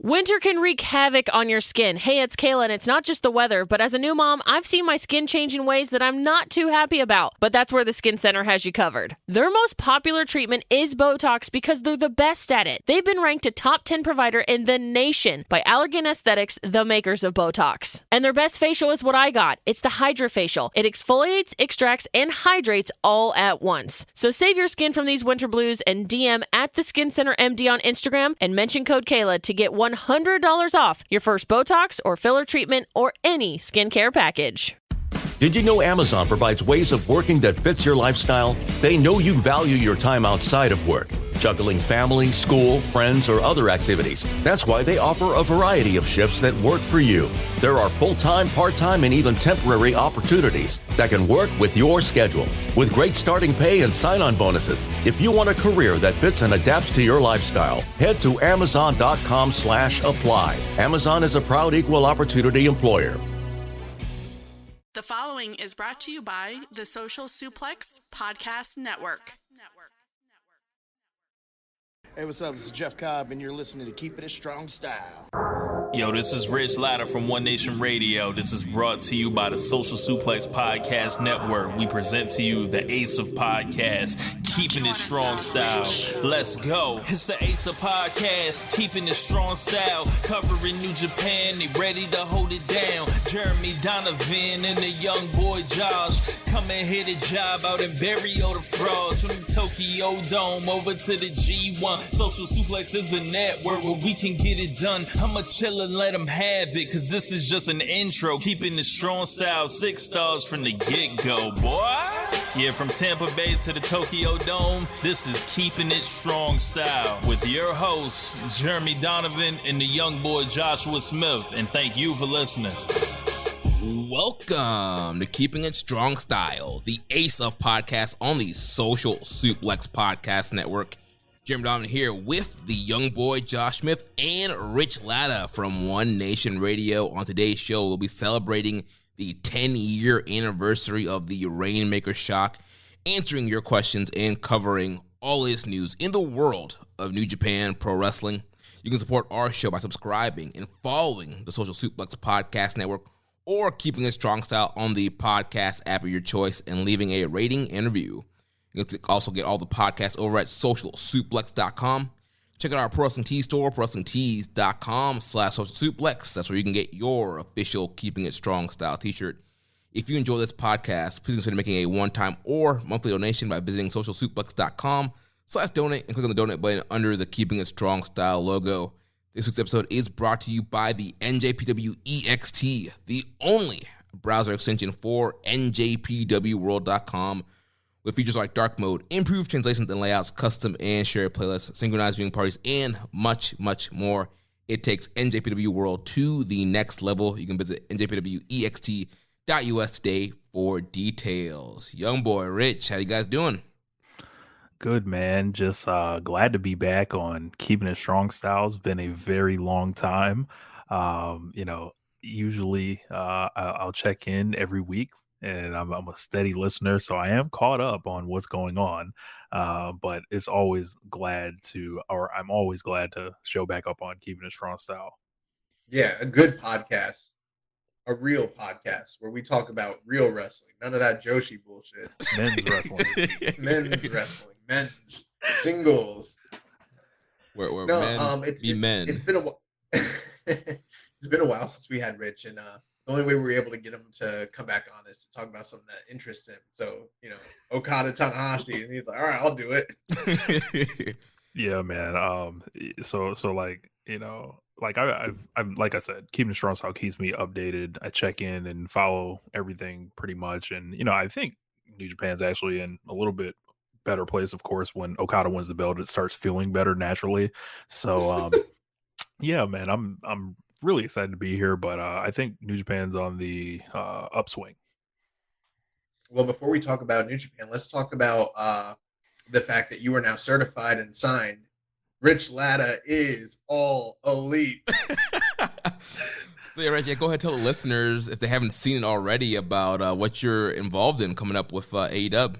Winter can wreak havoc on your skin. Hey, it's Kayla, and it's not just the weather, but as a new mom, I've seen my skin change in ways that I'm not too happy about. But that's where the Skin Center has you covered. Their most popular treatment is Botox because they're the best at it. They've been ranked a top 10 provider in the nation by Allergan Aesthetics, the makers of Botox. And their best facial is what I got. It's the HydraFacial. It exfoliates, extracts, and hydrates all at once. So save your skin from these winter blues and DM at the Skin Center MD on Instagram and mention code Kayla to get $100 off your first Botox or filler treatment or any skincare package. Did you know Amazon provides ways of working that fits your lifestyle? They know you value your time outside of work, juggling family, school, friends, or other activities. That's why they offer a variety of shifts that work for you. There are full-time, part-time, and even temporary opportunities that can work with your schedule, with great starting pay and sign-on bonuses. If you want a career that fits and adapts to your lifestyle, head to amazon.com/apply. Amazon is a proud equal opportunity employer. The following is brought to you by the Social Suplex Podcast Network. Hey, what's up? This is Jeff Cobb, and you're listening to Keepin It Strong Style. Yo, this is Rich Latta from One Nation Radio. This is brought to you by the Social Suplex Podcast Network. We present to you the Ace of Podcasts, Keepin It Strong Style. Let's go. It's the Ace of Podcasts, Keepin It Strong Style. Covering New Japan, they ready to hold it down. Jeremy Donovan and the young boy Josh. Come and hit a job out and bury all the frauds. From the Tokyo Dome over to the G1. Social Suplex is the network where we can get it done. I'ma chill and let them have it, cause this is just an intro. Keeping the strong style, 6 stars from the get-go, boy. Yeah, from Tampa Bay to the Tokyo Dome, this is Keeping It Strong Style with your hosts, Jeremy Donovan and the young boy Joshua Smith. And thank you for listening. Welcome to Keeping It Strong Style, the ace of podcasts on the Social Suplex Podcast Network. Jeremy Donovan here with the young boy Josh Smith and Rich Latta from One Nation Radio. On today's show, we'll be celebrating the 10-year anniversary of the Rainmaker Shock, answering your questions and covering all this news in the world of New Japan Pro Wrestling. You can support our show by subscribing and following the Social Suplex Podcast Network or Keeping It Strong Style on the podcast app of your choice and leaving a rating and review. You can also get all the podcasts over at socialsuplex.com. Check out our Pro Wrestling Tees store, prowrestlingtees.com/socialsuplex. That's where you can get your official Keeping It Strong Style t-shirt. If you enjoy this podcast, please consider making a one-time or monthly donation by visiting socialsuplex.com/donate and click on the donate button under the Keeping It Strong Style logo. This week's episode is brought to you by the NJPW EXT, the only browser extension for NJPWworld.com. with features like dark mode, improved translations and layouts, custom and shared playlists, synchronized viewing parties, and much, much more. It takes NJPW World to the next level. You can visit njpwext.us today for details. Young boy, Rich, how you guys doing? Good, man. Just glad to be back on Keeping It Strong Style. It's been a very long time. Usually I'll check in every week. And I'm a steady listener, so I am caught up on what's going on. But I'm always glad to show back up on Keeping It Strong Style. Yeah, a good podcast, a real podcast where we talk about real wrestling. None of that Joshi bullshit. Men's wrestling. Men's wrestling. Men's singles. Where men be men. It's been a while. It's been a while since we had Rich, and the only way we were able to get him to come back on is to talk about something that interests him. So, Okada, Tanahashi, and he's like, all right, I'll do it. Yeah, man. I'm like I said, Keeping It Strong Style keeps me updated. I check in and follow everything pretty much. And, I think New Japan's actually in a little bit better place, of course, when Okada wins the belt, it starts feeling better naturally. So, yeah, man, I'm really excited to be here, but I think New Japan's on the upswing. Well, before we talk about New Japan, let's talk about the fact that you are now certified and signed. Rich Latta is all elite. So, yeah, go ahead and tell the listeners, if they haven't seen it already, about what you're involved in coming up with AEW.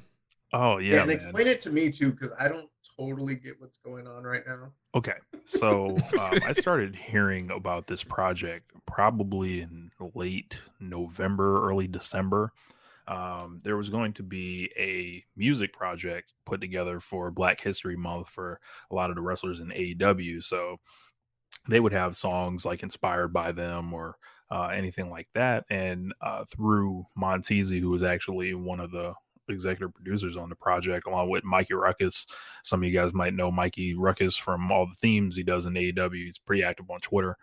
Oh, yeah, and man. Explain it to me, too, because I don't totally get what's going on right now? Okay, so I started hearing about this project probably in late November, early December. There was going to be a music project put together for Black History Month for a lot of the wrestlers in AEW. So they would have songs like inspired by them or anything like that. And through Montezi, who was actually one of the executive producers on the project, along with Mikey Ruckus. Some of you guys might know Mikey Ruckus from all the themes he does in AEW. He's pretty active on Twitter.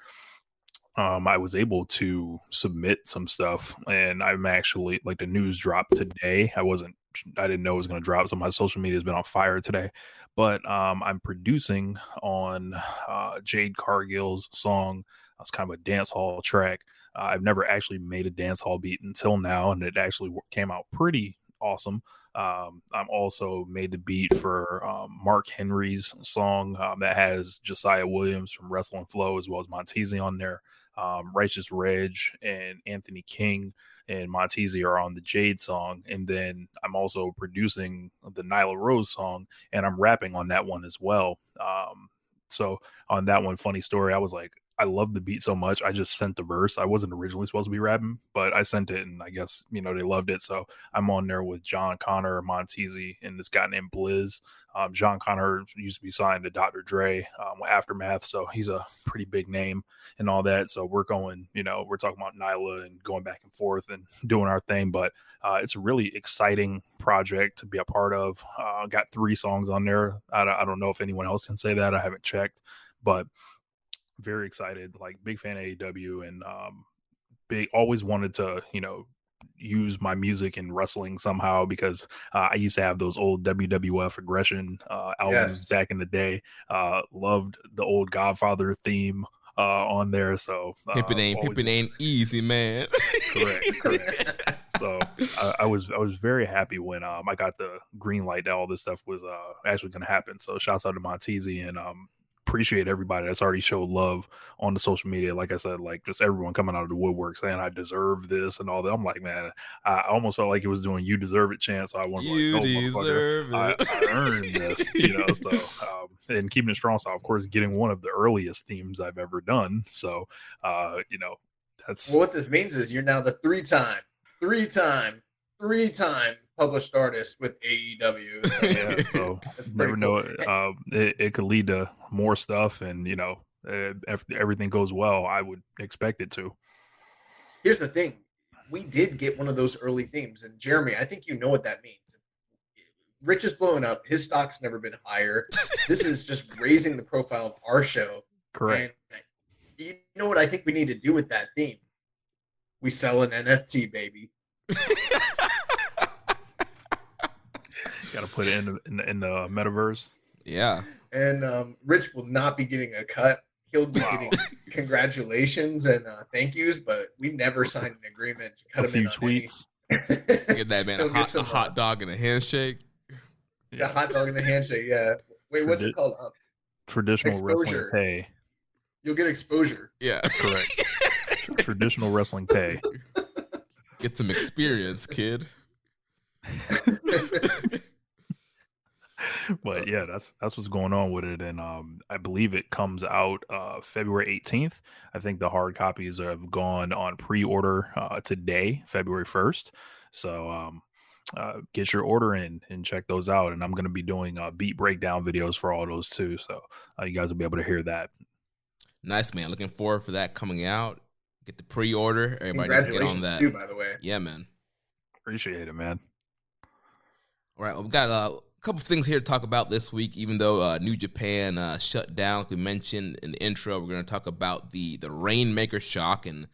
I was able to submit some stuff, and I'm actually like the news dropped today. I didn't know it was going to drop, so my social media has been on fire today. But I'm producing on Jade Cargill's song. It's kind of a dance hall track. I've never actually made a dance hall beat until now, and it actually came out pretty awesome. I'm also made the beat for Mark Henry's song that has Josiah Williams from Wrestle and Flow as well as Montezi on there. Righteous Reg and Anthony King and Montezi are on the Jade song. And then I'm also producing the Nyla Rose song, and I'm rapping on that one as well. So on that one, funny story, I was like, I love the beat so much. I just sent the verse. I wasn't originally supposed to be rapping, but I sent it, and I guess, they loved it. So I'm on there with John Connor, Montezi, and this guy named Blizz. John Connor used to be signed to Dr. Dre Aftermath, so he's a pretty big name and all that. So we're going, we're talking about Nyla and going back and forth and doing our thing. But it's a really exciting project to be a part of. Got 3 songs on there. I don't know if anyone else can say that. I haven't checked, but very excited, like big fan of AEW, and always wanted to, use my music in wrestling somehow, because I used to have those old WWF Aggression albums back in the day. Loved the old Godfather theme on there. So pimpin' ain't easy, man. Correct. So I was very happy when I got the green light that all this stuff was actually going to happen. So shouts out to Montezi, and appreciate everybody that's already showed love on the social media. Like I said, like just everyone coming out of the woodwork saying I deserve this and all that. I'm like, man, I almost felt like it was doing "You deserve it" chant. So I wanted to deserve it. I earned this, So and Keepin It Strong Style, of course, getting one of the earliest themes I've ever done. So that's what this means is you're now the three-time published artist with AEW. So, yeah, so never know. Cool. It could lead to more stuff, and if everything goes well, I would expect it to. Here's the thing: we did get one of those early themes, and Jeremy, I think you know what that means. Rich is blowing up; his stock's never been higher. This is just raising the profile of our show. Correct. And you know what I think we need to do with that theme? We sell an NFT, baby. Got to put it in the metaverse. Yeah. And Rich will not be getting a cut. He'll be getting congratulations and thank yous, but we never signed an agreement to cut him in on tweets. Get that man a hot dog and a handshake. A hot dog and a handshake. Yeah. Wait, what's it called? Traditional wrestling pay. You'll get exposure. Yeah. Correct. Traditional wrestling pay. Get some experience, kid. But yeah, that's what's going on with it, and I believe it comes out February 18th. I think the hard copies have gone on pre-order today, February 1st. So get your order in and check those out. And I'm going to be doing beat breakdown videos for all those too, so you guys will be able to hear that. Nice, man. Looking forward for that coming out. Get the pre-order. Everybody needs to get on that too, by the way. Yeah, man. Appreciate it, man. All right, well, we've got a couple things here to talk about this week. Even though New Japan shut down, like we mentioned in the intro, we're going to talk about the Rainmaker Shock and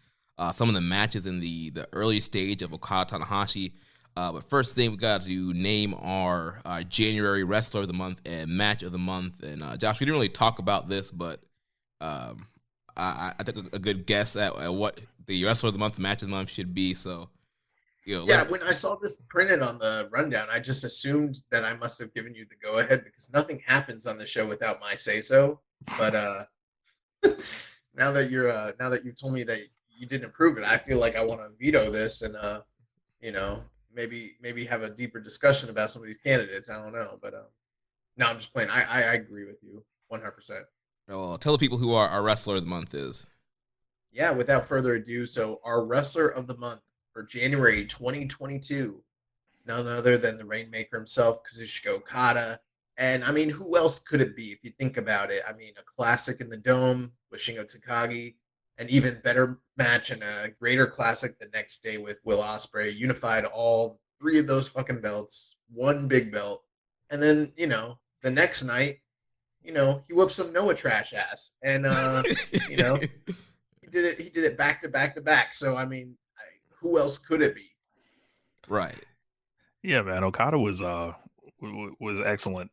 some of the matches in the early stage of Okada Tanahashi. But first thing, we got to name our January Wrestler of the Month and Match of the Month. And Josh, we didn't really talk about this, but I took a good guess at what the Wrestler of the Month, Match of the Month should be. So, when I saw this printed on the rundown, I just assumed that I must have given you the go-ahead because nothing happens on the show without my say-so. But now that you told me that you didn't approve it, I feel like I want to veto this and maybe have a deeper discussion about some of these candidates. I don't know, but No, I'm just playing. I agree with you 100%. Well, tell the people who our wrestler of the month is. Yeah, without further ado, so our wrestler of the month for January 2022, none other than the Rainmaker himself, Kazuchika Okada. And I mean, who else could it be if you think about it? I mean, a classic in the Dome with Shingo Takagi, an even better match and a greater classic the next day with Will Ospreay, unified all three of those fucking belts, one big belt. And then, the next night, he whooped some Noah trash ass. And, he did it back to back to back. So, I mean, who else could it be? Right. Yeah, man. Okada was excellent.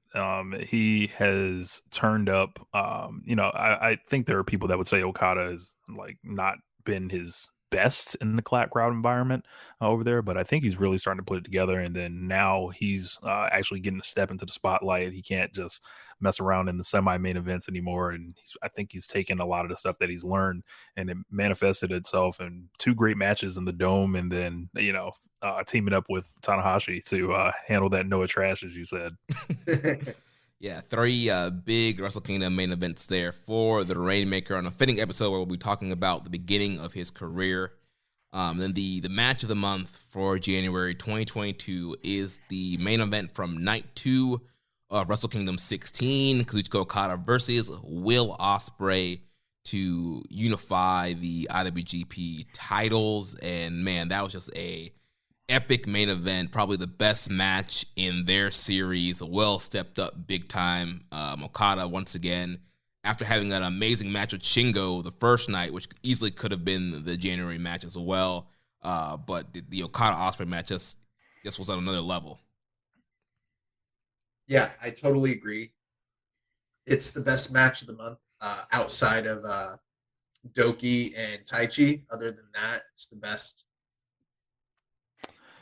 He has turned up. I think there are people that would say Okada has like not been his best in the crowd environment over there, but I think he's really starting to put it together. And then now he's actually getting to step into the spotlight. He can't just mess around in the semi-main events anymore. And I think he's taken a lot of the stuff that he's learned, and it manifested itself in 2 great matches in the Dome, and then teaming up with Tanahashi to handle that Noah trash, as you said. Yeah, 3 big Wrestle Kingdom main events there for the Rainmaker on a fitting episode where we'll be talking about the beginning of his career. Then the match of the month for January 2022 is the main event from Night 2 of Wrestle Kingdom 16, Kazuchika Okada versus Will Ospreay to unify the IWGP titles. And man, that was just a epic main event, probably the best match in their series. Well stepped up big time. Okada, once again, after having that amazing match with Shingo the first night, which easily could have been the January match as well, but the Okada-Ospreay match just was on another level. Yeah, I totally agree. It's the best match of the month outside of Doki and Taichi. Other than that, it's the best.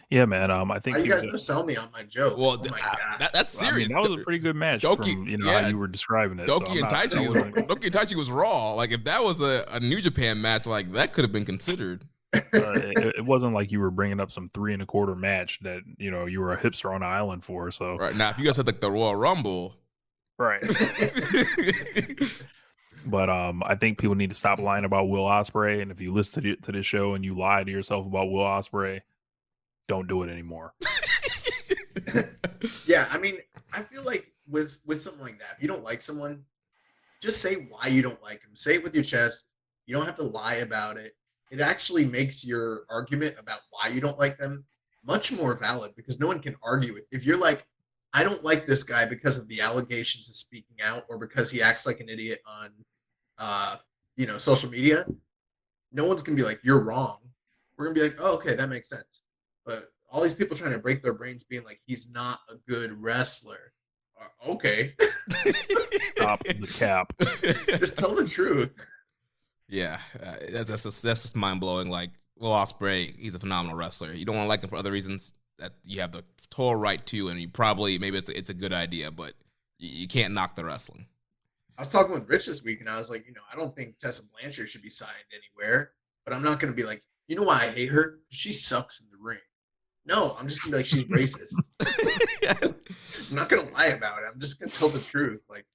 Yeah, man. I think you guys don't sell me on my joke. Well, oh my God. That's serious. That was a pretty good match. Doki, how you were describing it. Doki and Taichi was raw. Like if that was a New Japan match, like that could have been considered. It wasn't like you were bringing up some 3 1/4 match that you were a hipster on the island for. So right now, if you guys had like the Royal Rumble, right. But I think people need to stop lying about Will Ospreay. And if you listen to this show and you lie to yourself about Will Ospreay, don't do it anymore. Yeah, I mean, I feel like with something like that, if you don't like someone, just say why you don't like them. Say it with your chest. You don't have to lie about it. It actually makes your argument about why you don't like them much more valid, because no one can argue it. If you're like, I don't like this guy because of the allegations of speaking out or because he acts like an idiot on social media, no one's gonna be like, you're wrong. We're gonna be like, oh, okay, that makes sense. But all these people trying to break their brains being like, he's not a good wrestler. Okay. Stop the cap. Just tell the truth. Yeah, that's just mind-blowing. Like, Will Ospreay, he's a phenomenal wrestler. You don't want to like him for other reasons that you have the total right to, and maybe it's a good idea, but you can't knock the wrestling. I was talking with Rich this week, and I was like, I don't think Tessa Blanchard should be signed anywhere, but I'm not going to be like, you know why I hate her? She sucks in the ring. No, I'm just going to be like, she's racist. I'm not going to lie about it. I'm just going to tell the truth. Like,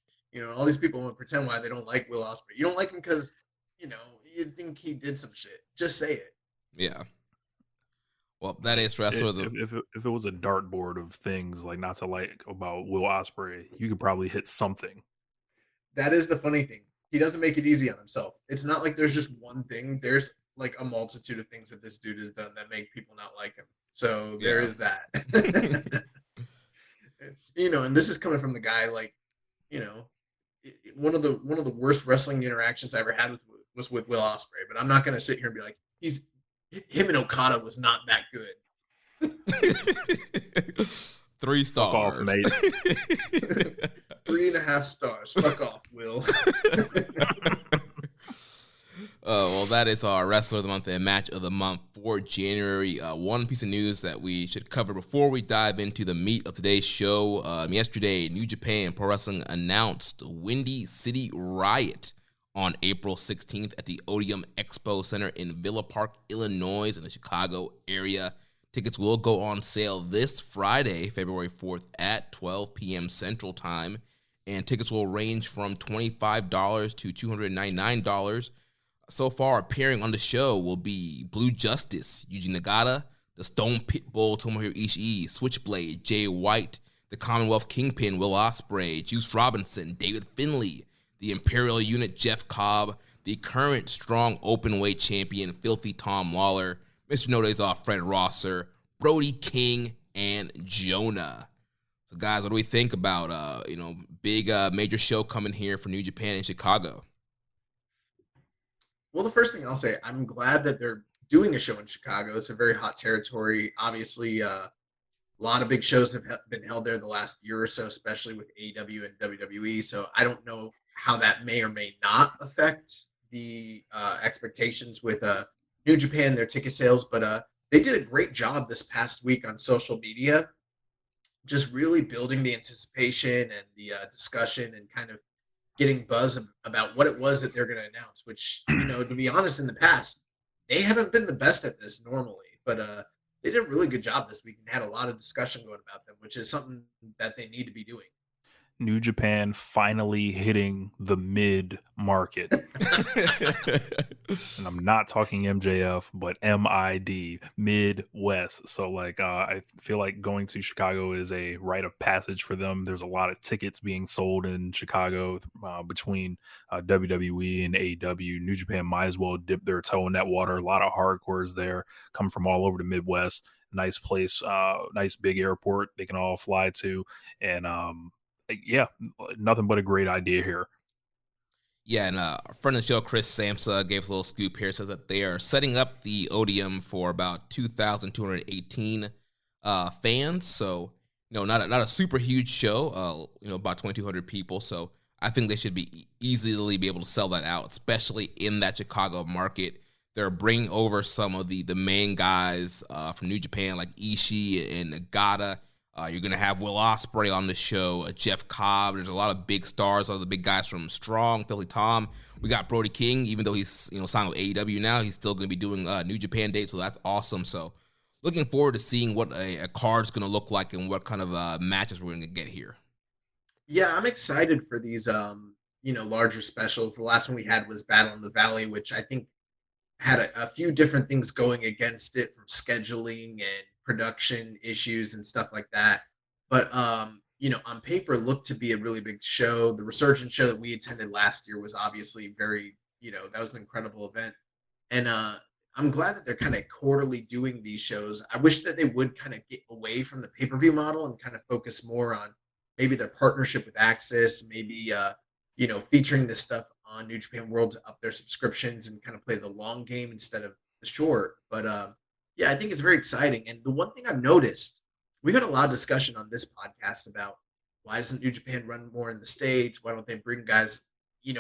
all these people want to pretend why they don't like Will Ospreay. You don't like him because, you think he did some shit. Just say it. Yeah. Well, that is wrestler. If it was a dartboard of things like not to like about Will Ospreay, you could probably hit something. That is the funny thing. He doesn't make it easy on himself. It's not like there's just one thing. There's like a multitude of things that this dude has done that make people not like him. So there is that. And this is coming from the guy, like, one of the worst wrestling interactions I ever had was with Will Ospreay. But I'm not going to sit here and be like, him and Okada was not that good. 3 stars. Fuck off, mate. 3.5 stars. Fuck off, Will. Well, that is our Wrestler of the Month and Match of the Month for January. One piece of news that we should cover before we dive into the meat of today's show. Yesterday, New Japan Pro Wrestling announced Windy City Riot on April 16th at the Odeum Expo Center in Villa Park, Illinois, in the Chicago area. Tickets will go on sale this Friday, February 4th at 12 p.m. Central Time, and tickets will range from $25 to $299. So far, appearing on the show will be Blue Justice, Yuji Nagata, the Stone Pitbull, Tomohiro Ishii, Switchblade, Jay White, the Commonwealth Kingpin, Will Ospreay, Juice Robinson, David Finlay, the Imperial Unit, Jeff Cobb, the current strong openweight champion, Filthy Tom Lawler, Mr. No Days Off, Fred Rosser, Brody King, and Jonah. So, guys, what do we think about, big major show coming here for New Japan in Chicago? Well, the first thing I'll say, I'm glad that they're doing a show in Chicago. It's a very hot territory. Obviously, a lot of big shows have been held there the last year or so, especially with AEW and WWE. So I don't know how that may or may not affect the expectations with New Japan, their ticket sales. But they did a great job this past week on social media, just really building the anticipation and the discussion and kind of getting buzz about what it was that they're going to announce, which, to be honest, in the past, they haven't been the best at this normally, but they did a really good job this week and had a lot of discussion going about them, which is something that they need to be doing. New Japan finally hitting the mid market. And I'm not talking MJF, but MID, Midwest. So I feel like going to Chicago is a rite of passage for them. There's a lot of tickets being sold in Chicago between WWE and AEW. New Japan might as well dip their toe in that water. A lot of hardcores there come from all over the Midwest. Nice place, nice big airport they can all fly to. And yeah, nothing but a great idea here. Yeah, and friend of the show, Chris Samsa, gave us a little scoop here. Says that they are setting up the Odeum for about 2,218 fans. So, not a super huge show. About 2,200 people. So I think they should be easily be able to sell that out, especially in that Chicago market. They're bringing over some of the main guys from New Japan, like Ishii and Nagata. You're going to have Will Ospreay on the show, Jeff Cobb. There's a lot of big stars, a lot of the big guys from Strong, Philly Tom. We got Brody King, even though he's signed with AEW now, he's still going to be doing New Japan dates, so that's awesome. So looking forward to seeing what a card's going to look like and what kind of matches we're going to get here. Yeah, I'm excited for these, larger specials. The last one we had was Battle in the Valley, which I think had a few different things going against it, from scheduling and production issues and stuff like that. But, on paper, looked to be a really big show. The Resurgence show that we attended last year was obviously very, that was an incredible event. And I'm glad that they're kind of quarterly doing these shows. I wish that they would kind of get away from the pay-per-view model and kind of focus more on maybe their partnership with Access, maybe, featuring this stuff on New Japan World to up their subscriptions and kind of play the long game instead of the short. But yeah, I think it's very exciting. And the one thing I've noticed, we've had a lot of discussion on this podcast about why doesn't New Japan run more in the States? Why don't they bring guys,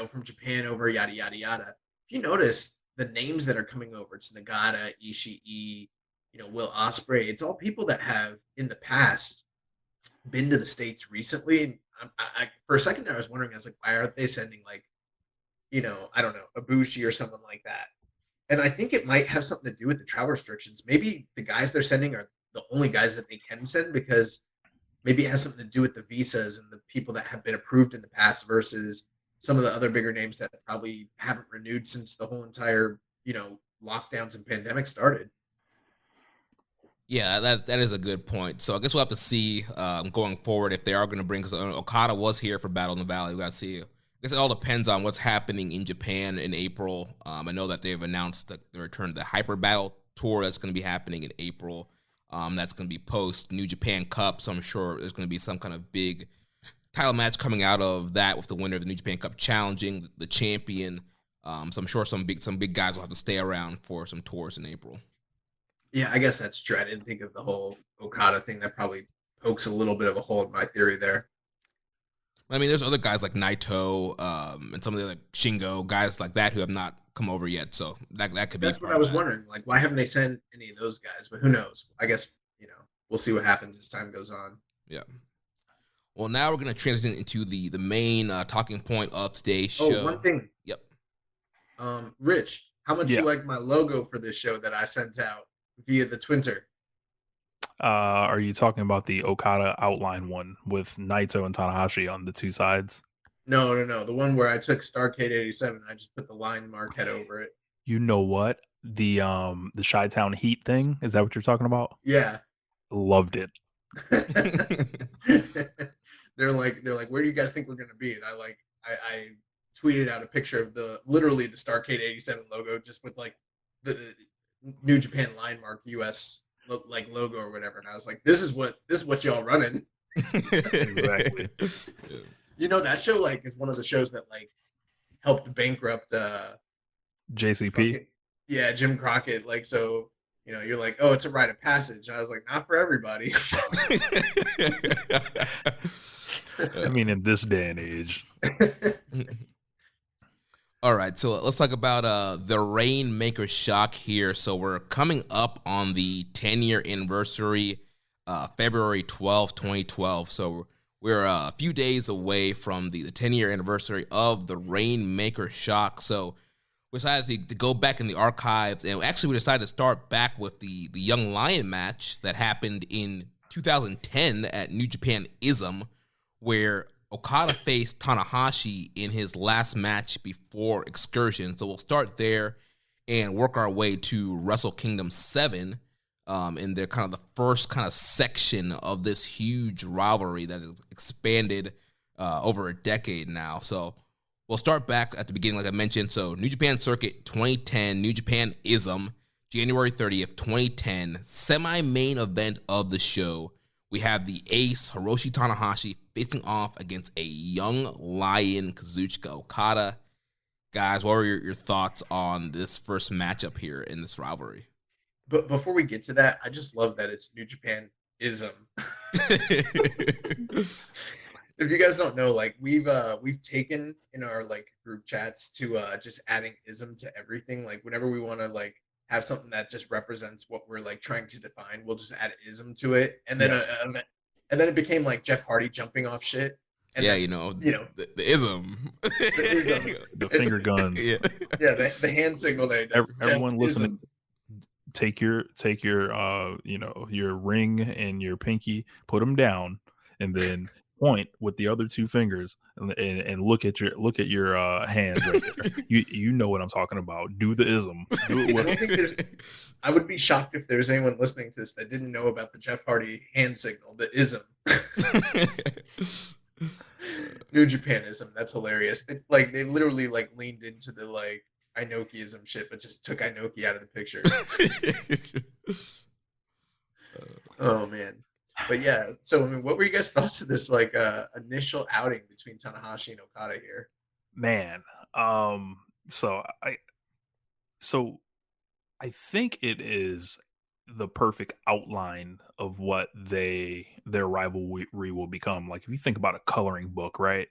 from Japan over, yada, yada, yada. If you notice the names that are coming over, it's Nagata, Ishii, Will Ospreay. It's all people that have in the past been to the States recently. And I for a second there, I was wondering, I was like, why aren't they sending I don't know, Ibushi or someone like that? And I think it might have something to do with the travel restrictions. Maybe the guys they're sending are the only guys that they can send, because maybe it has something to do with the visas and the people that have been approved in the past versus some of the other bigger names that probably haven't renewed since the whole entire, lockdowns and pandemic started. Yeah, that is a good point. So I guess we'll have to see going forward if they are going to bring, because Okada was here for Battle in the Valley. We got to see. I guess it all depends on what's happening in Japan in April. I know that they've announced the return to the Hyper Battle Tour that's going to be happening in April. That's going to be post New Japan Cup, so I'm sure there's going to be some kind of big title match coming out of that, with the winner of the New Japan Cup challenging the champion. So I'm sure some big guys will have to stay around for some tours in April. Yeah, I guess that's true. I didn't think of the whole Okada thing. That probably pokes a little bit of a hole in my theory there. I mean, there's other guys like Naito and some of the other Shingo, guys like that who have not come over yet. So that could be. That's what I was wondering. Like, why haven't they sent any of those guys? But who knows? I guess, we'll see what happens as time goes on. Yeah. Well, now we're going to transition into the main talking point of today's show. Oh, one thing. Yep. Rich, how much you like my logo for this show that I sent out via the Twitter? Are you talking about the Okada outline one with Naito and Tanahashi on the two sides? No. The one where I took Starcade 87, I just put the line mark head over it. You know what? The Chi-Town Heat thing, is that what you're talking about? Yeah. Loved it. They're like, where do you guys think we're gonna be? And I tweeted out a picture of literally the Starcade 87 logo, just with like the New Japan line mark US like logo or whatever. And I was like, this is what y'all running. Exactly. You know, that show like is one of the shows that like helped bankrupt JCP. Yeah, Jim Crockett. Like, so, you know, you're like, oh, it's a rite of passage. And I was like, not for everybody. I mean, in this day and age. All right, so let's talk about the Rainmaker Shock here. So we're coming up on the 10-year anniversary, February 12th, 2012. So we're a few days away from the 10-year anniversary of the Rainmaker Shock. So we decided to go back in the archives, and actually we decided to start back with the Young Lion match that happened in 2010 at New Japan ISM, where Okada faced Tanahashi in his last match before Excursion. So we'll start there and work our way to Wrestle Kingdom 7, in their kind of the first kind of section of this huge rivalry that has expanded over a decade now. So we'll start back at the beginning, like I mentioned. So New Japan Circuit 2010, New Japan ISM, January 30th, 2010, semi-main event of the show. We have the ace, Hiroshi Tanahashi, facing off against a young lion, Kazuchika Okada. Guys, what were your thoughts on this first matchup here in this rivalry? But before we get to that, I just love that it's New Japan ISM. If you guys don't know, like we've taken in our like group chats to just adding ism to everything. Like whenever we want to like have something that just represents what we're like trying to define, we'll just add ism to it, and then Yes. And then it became like Jeff Hardy jumping off shit. And yeah, then, you know the ism. ism. The finger guns. Yeah, the hand signal there. Everyone listening, take your your ring and your pinky, put them down, and then point with the other two fingers and look at your hands right there. You know what I'm talking about. Do the ism. Do it with I would be shocked if there's anyone listening to this that didn't know about the Jeff Hardy hand signal, the ism. New Japanism. That's hilarious. They literally like leaned into the like Inokiism shit, but just took Inoki out of the picture. Oh man. But yeah, so I mean, what were you guys' thoughts of this like initial outing between Tanahashi and Okada here? Man, so I think it is the perfect outline of what their rivalry will become. Like if you think about a coloring book, right?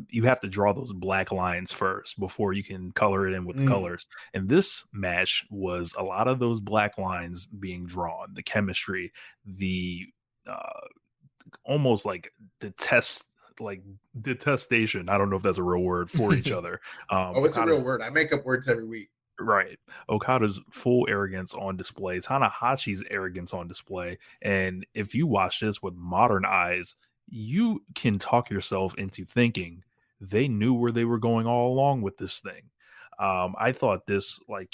You have to draw those black lines first before you can color it in with the colors. And this match was a lot of those black lines being drawn, the chemistry, the almost like detestation. I don't know if that's a real word for each other. It's a real word. I make up words every week. Right. Okada's full arrogance on display, Tanahashi's arrogance on display. And if you watch this with modern eyes, you can talk yourself into thinking they knew where they were going all along with this thing. I thought this, I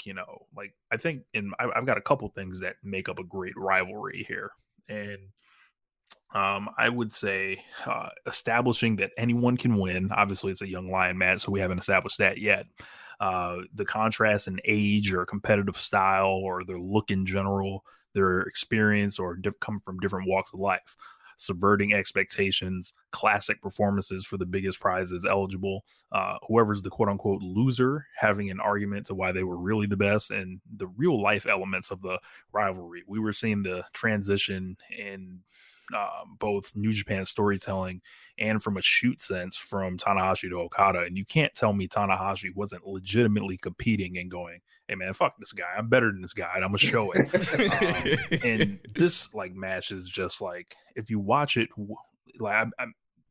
think I've got a couple things that make up a great rivalry here. And I would say establishing that anyone can win. Obviously, it's a young lion match, so we haven't established that yet. The contrast in age or competitive style or their look in general, their experience or come from different walks of life. Subverting expectations, classic performances for the biggest prizes eligible. Whoever's the quote-unquote loser having an argument to why they were really the best, and the real life elements of the rivalry. We were seeing the transition in both New Japan storytelling and from a shoot sense from Tanahashi to Okada. And you can't tell me Tanahashi wasn't legitimately competing and going, hey man, fuck this guy. I'm better than this guy and I'm gonna show it. And this like match is just like, if you watch it, like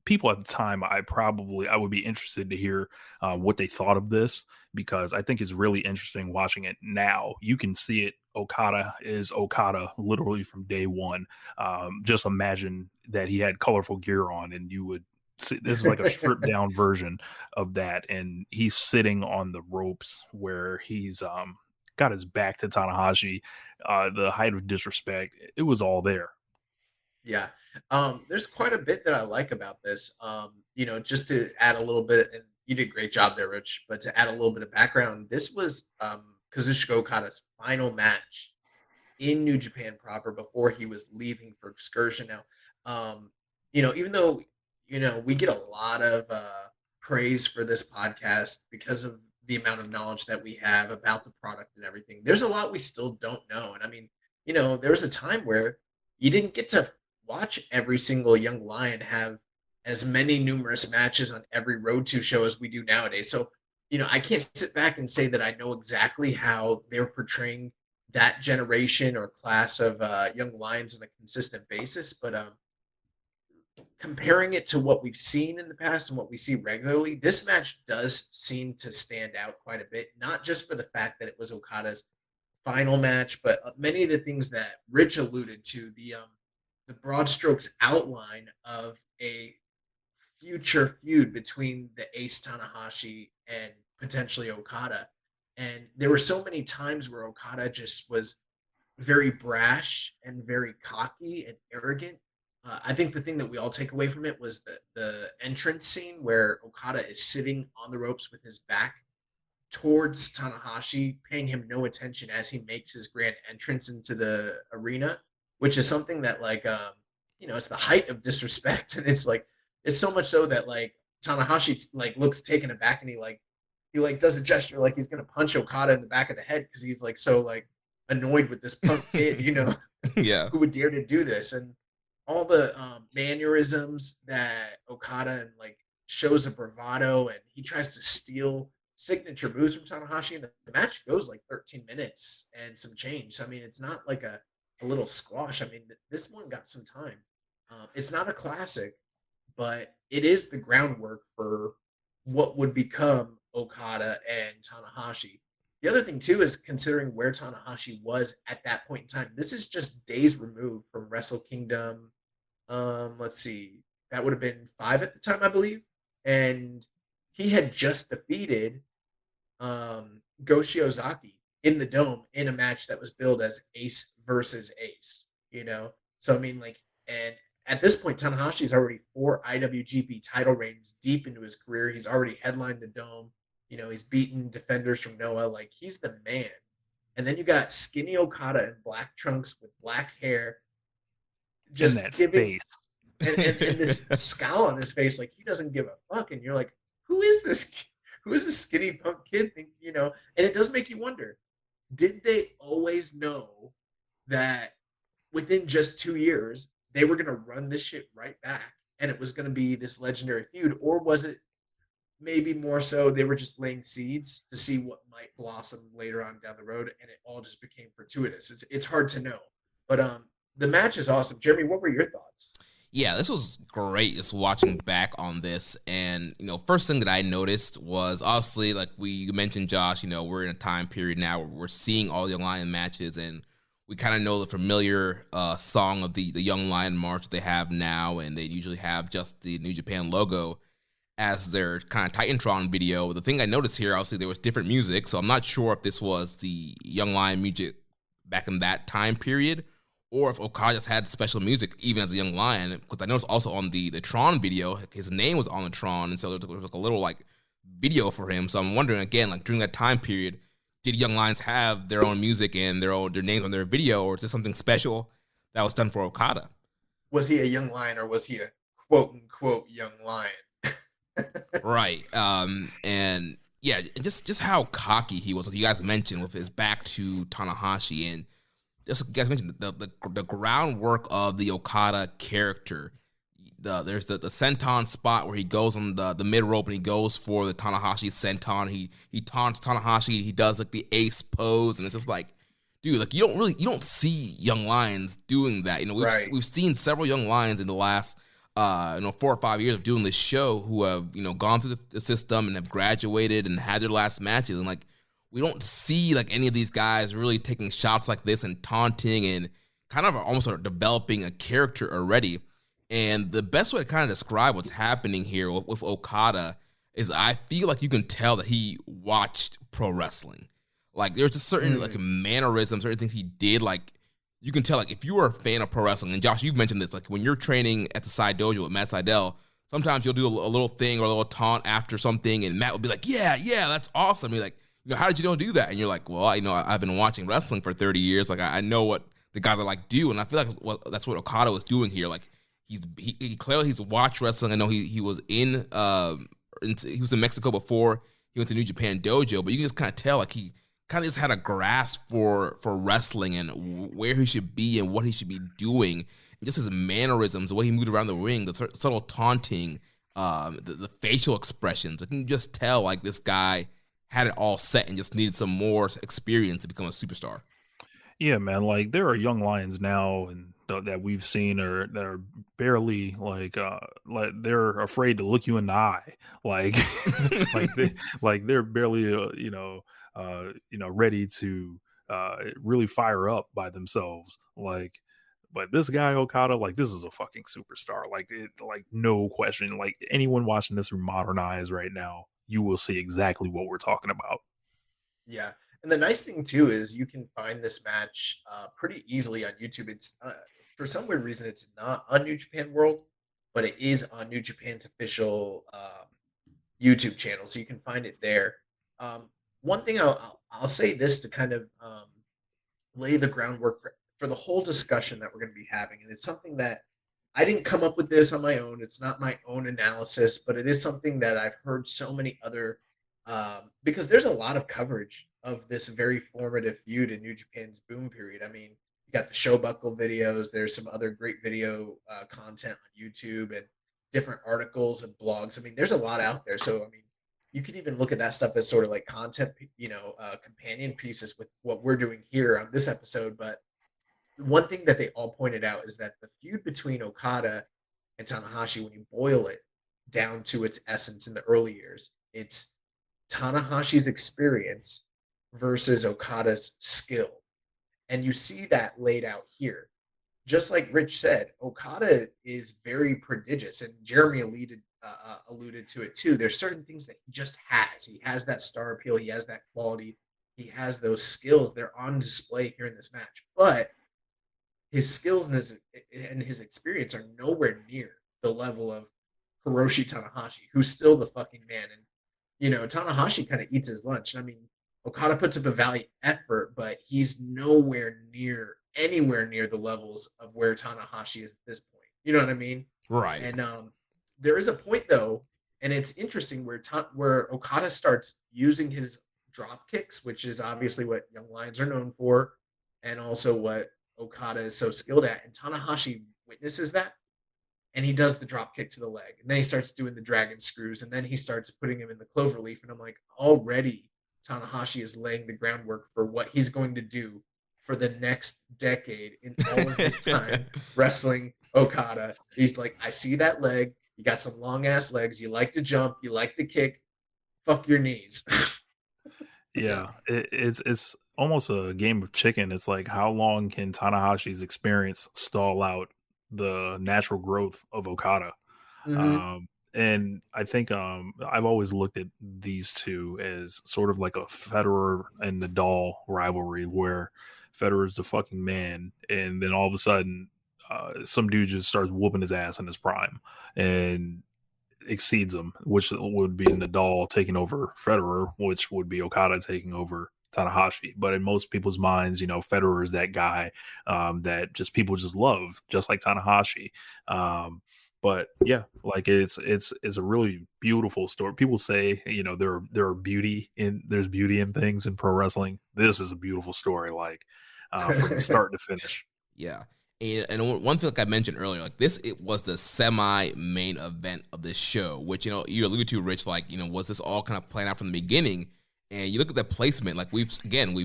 people at the time, I would be interested to hear what they thought of this, because I think it's really interesting watching it now. You can see it. Okada is Okada literally from day one. Just imagine that he had colorful gear on, and you would see, this is like a stripped down version of that, and he's sitting on the ropes where he's got his back to Tanahashi. The height of disrespect, it was all there. Yeah. There's quite a bit that I like about this. Just to add a little bit, and you did a great job there, Rich, but to add a little bit of background, this was Kazuchika Okada's final match in New Japan proper before he was leaving for Excursion. Now, even though, we get a lot of praise for this podcast because of the amount of knowledge that we have about the product and everything, there's a lot we still don't know. And I mean, there was a time where you didn't get to watch every single young lion have as many numerous matches on every Road to show as we do nowadays. So, I can't sit back and say that I know exactly how they're portraying that generation or class of young lions on a consistent basis. But comparing it to what we've seen in the past and what we see regularly, this match does seem to stand out quite a bit, not just for the fact that it was Okada's final match, but many of the things that Rich alluded to, the broad strokes outline of a future feud between the ace Tanahashi and potentially Okada. And there were so many times where Okada just was very brash and very cocky and arrogant. I think the thing that we all take away from it was the entrance scene where Okada is sitting on the ropes with his back towards Tanahashi, paying him no attention as he makes his grand entrance into the arena, which is something that it's the height of disrespect. And it's so much so that Tanahashi looks taken aback, and he does a gesture like he's going to punch Okada in the back of the head, because he's so annoyed with this punk kid, yeah, who would dare to do this. And all the mannerisms that Okada shows of bravado, and he tries to steal signature moves from Tanahashi, and the match goes 13 minutes and some change. So I mean, it's not like a little squash. I mean, this one got some time. It's not a classic, but it is the groundwork for what would become Okada and Tanahashi. The other thing too is considering where Tanahashi was at that point in time. This is just days removed from Wrestle Kingdom. Let's see, that would have been 5 at the time, I believe, and he had just defeated Go Shiozaki in the Dome in a match that was billed as Ace versus Ace. So I mean, and at this point, Tanahashi's already 4 IWGP title reigns deep into his career. He's already headlined the Dome. He's beaten defenders from Noah. He's the man. And then you got skinny Okada in black trunks with black hair, just and that giving face. and this scowl on his face, he doesn't give a fuck. And you're like, who is this? Who is this skinny punk kid? And it does make you wonder, did they always know that within just 2 years they were going to run this shit right back, and it was going to be this legendary feud? Or was it maybe more so they were just laying seeds to see what might blossom later on down the road, and it all just became fortuitous? It's hard to know. But the match is awesome. Jeremy, what were your thoughts? Yeah, this was great just watching back on this. And, first thing that I noticed was, obviously, like you mentioned, Josh, we're in a time period now where we're seeing all the Young Lion matches, and we kind of know the familiar song of the Young Lion March that they have now, and they usually have just the New Japan logo as their kind of Titantron video. The thing I noticed here, obviously, there was different music, so I'm not sure if this was the Young Lion music back in that time period, or if Okada just had special music even as a Young Lion, because I noticed also on the Tron video, his name was on the Tron, and so there was a little video for him. So I'm wondering again, during that time period, did Young Lions have their own music and their names on their video, or is this something special that was done for Okada? Was he a Young Lion, or was he a quote unquote Young Lion? Right. And yeah, just how cocky he was, like you guys mentioned, with his back to Tanahashi, and just you guys mentioned the groundwork of the Okada character. There's the senton spot where he goes on the mid rope and he goes for the Tanahashi senton. He taunts Tanahashi. He does the ace pose, and it's just dude, you don't see Young Lions doing that. We've seen several Young Lions in the last 4 or 5 years of doing this show who have, gone through the system and have graduated and had their last matches. And like, we don't see like any of these guys really taking shots like this and taunting and kind of almost sort of developing a character already. And the best way to kind of describe what's happening here with Okada is I feel like you can tell that he watched pro wrestling. Like there's just certain like mannerisms, certain things he did. Like you can tell, like if you are a fan of pro wrestling, and Josh, you've mentioned this, like when you're training at the Side Dojo with Matt Seidel, sometimes you'll do a little thing or a little taunt after something, and Matt will be like, yeah, that's awesome. You're like, how did you do that? And you're like, well, I've been watching wrestling for 30 years. Like I know what the guys are like do, and I feel like that's what Okada was doing here. Like he clearly he's watched wrestling. I know he was he was in Mexico before he went to New Japan Dojo, but you can just kind of tell like he kind of just had a grasp for wrestling and where he should be and what he should be doing, and just his mannerisms, the way he moved around the ring, the subtle taunting, the facial expressions. I can just tell like this guy had it all set and just needed some more experience to become a superstar. Yeah, man. Like there are young lions now and that we've seen that are barely like they're afraid to look you in the eye. Like they're barely ready to really fire up by themselves. Like, but this guy Okada, like this is a fucking superstar. Like no question. Like anyone watching this from Modern Eyes right now, you will see exactly what we're talking about. Yeah. And the nice thing too is you can find this match pretty easily on YouTube. It's for some weird reason it's not on New Japan World, but it is on New Japan's official YouTube channel, so you can find it there. One thing I'll say this to kind of lay the groundwork for the whole discussion that we're going to be having, and it's something that I didn't come up with this on my own. It's not my own analysis, but it is something that I've heard so many other because there's a lot of coverage of this very formative feud in New Japan's boom period. I mean, you got the Showbuckle videos. There's some other great video content on YouTube and different articles and blogs. I mean, there's a lot out there. So, I mean, you could even look at that stuff as sort of like content, companion pieces with what we're doing here on this episode. But one thing that they all pointed out is that the feud between Okada and Tanahashi, when you boil it down to its essence in the early years, it's Tanahashi's experience versus Okada's skill. And you see that laid out here. Just like Rich said, Okada is very prodigious, and Jeremy alluded to it too. There's certain things that he just has. He has that star appeal. He has that quality. He has those skills. They're on display here in this match. But his skills and his experience are nowhere near the level of Hiroshi Tanahashi, who's still the fucking man. And, Tanahashi kind of eats his lunch. I mean, Okada puts up a valiant effort, but he's anywhere near the levels of where Tanahashi is at this point. You know what I mean? Right. And there is a point, though, and it's interesting where Okada starts using his drop kicks, which is obviously what Young Lions are known for, and also what Okada is so skilled at. And Tanahashi witnesses that, and he does the drop kick to the leg. And then he starts doing the dragon screws, and then he starts putting him in the cloverleaf. And I'm like, already Tanahashi is laying the groundwork for what he's going to do for the next decade in all of his time wrestling Okada. He's like, I see that leg. You got some long ass legs. You like to jump. You like to kick. Fuck your knees. Yeah, it's almost a game of chicken. It's like, how long can Tanahashi's experience stall out the natural growth of Okada? Mm-hmm. And I think I've always looked at these two as sort of like a Federer and Nadal rivalry, where Federer's the fucking man, and then all of a sudden some dude just starts whooping his ass in his prime and exceeds him, which would be Nadal taking over Federer, which would be Okada taking over Tanahashi. But in most people's minds, Federer is that guy that just people just love, just like Tanahashi. But yeah, like it's a really beautiful story. People say, there's beauty in things in pro wrestling. This is a beautiful story, like from start to finish. Yeah. And one thing, like I mentioned earlier, like it was the semi-main event of this show, which, you alluded to, Rich, like, was this all kind of playing out from the beginning? And you look at the placement, like we've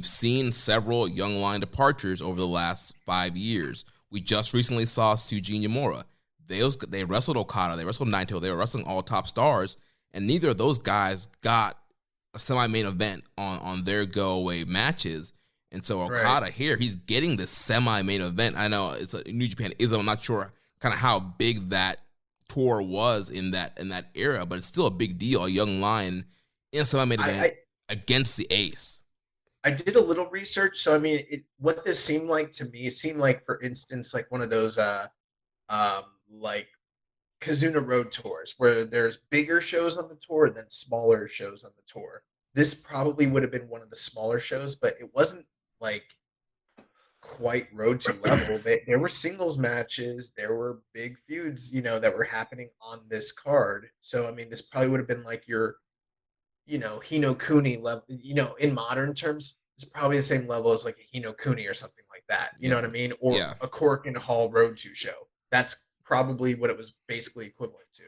seen several Young Lion departures over the last 5 years. We just recently saw Tsujin Yamura. they wrestled Okada, they wrestled Naito, they were wrestling all top stars, and neither of those guys got a semi-main event on their go-away matches. And so Okada here, he's getting the semi-main event. I know it's a New Japan ism. I'm not sure kind of how big that tour was in that era, but it's still a big deal. A young lion in a semi-main event against the ace. I did a little research. So, I mean, what this seemed like to me, it seemed like, for instance, like one of those like Kazuna Road tours where there's bigger shows on the tour than smaller shows on the tour. This probably would have been one of the smaller shows, but it wasn't like quite Road to level. There were singles matches, there were big feuds, that were happening on this card. So I mean, this probably would have been like your, Hino Kuni level. In modern terms, it's probably the same level as like a Hino Kuni or something like that. You know what I mean? Or a Cork and Hall Road to show. That's probably what it was basically equivalent to.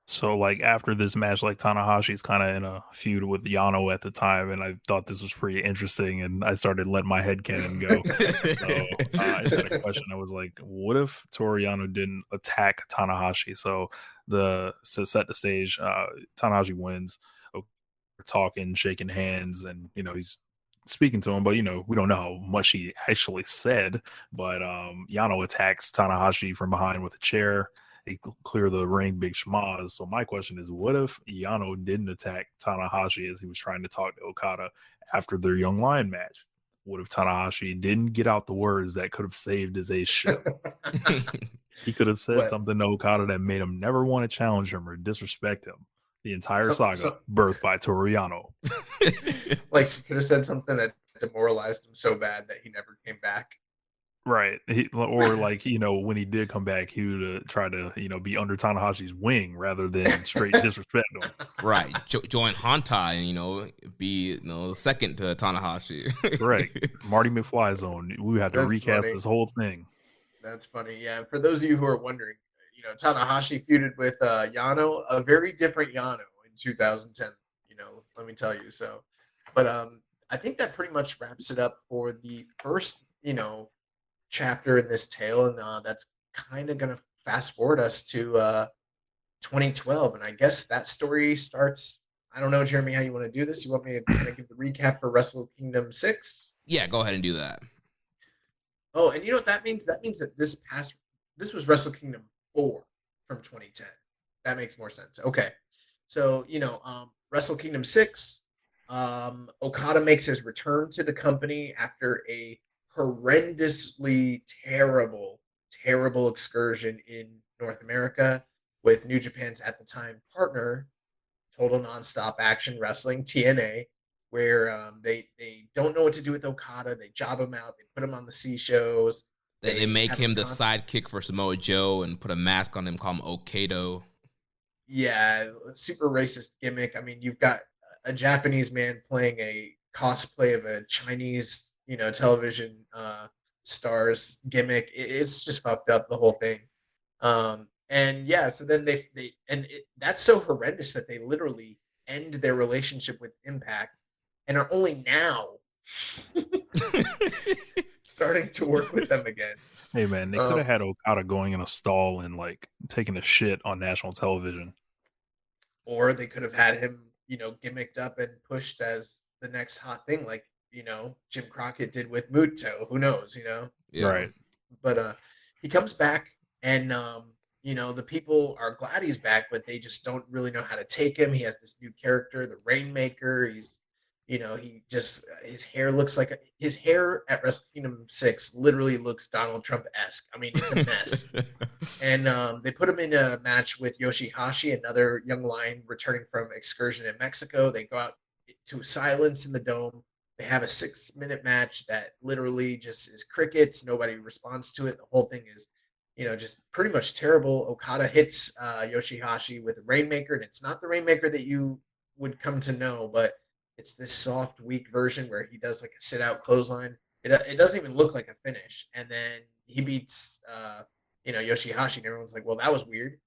So, like, after this match, like, Tanahashi's kind of in a feud with Yano at the time, and I thought this was pretty interesting, and I started letting my headcanon go. So, I just had a question. I was like, what if Toru Yano didn't attack Tanahashi? So, to set the stage, Tanahashi wins. We're talking, shaking hands, and, he's speaking to him, but, we don't know how much he actually said. But Yano attacks Tanahashi from behind with a chair. They clear the ring, big schmaz. So my question is, what if Yano didn't attack Tanahashi as he was trying to talk to Okada after their Young Lion match? What if Tanahashi didn't get out the words that could have saved his ace show? He could have said something to Okada that made him never want to challenge him or disrespect him. The entire saga, birthed by Toru Yano. Like, he could have said something that demoralized him so bad that he never came back. Right. Or like, when he did come back, he would try to, be under Tanahashi's wing rather than straight disrespect him. Right. Join Hantai and, be, second to Tanahashi. Correct. Marty McFly zone. We had to recast this whole thing. That's funny. Yeah. For those of you who are wondering, Tanahashi feuded with Yano, a very different Yano in 2010, let me tell you. So, but I think that pretty much wraps it up for the first, chapter in this tale, and that's kind of going to fast forward us to 2012, and I guess that story starts. I don't know, Jeremy, how you want to do this. You want me to kind of give the recap for Wrestle Kingdom 6? Yeah, go ahead and do that. Oh, and you know what that means? That means that this was Wrestle Kingdom 4 from 2010. That makes more sense. Okay, so Wrestle Kingdom 6, Okada makes his return to the company after a horrendously terrible excursion in North America with New Japan's at the time partner, Total Nonstop Action Wrestling, TNA, where they don't know what to do with Okada. They job him out. They put him on the C shows. They make him the sidekick for Samoa Joe and put a mask on him, call him Okado. Yeah, super racist gimmick. I mean, you've got a Japanese man playing a cosplay of a Chinese television stars gimmick. It's just fucked up, the whole thing. And yeah, so then that's so horrendous that they literally end their relationship with Impact and are only now starting to work with them again. Hey man, they could have had Okada going in a stall and like taking a shit on national television. Or they could have had him, gimmicked up and pushed as the next hot thing, like Jim Crockett did with Muto. Who knows, Yeah. Right. But he comes back and the people are glad he's back, but they just don't really know how to take him. He has this new character, the Rainmaker. He's he just his hair at Wrestle Kingdom 6 literally looks Donald Trump-esque. I mean, it's a mess. And they put him in a match with Yoshihashi, another young lion returning from excursion in Mexico. They go out to silence in the dome. They have a 6-minute match that literally just is crickets. Nobody responds to it. The whole thing is, just pretty much terrible. Okada hits Yoshihashi with a Rainmaker, and it's not the Rainmaker that you would come to know, but it's this soft, weak version where he does like a sit-out clothesline. It doesn't even look like a finish. And then he beats, Yoshihashi, and everyone's like, well, that was weird.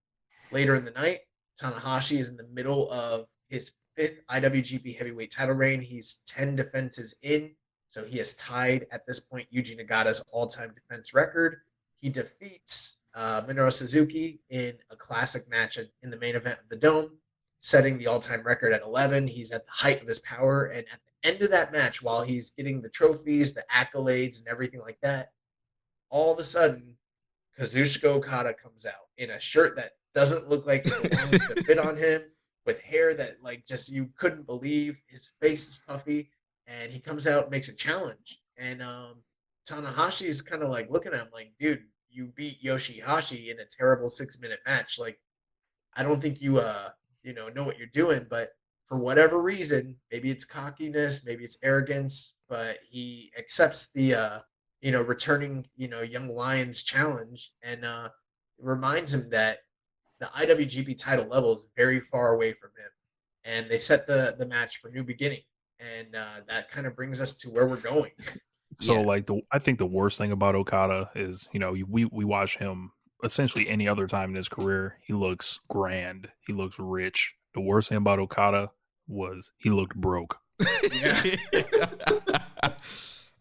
Later in the night, Tanahashi is in the middle of his 5th IWGP Heavyweight title reign. He's 10 defenses in, so he has tied at this point Yuji Nagata's all-time defense record. He defeats Minoru Suzuki in a classic match in the main event of the Dome, setting the all-time record at 11. He's at the height of his power, and at the end of that match, while he's getting the trophies, the accolades, and everything like that, all of a sudden, Kazuchika Okada comes out in a shirt that doesn't look like it belongs to fit on him, with hair that like just you couldn't believe. His face is puffy, and he comes out and makes a challenge. And Tanahashi is kind of like looking at him like, dude, you beat Yoshihashi in a terrible 6-minute match. Like, I don't think you know what you're doing, but for whatever reason, maybe it's cockiness, maybe it's arrogance, but he accepts the returning, young lions challenge, and it reminds him that the IWGP title level is very far away from him, and they set the match for New Beginning, and that kind of brings us to where we're going. So I think the worst thing about Okada is, we watch him essentially any other time in his career. He looks grand. He looks rich. The worst thing about Okada was he looked broke. Yeah.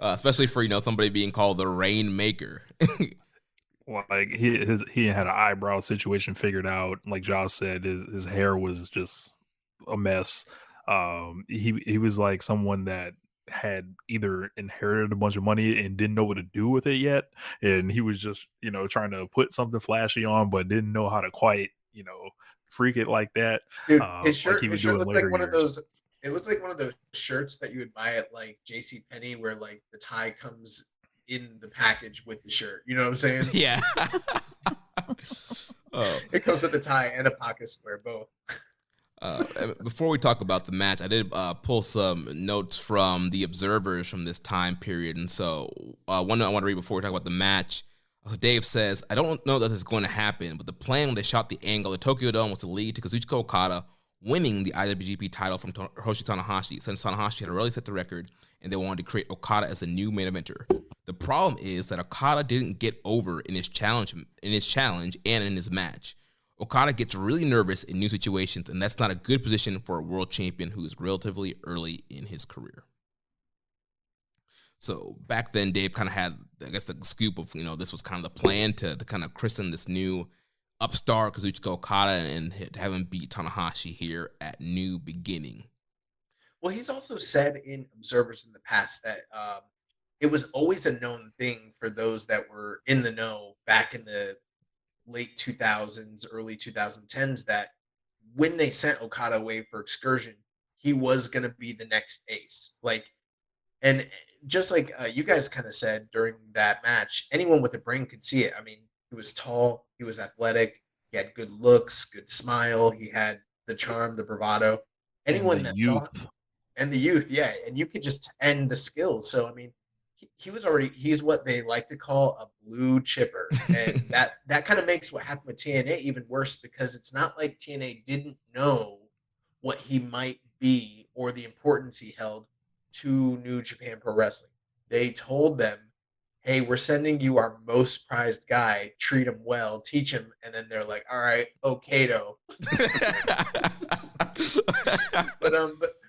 Especially for, somebody being called the Rainmaker. Like he had an eyebrow situation figured out. Like Josh said, his hair was just a mess. He was like someone that had either inherited a bunch of money and didn't know what to do with it yet, and he was just trying to put something flashy on, but didn't know how to quite freak it like that. Dude, his shirt, like his shirt looked like one of those. It looked like one of those shirts that you would buy at like JCPenney, where like the tie comes in the package with the shirt. You know what I'm saying? Yeah. It comes with the tie and a pocket square, both. Before we talk about the match, I did pull some notes from the observers from this time period. And so one I want to read before we talk about the match. So Dave says, I don't know that this is going to happen, but the plan when they shot the angle at Tokyo Dome was to lead to Kazuchika Okada winning the IWGP title from Hiroshi Tanahashi, since Tanahashi had already set the record and they wanted to create Okada as a new main eventer. The problem is that Okada didn't get over in his challenge and in his match. Okada gets really nervous in new situations, and that's not a good position for a world champion who is relatively early in his career. So back then, Dave kind of had, I guess, the scoop of, this was kind of the plan to kind of christen this new upstart Kazuchika Okada and have him beat Tanahashi here at New Beginning. Well, he's also said in observers in the past that it was always a known thing for those that were in the know back in the late 2000s, early 2010s, that when they sent Okada away for excursion, he was going to be the next ace. Like, and just like you guys kind of said during that match, anyone with a brain could see it. I mean, he was tall, he was athletic, he had good looks, good smile, he had the charm, the bravado. Anyone that saw him, and the youth, yeah, and you could just end the skills. So I mean, he's what they like to call a blue chipper, and that kind of makes what happened with TNA even worse, because it's not like TNA didn't know what he might be or the importance he held to New Japan Pro Wrestling. They told them, hey, we're sending you our most prized guy, treat him well, teach him, and then they're like, all right, Okado.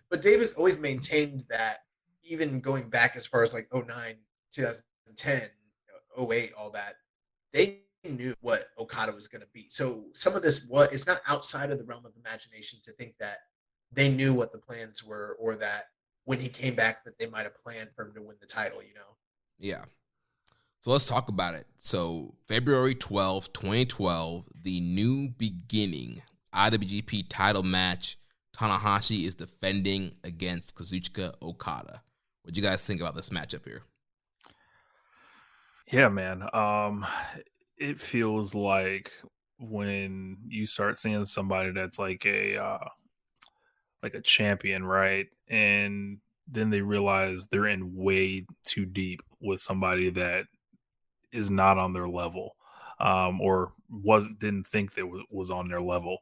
but Davis always maintained that, even going back as far as like 09, 2010, 08, all that, they knew what Okada was going to be. So some of this, it's not outside of the realm of imagination to think that they knew what the plans were, or that when he came back that they might have planned for him to win the title, Yeah. So let's talk about it. So February 12th, 2012, the New Beginning IWGP title match. Tanahashi is defending against Kazuchika Okada. What do you guys think about this matchup here? Yeah, man. It feels like when you start seeing somebody that's like a champion, right? And then they realize they're in way too deep with somebody that is not on their level, or didn't think that was on their level.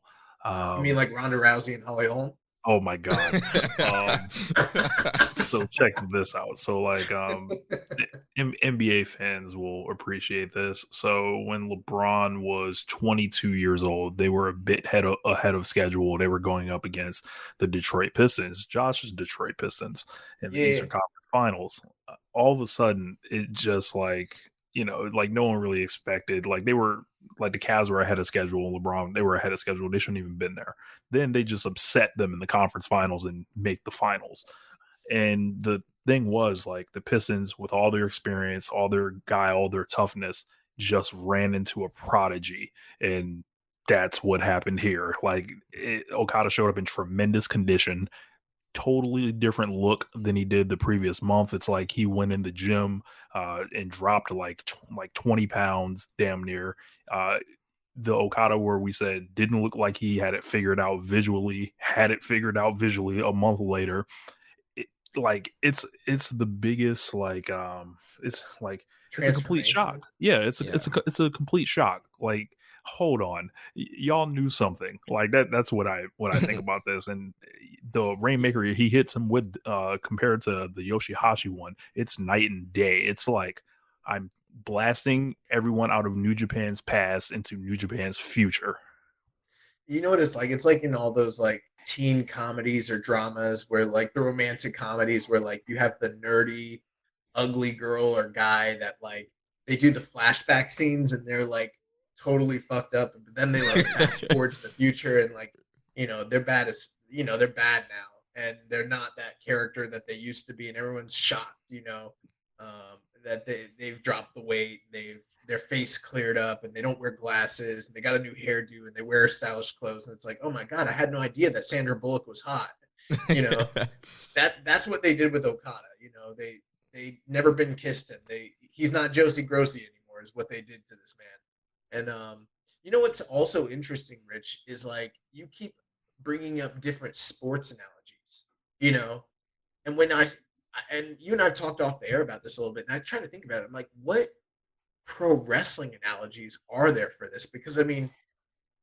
You mean like Ronda Rousey and Holly Holm? Oh my God. So check this out. So like NBA fans will appreciate this. So when LeBron was 22 years old, they were a bit ahead of schedule. They were going up against the Detroit Pistons, Josh's Detroit Pistons, in the Eastern Conference Finals. All of a sudden, it just like no one really expected. Like they were like the Cavs were ahead of schedule, LeBron, they were ahead of schedule. They shouldn't even been there. Then they just upset them in the conference finals and make the finals. And the thing was, like, the Pistons, with all their experience, all their toughness, just ran into a prodigy. And that's what happened here. Like, Okada showed up in tremendous condition, totally different look than he did the previous month. It's like he went in the gym and dropped like 20 pounds damn near. The Okada where we said didn't look like he had it figured out visually, a month later. It's the biggest, like, it's a complete shock. Yeah, it's a complete shock. Like, hold on, y'all knew something like that. That's what I think about this. And the Rainmaker he hits him with, compared to the Yoshihashi one, it's night and day. It's like I'm blasting everyone out of New Japan's past into New Japan's future. You know what it's like? It's like in all those like teen comedies or dramas where, like, the romantic comedies where, like, you have the nerdy ugly girl or guy that, like, they do the flashback scenes and they're like totally fucked up, but then they like fast forward to the future and, like, you know, they're bad now and they're not that character that they used to be, and everyone's shocked, you know, that they've dropped the weight, their face cleared up, and they don't wear glasses, and they got a new hairdo, and they wear stylish clothes, and it's like, oh my god, I had no idea that Sandra Bullock was hot. You know, that's what they did with Okada. You know, they never been kissed him. He's not Josie Grossi anymore, is what they did to this man. And you know what's also interesting, Rich, is like you keep bringing up different sports analogies. You know, and and you and I have talked off the air about this a little bit, and I try to think about it. I'm like, what pro wrestling analogies are there for this? Because I mean,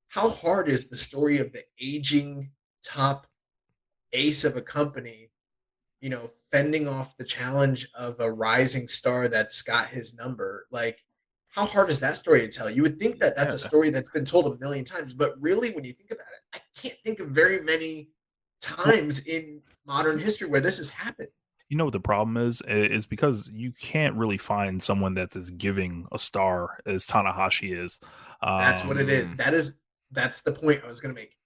how hard is the story of the aging top ace of a company, you know, fending off the challenge of a rising star that's got his number? Like, how hard is that story to tell? You would think that that's a story that's been told a million times, but really, when you think about it, I can't think of very many times in modern history where this has happened. You know what the problem is because you can't really find someone that's as giving a star as Tanahashi is. That's what it is. That's the point I was going to make.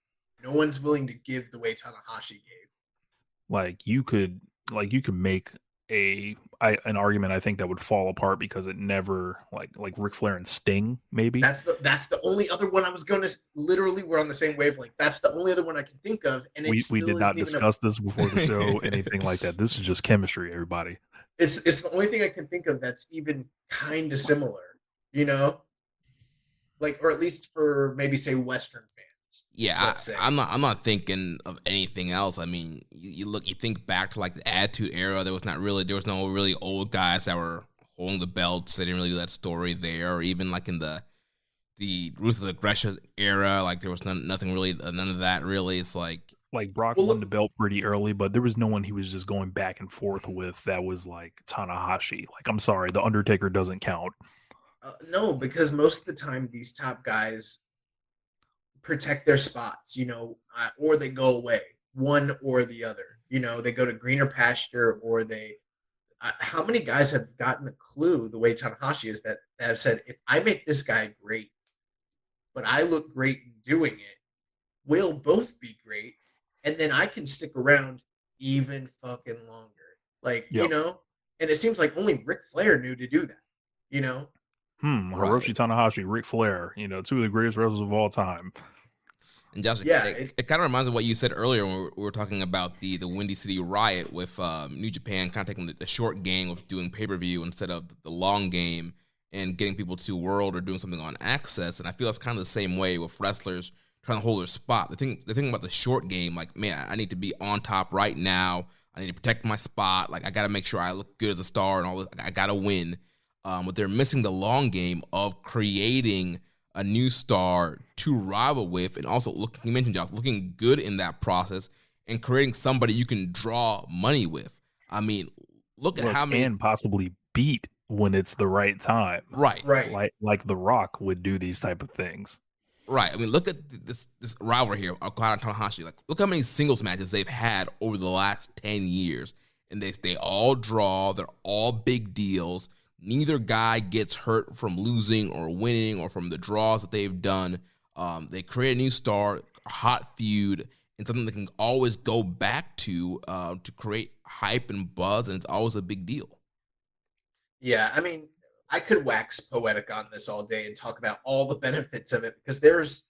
No one's willing to give the way Tanahashi gave. Like you could make an argument, I think, that would fall apart because it never, like Ric Flair and Sting, maybe. That's the only other one I was going to, literally, we're on the same wavelength. That's the only other one I can think of, and we did not discuss this before the show, anything like that. This is just chemistry, everybody. It's the only thing I can think of that's even kind of similar, you know, like, or at least for maybe say Western fans. Yeah, I'm not thinking of anything else. I mean, you think back to like the Attitude Era. There was no really old guys that were holding the belts. They didn't really do that story there. Or even like in the Ruthless Aggression era, like there was nothing really, none of that really. It's like Brock won the belt pretty early, but there was no one he was just going back and forth with that was like Tanahashi. Like, I'm sorry, the Undertaker doesn't count. No, because most of the time these top guys protect their spots, you know, or they go away, one or the other. You know, they go to greener pasture, or they. How many guys have gotten a clue the way Tanahashi is that have said, if I make this guy great, but I look great in doing it, we'll both be great, and then I can stick around even fucking longer. Like, you know, and it seems like only Ric Flair knew to do that, you know. Hiroshi Tanahashi, Ric Flair, you know, two of the greatest wrestlers of all time. And Josh, it kind of reminds me of what you said earlier when we were talking about the Windy City Riot with New Japan kind of taking the short game of doing pay-per-view instead of the long game and getting people to World or doing something on Access. And I feel that's kind of the same way with wrestlers trying to hold their spot. The thing about the short game, like, man, I need to be on top right now. I need to protect my spot. Like, I got to make sure I look good as a star and all this. I got to win. But they're missing the long game of creating a new star to rival with, and also you mentioned, Josh, looking good in that process and creating somebody you can draw money with. I mean, look at how many, and possibly beat when it's the right time. Right. Like The Rock would do these type of things. Right. I mean, look at this rivalry here, Okada and Tanahashi. Like, look how many singles matches they've had over the last 10 years, and they all draw. They're all big deals. neither guy gets hurt from losing or winning or from the draws that they've done. They create a new star, a hot feud, and something they can always go back to create hype and buzz, and it's always a big deal. Yeah, I mean, I could wax poetic on this all day and talk about all the benefits of it, because there's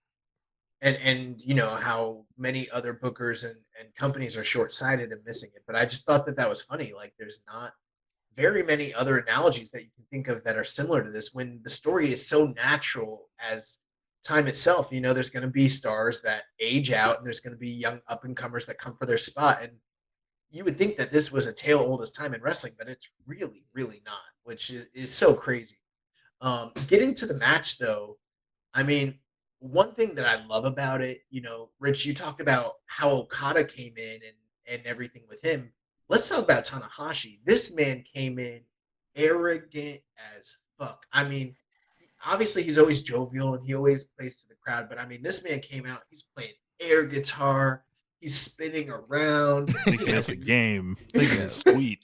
and you know how many other bookers and companies are short-sighted and missing it. But I just thought that that was funny. Like, there's not very many other analogies that you can think of that are similar to this, when the story is so natural as time itself. You know, there's going to be stars that age out, and there's going to be young up-and-comers that come for their spot. And you would think that this was a tale old as time in wrestling, but it's really, really not, which is so crazy. Getting to the match, though, I mean, one thing that I love about it, you know, Rich, you talked about how Okada came in and everything with him. Let's talk about Tanahashi. This man came in arrogant as fuck. I mean, obviously he's always jovial and he always plays to the crowd, but I mean, this man came out, he's playing air guitar, he's spinning around. Thinking it's a game. Thinking it's sweet.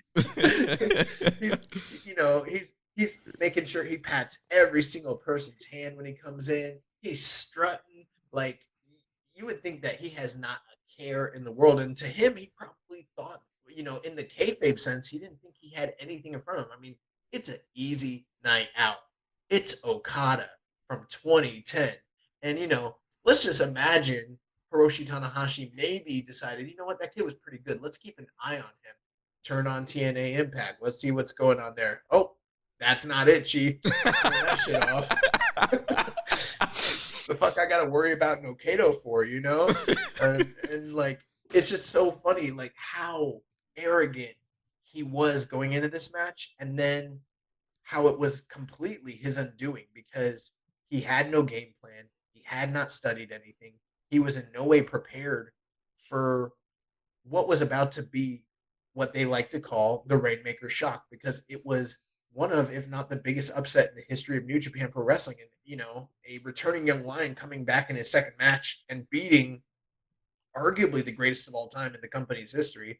He's making sure he pats every single person's hand when he comes in. He's strutting. Like, you would think that he has not a care in the world. And to him, he probably thought, you know, in the kayfabe sense, he didn't think he had anything in front of him. I mean, it's an easy night out. It's Okada from 2010. And, you know, let's just imagine Hiroshi Tanahashi maybe decided, you know what, that kid was pretty good. Let's keep an eye on him. Turn on TNA Impact. Let's see what's going on there. Oh, that's not it, Chief. Turn that shit off. The fuck I gotta worry about an Okada for, you know? And like, it's just so funny, like, how arrogant he was going into this match, and then how it was completely his undoing, because he had no game plan. He had not studied anything. He was in no way prepared for what was about to be what they like to call the Rainmaker Shock, because it was one of, if not the biggest upset in the history of New Japan Pro Wrestling. And, you know, a returning young lion coming back in his second match and beating arguably the greatest of all time in the company's history.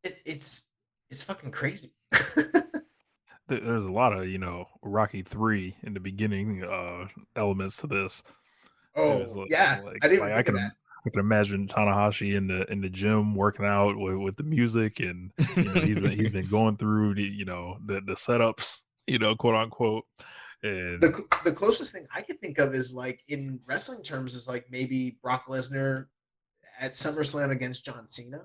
It's fucking crazy. There's a lot of, you know, Rocky 3 in the beginning elements to this. Oh, yeah. I didn't even think of that. I can imagine Tanahashi in the gym working out with the music, and you know, he's been going through the setups, you know, quote unquote. And the closest thing I could think of is, like, in wrestling terms, is like maybe Brock Lesnar at SummerSlam against John Cena.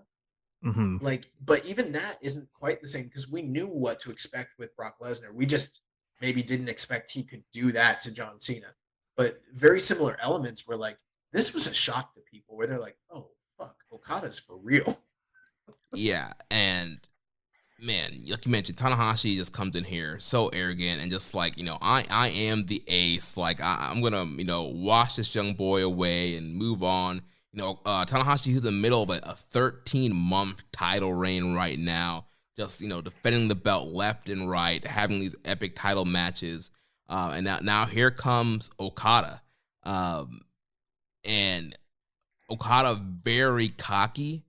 Mm-hmm. Like, but even that isn't quite the same, because we knew what to expect with Brock Lesnar. We just maybe didn't expect he could do that to John Cena. But very similar elements were like, this was a shock to people, where they're like, oh, fuck, Okada's for real. Yeah, and man, like you mentioned, Tanahashi just comes in here so arrogant and just like, you know, I am the ace. Like, I'm going to, you know, wash this young boy away and move on. You know, Tanahashi, who's in the middle of a 13-month title reign right now, just, you know, defending the belt left and right, having these epic title matches. And now here comes Okada. And Okada very cocky,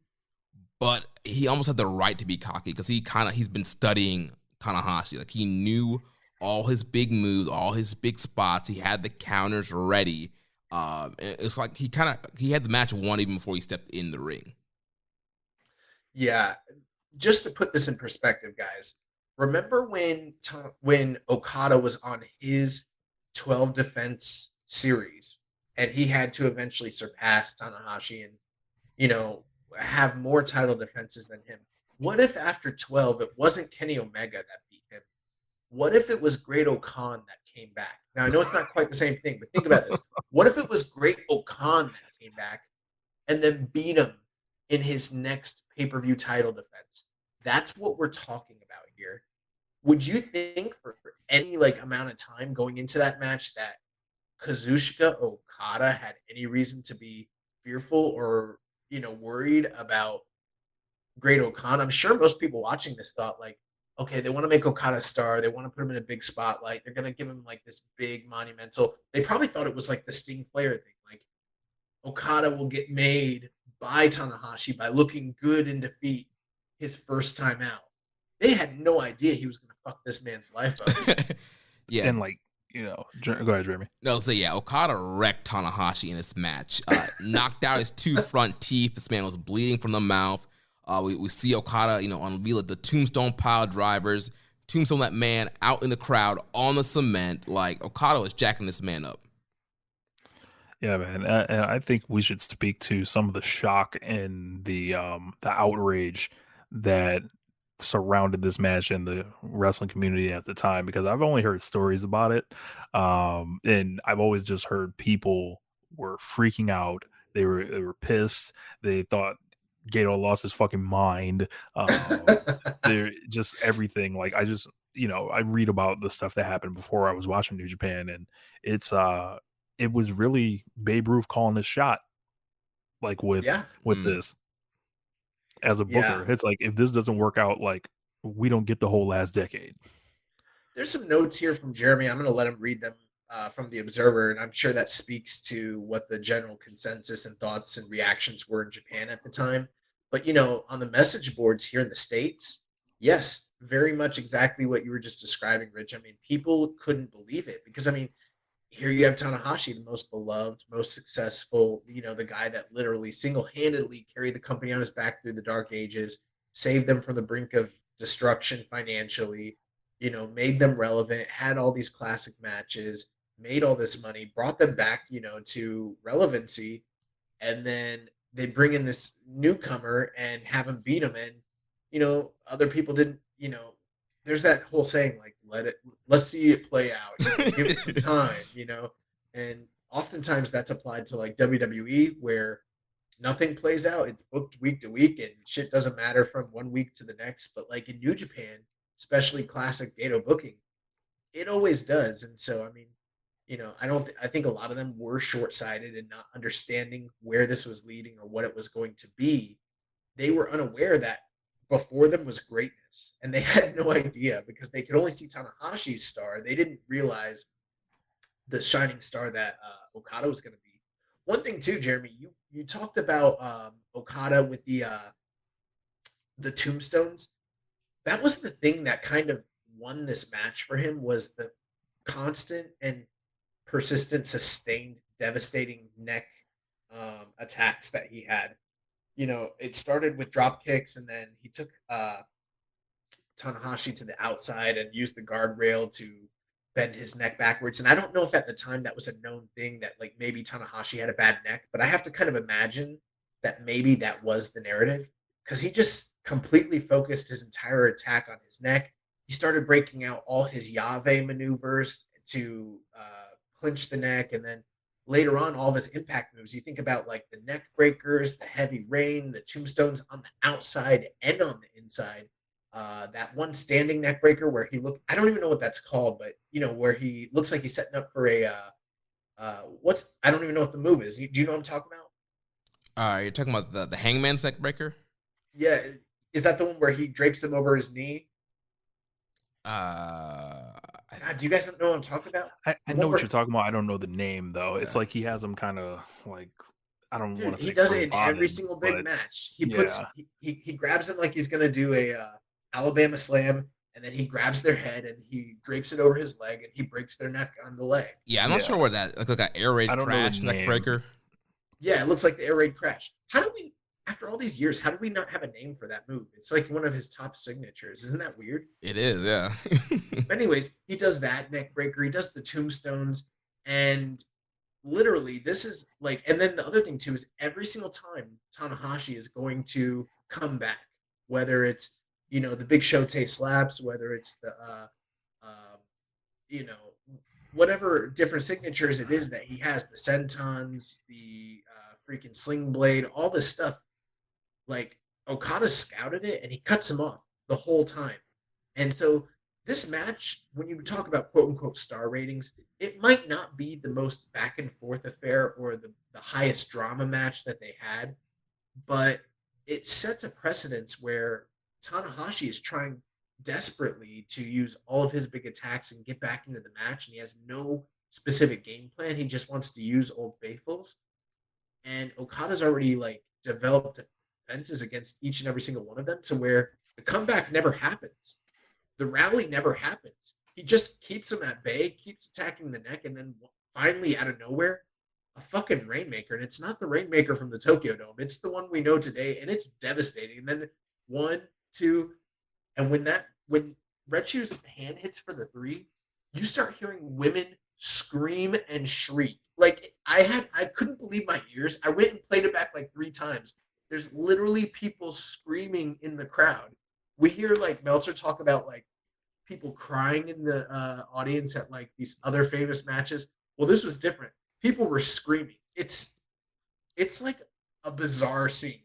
but he almost had the right to be cocky, because he's been studying Tanahashi. Like, he knew all his big moves, all his big spots. He had the counters ready. It's like he had the match won even before he stepped in the ring. Yeah, just to put this in perspective, guys, remember when Okada was on his 12 defense series, and he had to eventually surpass Tanahashi and, you know, have more title defenses than him? What if after 12 it wasn't Kenny Omega that beat him? What if it was Great Okan that came back? Now, I know it's not quite the same thing, but think about this. What if it was Great Okan that came back and then beat him in his next pay-per-view title defense? That's what we're talking about here. Would you think for any amount of time going into that match that Kazuchika Okada had any reason to be fearful or, you know, worried about Great Okan? I'm sure most people watching this thought, like, okay, they want to make Okada a star. They want to put him in a big spotlight. They're going to give him like this big monumental. They probably thought it was like the Sting Flair thing. Like, Okada will get made by Tanahashi by looking good in defeat his first time out. They had no idea he was going to fuck this man's life up. Yeah. And like, go ahead, Jeremy. No, so yeah, Okada wrecked Tanahashi in this match. Knocked out his 2 front teeth. This man was bleeding from the mouth. We see Okada, unveil the tombstone pile drivers, tombstone that man out in the crowd on the cement. Like, Okada was jacking this man up. Yeah, man, and I think we should speak to some of the shock and the outrage that surrounded this match in the wrestling community at the time, because I've only heard stories about it, and I've always just heard people were freaking out. They were pissed. They thought Gato lost his fucking mind. They're just everything. Like, I just, I read about the stuff that happened before I was watching New Japan, and it was really Babe Ruth calling his shot, like with this. As a booker, it's like, if this doesn't work out, like, we don't get the whole last decade. There's some notes here from Jeremy. I'm going to let him read them from the Observer, and I'm sure that speaks to what the general consensus and thoughts and reactions were in Japan at the time. But, on the message boards here in the States, yes, very much exactly what you were just describing, Rich. I mean, people couldn't believe it because, here you have Tanahashi, the most beloved, most successful, the guy that literally single-handedly carried the company on his back through the dark ages, saved them from the brink of destruction financially, made them relevant, had all these classic matches, made all this money, brought them back, to relevancy, and then they bring in this newcomer and have him beat him, and, other people didn't, there's that whole saying, like, let's see it play out, give it some time, and oftentimes that's applied to like WWE, where nothing plays out. It's booked week to week and shit doesn't matter from one week to the next. But like in New Japan, especially classic Gato booking, it always does. And so, I think a lot of them were short-sighted and not understanding where this was leading or what it was going to be. They were unaware that before them was greatness, and they had no idea because they could only see Tanahashi's star. They didn't realize the shining star that Okada was going to be. One thing too, Jeremy, you talked about Okada with the tombstones. That was the thing that kind of won this match for him, was the constant and persistent, sustained, devastating neck attacks that he had. It started with drop kicks, and then he took Tanahashi to the outside and used the guardrail to bend his neck backwards. And I don't know if at the time that was a known thing, that like maybe Tanahashi had a bad neck, but I have to kind of imagine that maybe that was the narrative, because he just completely focused his entire attack on his neck. He started breaking out all his Yave maneuvers to clinch the neck, and then later on, all of his impact moves. You think about like the neck breakers, the heavy rain, the tombstones on the outside and on the inside. That one standing neck breaker where he looked, I don't even know what that's called, but where he looks like he's setting up for a I don't even know what the move is. Do you know what I'm talking about? You're talking about the Hangman's neck breaker? Yeah. Is that the one where he drapes him over his knee? God, do you guys know what I'm talking about? I know what you're talking about. I don't know the name though. It's like he has them kind of like, I don't want to say. He does it in every single big match. He puts he grabs him like he's gonna do a Alabama slam, and then he grabs their head and he drapes it over his leg and he breaks their neck on the leg. Yeah, I'm not sure where that like an air raid crash neck breaker. Yeah, it looks like the air raid crash. How do we, after all these years, how do we not have a name for that move? It's like one of his top signatures. Isn't that weird? It is, yeah. Anyways, he does that neck breaker. He does the tombstones, and literally this is like, and then the other thing too is every single time Tanahashi is going to come back, whether it's the big Shote slaps, whether it's the whatever different signatures it is that he has, the sentons, the freaking sling blade, all this stuff, like Okada scouted it and he cuts him off the whole time. And so this match, when you talk about quote unquote star ratings, it might not be the most back and forth affair or the highest drama match that they had, but it sets a precedence where Tanahashi is trying desperately to use all of his big attacks and get back into the match, and he has no specific game plan. He just wants to use old faithfuls, and Okada's already like developed defenses against each and every single one of them, to where the comeback never happens. the rally never happens. He just keeps him at bay, keeps attacking the neck, and then finally, out of nowhere, a fucking Rainmaker. And it's not the Rainmaker from the Tokyo Dome. It's the one we know today, and it's devastating. And then 1, 2, and when Red Shoe's hand hits for the 3, you start hearing women scream and shriek. Like I couldn't believe my ears. I went and played it back like 3 times. There's literally people screaming in the crowd. We hear like Meltzer talk about like people crying in the audience at like these other famous matches. Well, this was different. People were screaming. It's like a bizarre scene.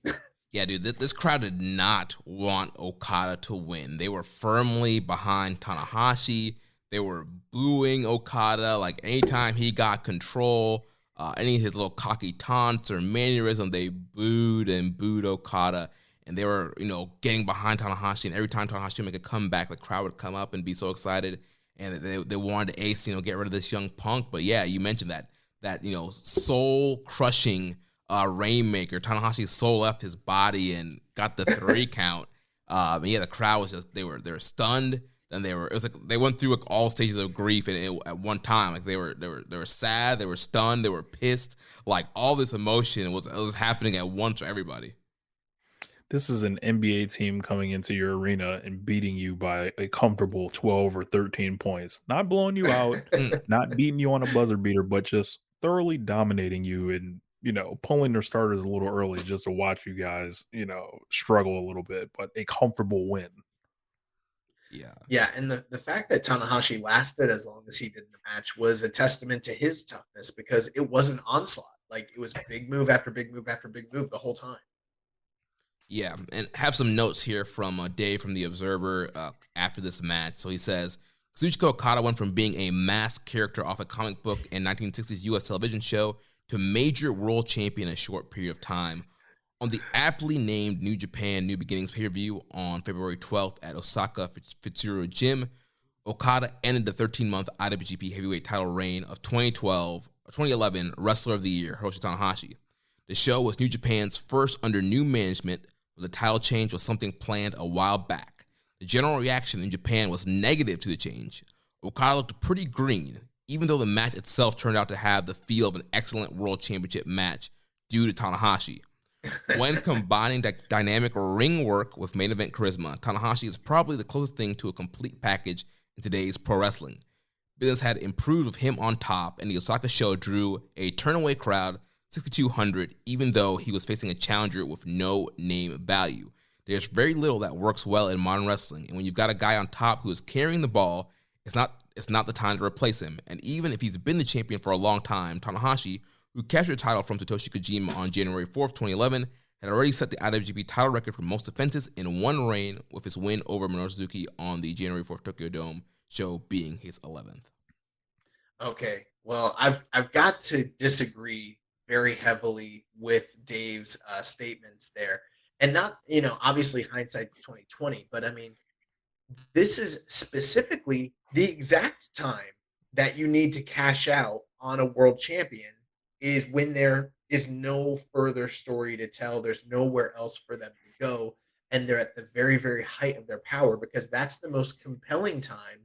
Yeah, dude, this crowd did not want Okada to win. They were firmly behind Tanahashi. They were booing Okada. Like, anytime he got control, any of his little cocky taunts or mannerism, they booed Okada. And they were, getting behind Tanahashi. And every time Tanahashi would make a comeback, the crowd would come up and be so excited. And they wanted to ace, get rid of this young punk. But yeah, you mentioned that soul-crushing Rainmaker. Tanahashi's soul left his body and got the 3 count. And yeah, the crowd was just they were stunned. Then it was like they went through like all stages of grief at one time. Like they were sad, they were stunned, they were pissed. Like all this emotion was happening at once for everybody. This is an NBA team coming into your arena and beating you by a comfortable 12 or 13 points. Not blowing you out, not beating you on a buzzer beater, but just thoroughly dominating you and, pulling their starters a little early just to watch you guys, struggle a little bit, but a comfortable win. Yeah. Yeah, and the fact that Tanahashi lasted as long as he did in the match was a testament to his toughness because it was an onslaught. Like, it was big move after big move after big move the whole time. Yeah, and have some notes here from Dave from The Observer after this match. So he says, Kazuchika Okada went from being a masked character off a comic book and 1960s U.S. television show to major world champion in a short period of time. On the aptly named New Japan New Beginnings pay-per-view on February 12th at Osaka Fitsuro Gym, Okada ended the 13-month IWGP Heavyweight title reign of 2011 Wrestler of the Year, Hiroshi Tanahashi. The show was New Japan's first under new management. The title change was something planned a while back. The general reaction in Japan was negative to the change. Okada looked pretty green, even though the match itself turned out to have the feel of an excellent World Championship match due to Tanahashi. When combining dynamic ring work with main event charisma, Tanahashi is probably the closest thing to a complete package in today's pro wrestling. Business had improved with him on top, and the Osaka show drew a turnaway crowd 6,200, even though he was facing a challenger with no name value. There's very little that works well in modern wrestling, and when you've got a guy on top who is carrying the ball, it's not the time to replace him. And even if he's been the champion for a long time, Tanahashi, who captured the title from Satoshi Kojima on January 4th, 2011, had already set the IWGP title record for most defenses in one reign, with his win over Minoru Suzuki on the January 4th Tokyo Dome show being his 11th. Okay, well, I've got to disagree very heavily with Dave's statements there. And not, obviously hindsight's 2020, but I mean, this is specifically the exact time that you need to cash out on a world champion is when there is no further story to tell. There's nowhere else for them to go. And they're at the very, very height of their power because that's the most compelling time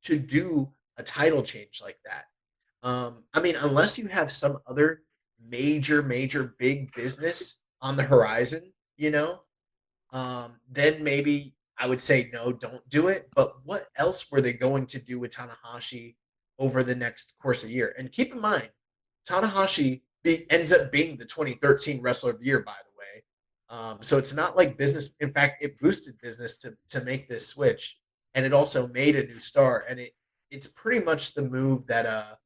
to do a title change like that. I mean, unless you have some other major big business on the horizon, then maybe I would say no, don't do it. But what else were they going to do with Tanahashi over the next course of the year? And keep in mind, Tanahashi ends up being the 2013 Wrestler of the Year, by the way. So it's not like business. In fact, it boosted business to make this switch, and it also made a new star. And it's pretty much the move that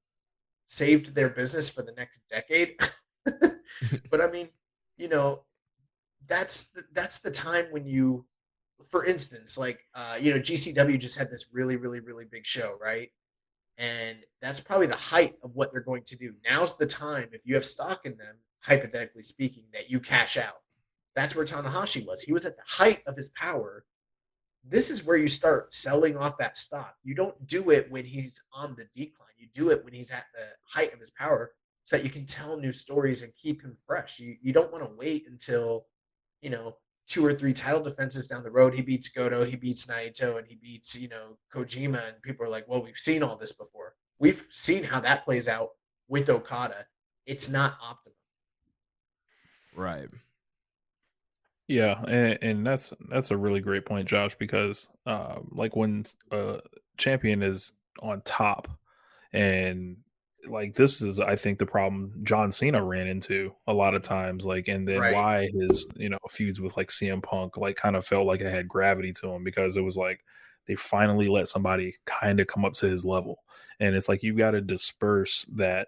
saved their business for the next decade. But I mean, that's the time when you, for instance, like GCW just had this really big show, right? And that's probably the height of what they're going to do. Now's the time, if you have stock in them, hypothetically speaking, that you cash out. That's where Tanahashi was. He was at the height of his power. This is where you start selling off that stock. You don't do it when he's on the decline. You do it when he's at the height of his power so that you can tell new stories and keep him fresh. You don't want to wait until, 2 or 3 title defenses down the road. He beats Goto, he beats Naito, and he beats, Kojima, and people are like, well, we've seen all this before. We've seen how that plays out with Okada. It's not optimal. Right. Yeah, and that's a really great point, Josh, because like when a champion is on top, and like this is, I think, the problem John Cena ran into a lot of times, like, and then Right. why his feuds with like CM Punk like kind of felt like it had gravity to him, because it was like they finally let somebody kind of come up to his level, and it's like you've got to disperse that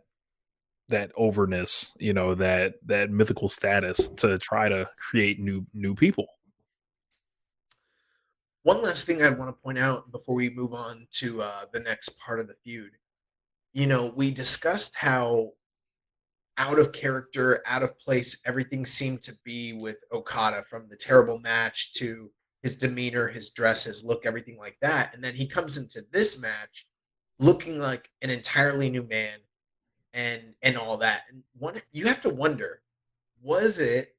overness, that mythical status to try to create new people. One last thing I want to point out before we move on to the next part of the feud. We discussed how out of character, out of place everything seemed to be with Okada, from the terrible match to his demeanor, his dress, his look, everything like that. And then he comes into this match looking like an entirely new man and all that. And you have to wonder, was it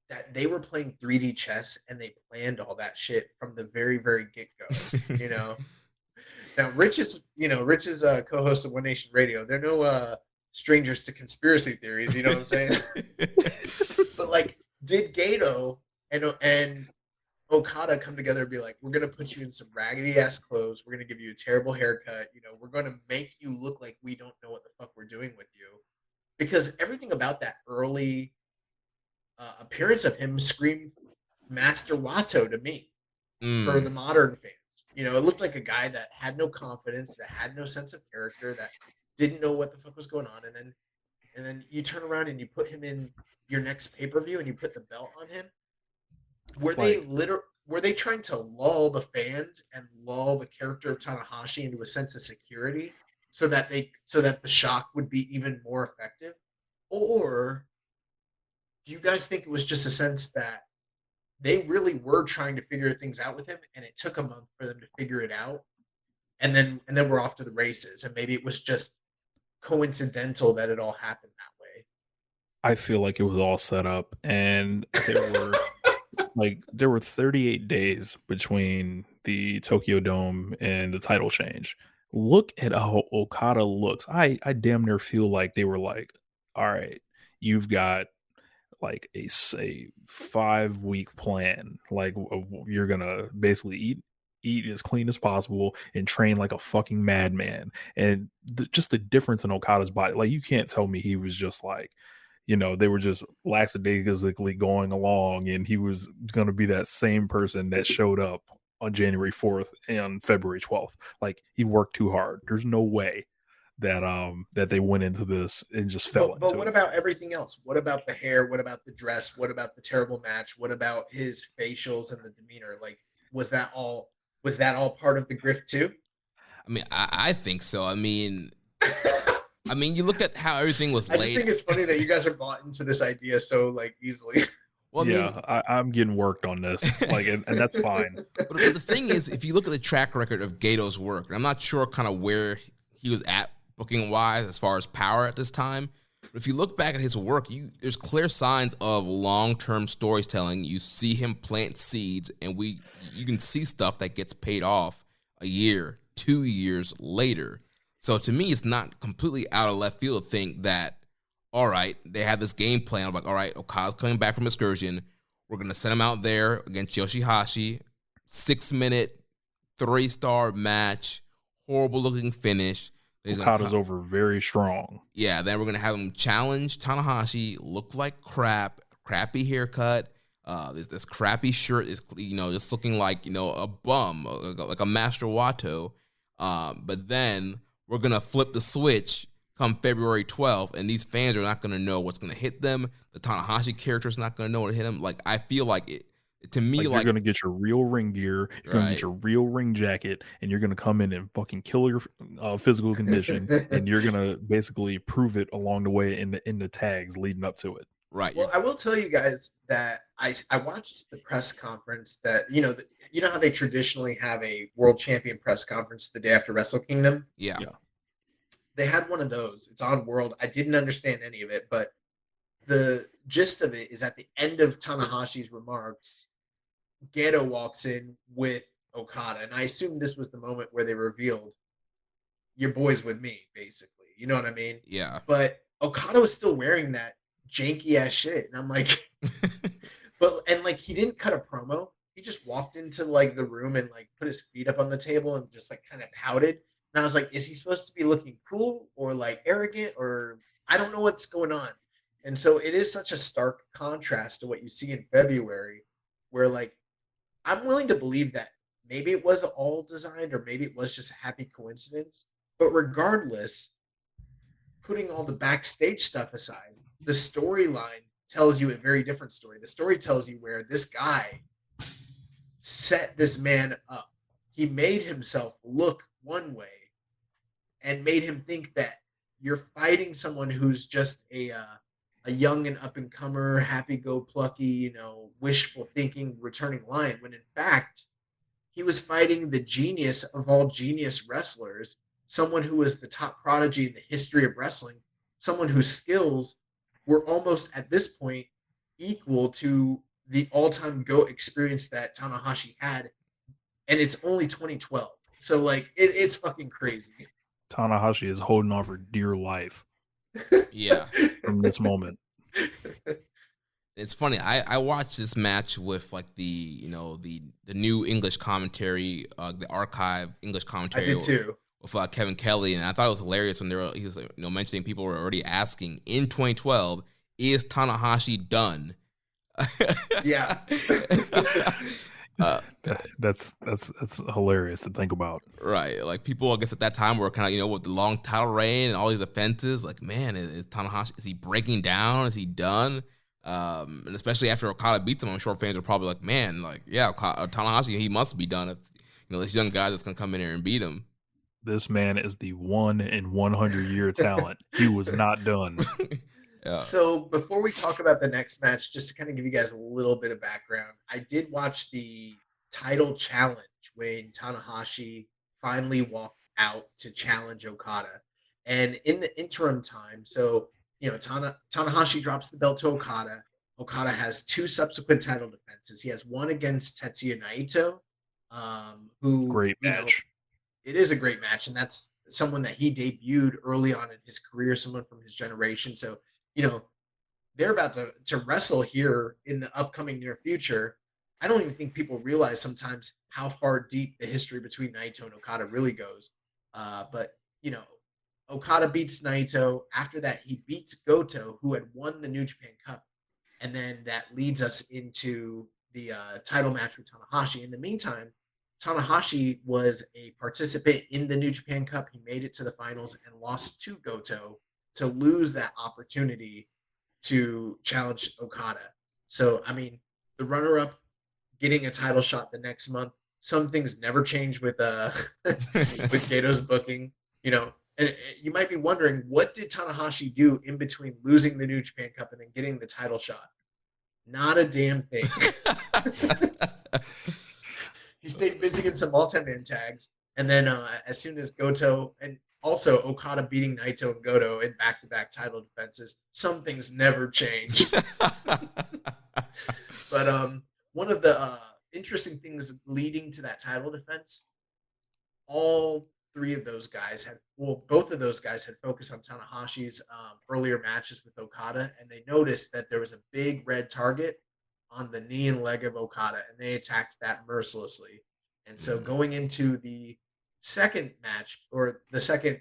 that they were playing 3D chess and they planned all that shit from the very, very get-go? Now, Rich is co-host of One Nation Radio. They're no strangers to conspiracy theories. You know what I'm saying? But like, did Gato and Okada come together and be like, we're gonna put you in some raggedy ass clothes, we're gonna give you a terrible haircut, we're gonna make you look like we don't know what the fuck we're doing with you, because everything about that early appearance of him screamed Master Wato to me. For the modern fans. It looked like a guy that had no confidence, that had no sense of character, that didn't know what the fuck was going on, and then you turn around and you put him in your next pay-per-view and you put the belt on him. Were they trying to lull the fans and lull the character of Tanahashi into a sense of security so that the shock would be even more effective? Or do you guys think it was just a sense that they really were trying to figure things out with him, and it took a month for them to figure it out, and then we're off to the races, and maybe it was just coincidental that it all happened that way? I feel like it was all set up, and there were 38 days between the Tokyo Dome and the title change. Look at how Okada looks. I damn near feel like they were like, all right, you've got like a 5-week plan. Like, you're gonna basically eat as clean as possible and train like a fucking madman. And just the difference in Okada's body, like, you can't tell me he was just like, they were just lackadaisically going along, and he was going to be that same person that showed up on January 4th and February 12th. Like, he worked too hard. There's no way that they went into this and just fell into it. But what about everything else? What about the hair? What about the dress? What about the terrible match? What about his facials and the demeanor? Like, was that all part of the grift too? I mean, I think so. I mean, you look at how everything was laid. I just think it's funny that you guys are bought into this idea so like easily. Well, I'm getting worked on this, like, and that's fine. But the thing is, if you look at the track record of Gato's work, and I'm not sure kind of where he was at booking wise as far as power at this time, but if you look back at his work, there's clear signs of long-term storytelling. You see him plant seeds, and you can see stuff that gets paid off a year, 2 years later. So to me, it's not completely out of left field to think that, all right, they have this game plan. I'm like, all right, Okada's coming back from excursion. We're going to send him out there against Yoshihashi. 6-minute, 3-star match, horrible-looking finish. Okada's over very strong. Yeah, then we're going to have him challenge Tanahashi, look like crap, crappy haircut, this crappy shirt is, just looking like, a bum, like a Master Wato. But then we're going to flip the switch come February 12th, and these fans are not going to know what's going to hit them. The Tanahashi character is not going to know what to hit them. Like, I feel like it, to me, you're going to get your real ring gear, you're going to get your real ring jacket, and you're going to come in and fucking kill your physical condition, and you're going to basically prove it along the way in the tags leading up to it. Right. Well, I will tell you guys that I watched the press conference that, you know how they traditionally have a world champion press conference the day after Wrestle Kingdom? Yeah. They had one of those. It's on World. I didn't understand any of it, but the gist of it is at the end of Tanahashi's remarks, Gedo walks in with Okada, and I assume this was the moment where they revealed your boy's with me, basically. You know what I mean? Yeah. But Okada was still wearing that janky ass shit, and I'm like, like he didn't cut a promo. He just walked into like the room and like put his feet up on the table and just like kind of pouted. And I was like, is he supposed to be looking cool or like arrogant, or I don't know what's going on. And so it is such a stark contrast to what you see in February, where like I'm willing to believe that maybe it was all designed or maybe it was just a happy coincidence. But regardless, putting all the backstage stuff aside, the storyline tells you a very different story. The story tells you where this guy set this man up. He made himself look one way and made him think that you're fighting someone who's just a young and up and comer, happy go plucky, wishful thinking returning lion, when in fact he was fighting the genius of all genius wrestlers, someone who was the top prodigy in the history of wrestling, someone whose skills were almost at this point equal to the all-time GOAT experience that Tanahashi had, and it's only 2012. So like it's fucking crazy. Tanahashi is holding on for dear life. Yeah. From this moment. It's funny. I watched this match with like the new English commentary, the archive English commentary. I did too. With Kevin Kelly, and I thought it was hilarious when he was mentioning people were already asking in 2012, is Tanahashi done? Yeah. That's hilarious to think about. Right. Like people, I guess at that time were kind of, with the long title reign and all these offenses, like, man, is Tanahashi, is he breaking down? Is he done? And especially after Okada beats him, I'm sure fans are probably like, man, like, yeah, Tanahashi, he must be done. If, this young guy that's going to come in here and beat him. This man is the 1 in 100 year talent. He was not done. Yeah. So before we talk about the next match, just to kind of give you guys a little bit of background, I did watch the title challenge when Tanahashi finally walked out to challenge Okada. And in the interim time, so, Tanahashi drops the belt to Okada. Okada has 2 subsequent title defenses. He has one against Tetsuya Naito, who... Great match. It is a great match, and that's someone that he debuted early on in his career, someone from his generation. So, they're about to wrestle here in the upcoming near future. I don't even think people realize sometimes how far deep the history between Naito and Okada really goes. But Okada beats Naito. After that, he beats Goto, who had won the New Japan Cup. And then that leads us into the title match with Tanahashi. In the meantime, Tanahashi was a participant in the New Japan Cup. He made it to the finals and lost to Goto to lose that opportunity to challenge Okada. So, I mean, the runner-up getting a title shot the next month. Some things never change with with Gato's booking. And you might be wondering, what did Tanahashi do in between losing the New Japan Cup and then getting the title shot? Not a damn thing. He stayed busy in some multi-man tags, and then as soon as Goto and also Okada beating Naito and Goto in back-to-back title defenses, some things never change. But one of the interesting things leading to that title defense, all 3 of those guys both of those guys had focused on Tanahashi's earlier matches with Okada, and they noticed that there was a big red target on the knee and leg of Okada, and they attacked that mercilessly. And so going into the second match, or the second,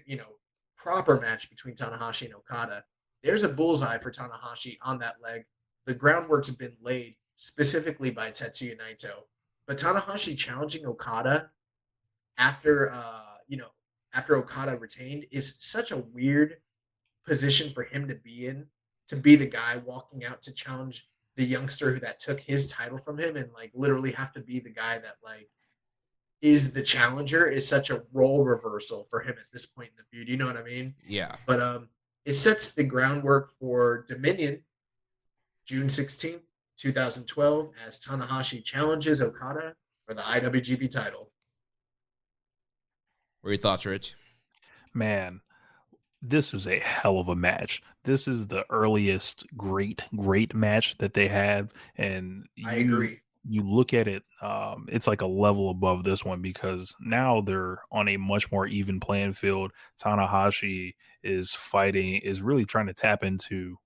proper match between Tanahashi and Okada, there's a bullseye for Tanahashi on that leg. The groundwork's been laid specifically by Tetsuya Naito. But Tanahashi challenging Okada after Okada retained is such a weird position for him to be in, to be the guy walking out to challenge the youngster that took his title from him, and like literally have to be the guy that like is the challenger, is such a role reversal for him at this point in the feud. You know what I mean? Yeah. But it sets the groundwork for Dominion, June 16th, 2012, as Tanahashi challenges Okada for the IWGP title. What are your thoughts, Rich? Man, this is a hell of a match. This is the earliest great match that they have, and I you agree. you look at it, it's like a level above this one because now they're on a much more even playing field. Tanahashi is really trying to tap into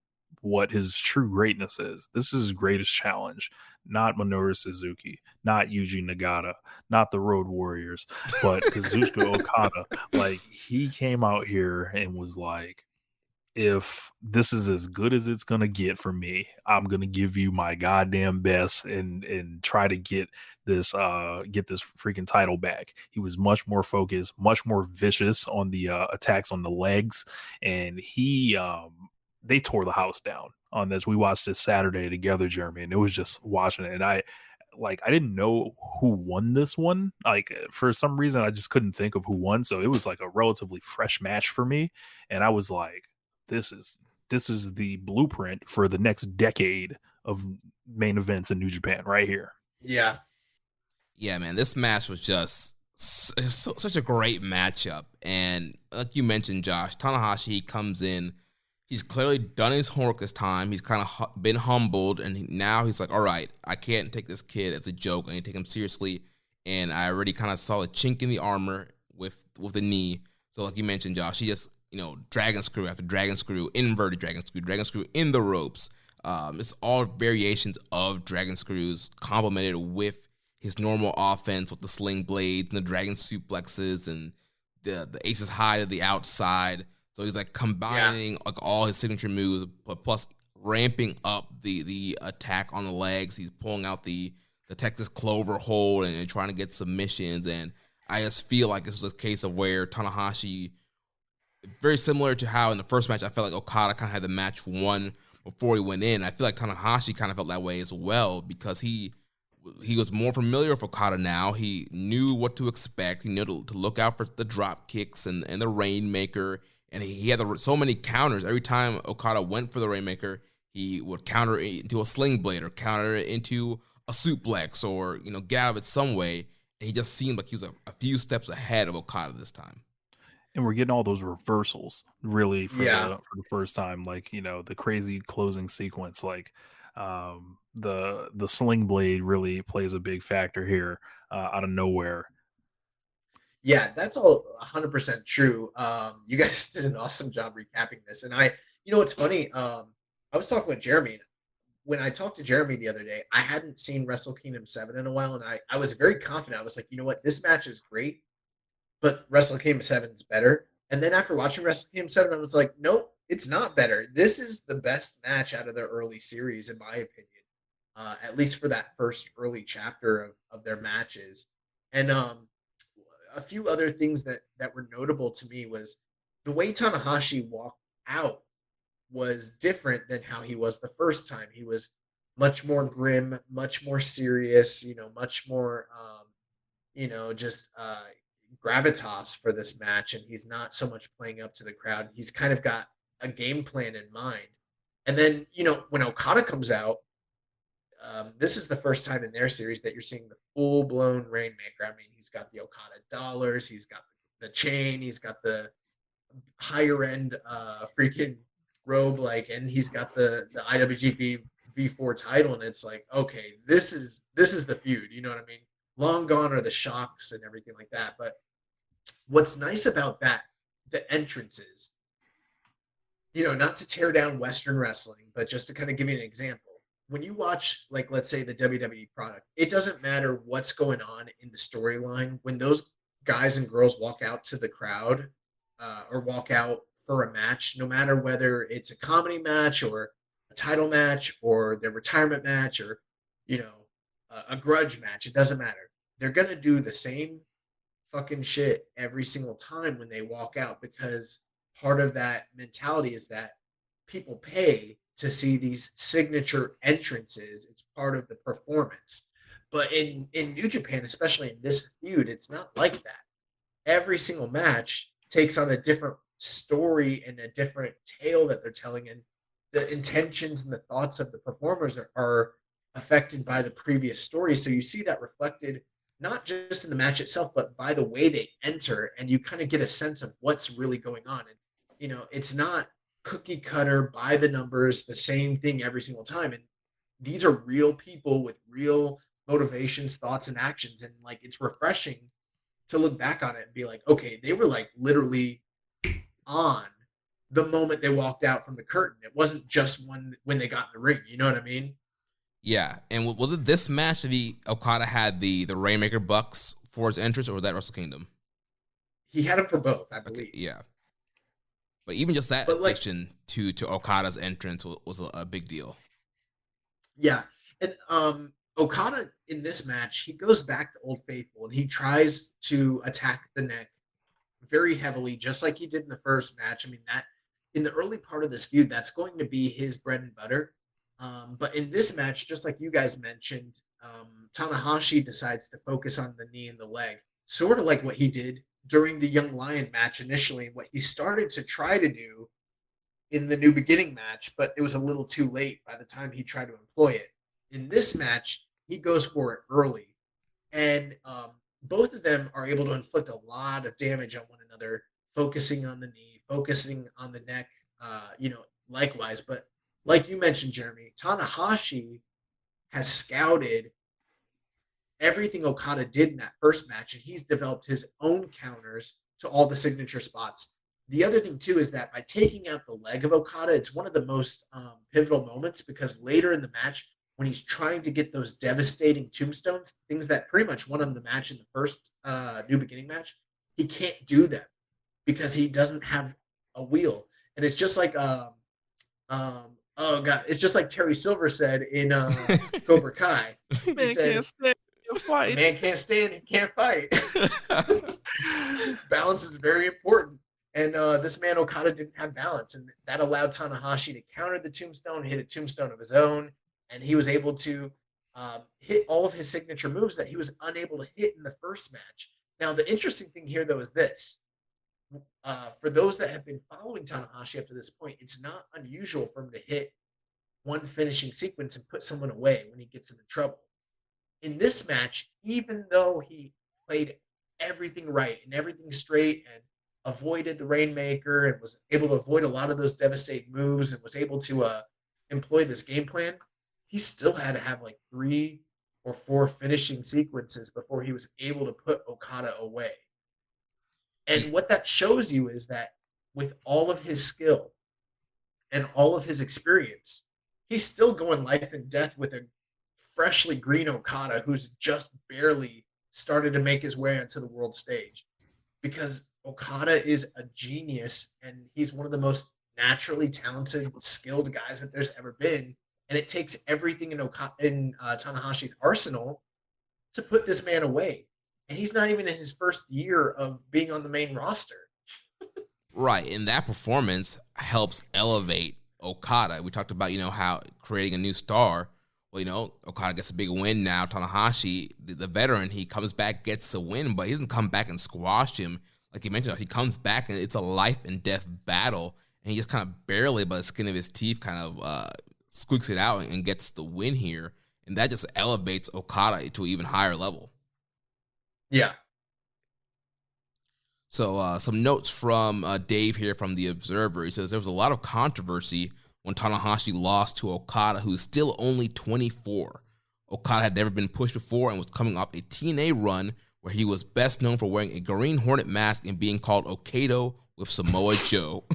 what his true greatness is. This is his greatest challenge, not Minoru Suzuki, not Yuji Nagata, not the Road Warriors, but Kazuchika Okada. Like, he came out here and was like, if this is as good as it's gonna get for me, I'm gonna give you my goddamn best and try to get this freaking title back. He was much more focused, much more vicious on the attacks on the legs, and they tore the house down on this. We watched this Saturday together, Jeremy, and it was just watching it. And I didn't know who won this one. Like, for some reason, I just couldn't think of who won. So it was like a relatively fresh match for me. And I was like, this is the blueprint for the next decade of main events in New Japan right here. Yeah. Yeah, man, this match was just such a great matchup. And like you mentioned, Josh, Tanahashi, he comes in. He's clearly done his homework this time. He's kind of been humbled, and now he's like, all right, I can't take this kid as a joke. I need to take him seriously. And I already kind of saw a chink in the armor with the knee. So like you mentioned, Josh, he just, dragon screw after dragon screw, inverted dragon screw in the ropes. It's all variations of dragon screws complemented with his normal offense with the sling blades and the dragon suplexes and the aces high to the outside. So he's like combining like all his signature moves, but plus ramping up the attack on the legs. He's pulling out the Texas Clover hold and trying to get submissions. And I just feel like this was a case of where Tanahashi, very similar to how in the first match I felt like Okada kind of had the match won before he went in. I feel like Tanahashi kind of felt that way as well because he was more familiar with Okada now. He knew what to expect. He knew to look out for the drop kicks and the Rainmaker. And he had so many counters. Every time Okada went for the Rainmaker, he would counter it into a sling blade or counter it into a suplex or, get out of it some way. And he just seemed like he was a few steps ahead of Okada this time. And we're getting all those reversals really for the first time. Like, the crazy closing sequence, like the sling blade really plays a big factor here out of nowhere. Yeah, that's all 100% true. You guys did an awesome job recapping this. And what's funny? I was talking with Jeremy. When I talked to Jeremy the other day, I hadn't seen Wrestle Kingdom 7 in a while. And I was very confident. I was like, you know what? This match is great, but Wrestle Kingdom 7 is better. And then after watching Wrestle Kingdom 7, I was like, nope, it's not better. This is the best match out of the early series, in my opinion, at least for that first early chapter of their matches. And a few other things that were notable to me was the way Tanahashi walked out was different than how he was the first time. He was much more grim, much more serious, much more, just gravitas for this match. And he's not so much playing up to the crowd. He's kind of got a game plan in mind. And then, when Okada comes out, this is the first time in their series that you're seeing the full-blown Rainmaker. I mean, he's got the Okada dollars, he's got the chain, he's got the higher-end freaking robe, and he's got the IWGP V4 title, and it's like, okay, this is the feud. You know what I mean? Long gone are the shocks and everything like that. But what's nice about that, the entrances, not to tear down Western wrestling, but just to kind of give you an example. When you watch, let's say the WWE product, it doesn't matter what's going on in the storyline. When those guys and girls walk out to the crowd or walk out for a match, no matter whether it's a comedy match or a title match or their retirement match or, a grudge match, it doesn't matter. They're going to do the same fucking shit every single time when they walk out because part of that mentality is that people pay to see these signature entrances. It's part of the performance. But in New Japan, especially in this feud, it's not like that. Every single match takes on a different story and a different tale that they're telling, and the intentions and the thoughts of the performers are affected by the previous story. So you see that reflected not just in the match itself, but by the way they enter, and you kind of get a sense of what's really going on. And it's not cookie cutter, by the numbers, the same thing every single time. And these are real people with real motivations, thoughts, and actions. And like, it's refreshing to look back on it and be like, okay, they were like literally on the moment they walked out from the curtain. It wasn't just when they got in the ring. You know what I mean? Yeah. And was it this match that Okada had the Rainmaker Bucks for his entrance, or was that Wrestle Kingdom? He had them for both, I believe. Okay, yeah. But even just that addition to Okada's entrance was a big deal. Yeah. And Okada in this match, he goes back to Old Faithful and he tries to attack the neck very heavily, just like he did in the first match. I mean, that in the early part of this feud, that's going to be his bread and butter. But in this match, just like you guys mentioned, Tanahashi decides to focus on the knee and the leg, sort of like what he did during the Young Lion match initially, and what he started to try to do in the New Beginning match, but it was a little too late by the time he tried to employ it. In this match, he goes for it early, and both of them are able to inflict a lot of damage on one another, focusing on the knee, focusing on the neck, likewise. But like you mentioned, Jeremy, Tanahashi has scouted everything Okada did in that first match, and he's developed his own counters to all the signature spots. The other thing, too, is that by taking out the leg of Okada, it's one of the most pivotal moments, because later in the match, when he's trying to get those devastating tombstones, things that pretty much won him the match in the first New Beginning match, he can't do them because he doesn't have a wheel. And it's just like, it's just like Terry Silver said in Cobra Kai. He said, fight. Man can't stand, he can't fight. Balance is very important. And this man Okada didn't have balance, and that allowed Tanahashi to counter the tombstone, hit a tombstone of his own, and he was able to hit all of his signature moves that he was unable to hit in the first match. Now, the interesting thing here, though, is this. For those that have been following Tanahashi up to this point, it's not unusual for him to hit one finishing sequence and put someone away when he gets into trouble. In this match, even though he played everything right and everything straight and avoided the Rainmaker and was able to avoid a lot of those devastating moves and was able to employ this game plan, he still had to have like 3 or 4 finishing sequences before he was able to put Okada away. And what that shows you is that with all of his skill and all of his experience, he's still going life and death with a freshly green Okada who's just barely started to make his way onto the world stage. Because Okada is a genius, and he's one of the most naturally talented, skilled guys that there's ever been. And it takes everything in Tanahashi's arsenal to put this man away. And he's not even in his first year of being on the main roster. Right, and that performance helps elevate Okada. We talked about, how creating a new star. Well, Okada gets a big win now. Tanahashi, the veteran, he comes back, gets a win, but he doesn't come back and squash him. Like you mentioned, he comes back and it's a life and death battle, and he just kind of barely, by the skin of his teeth, kind of squeaks it out and gets the win here. And that just elevates Okada to an even higher level. Yeah. So some notes from Dave here from The Observer. He says there was a lot of controversy when Tanahashi lost to Okada, who's still only 24. Okada had never been pushed before and was coming off a TNA run where he was best known for wearing a Green Hornet mask and being called Okado with Samoa Joe.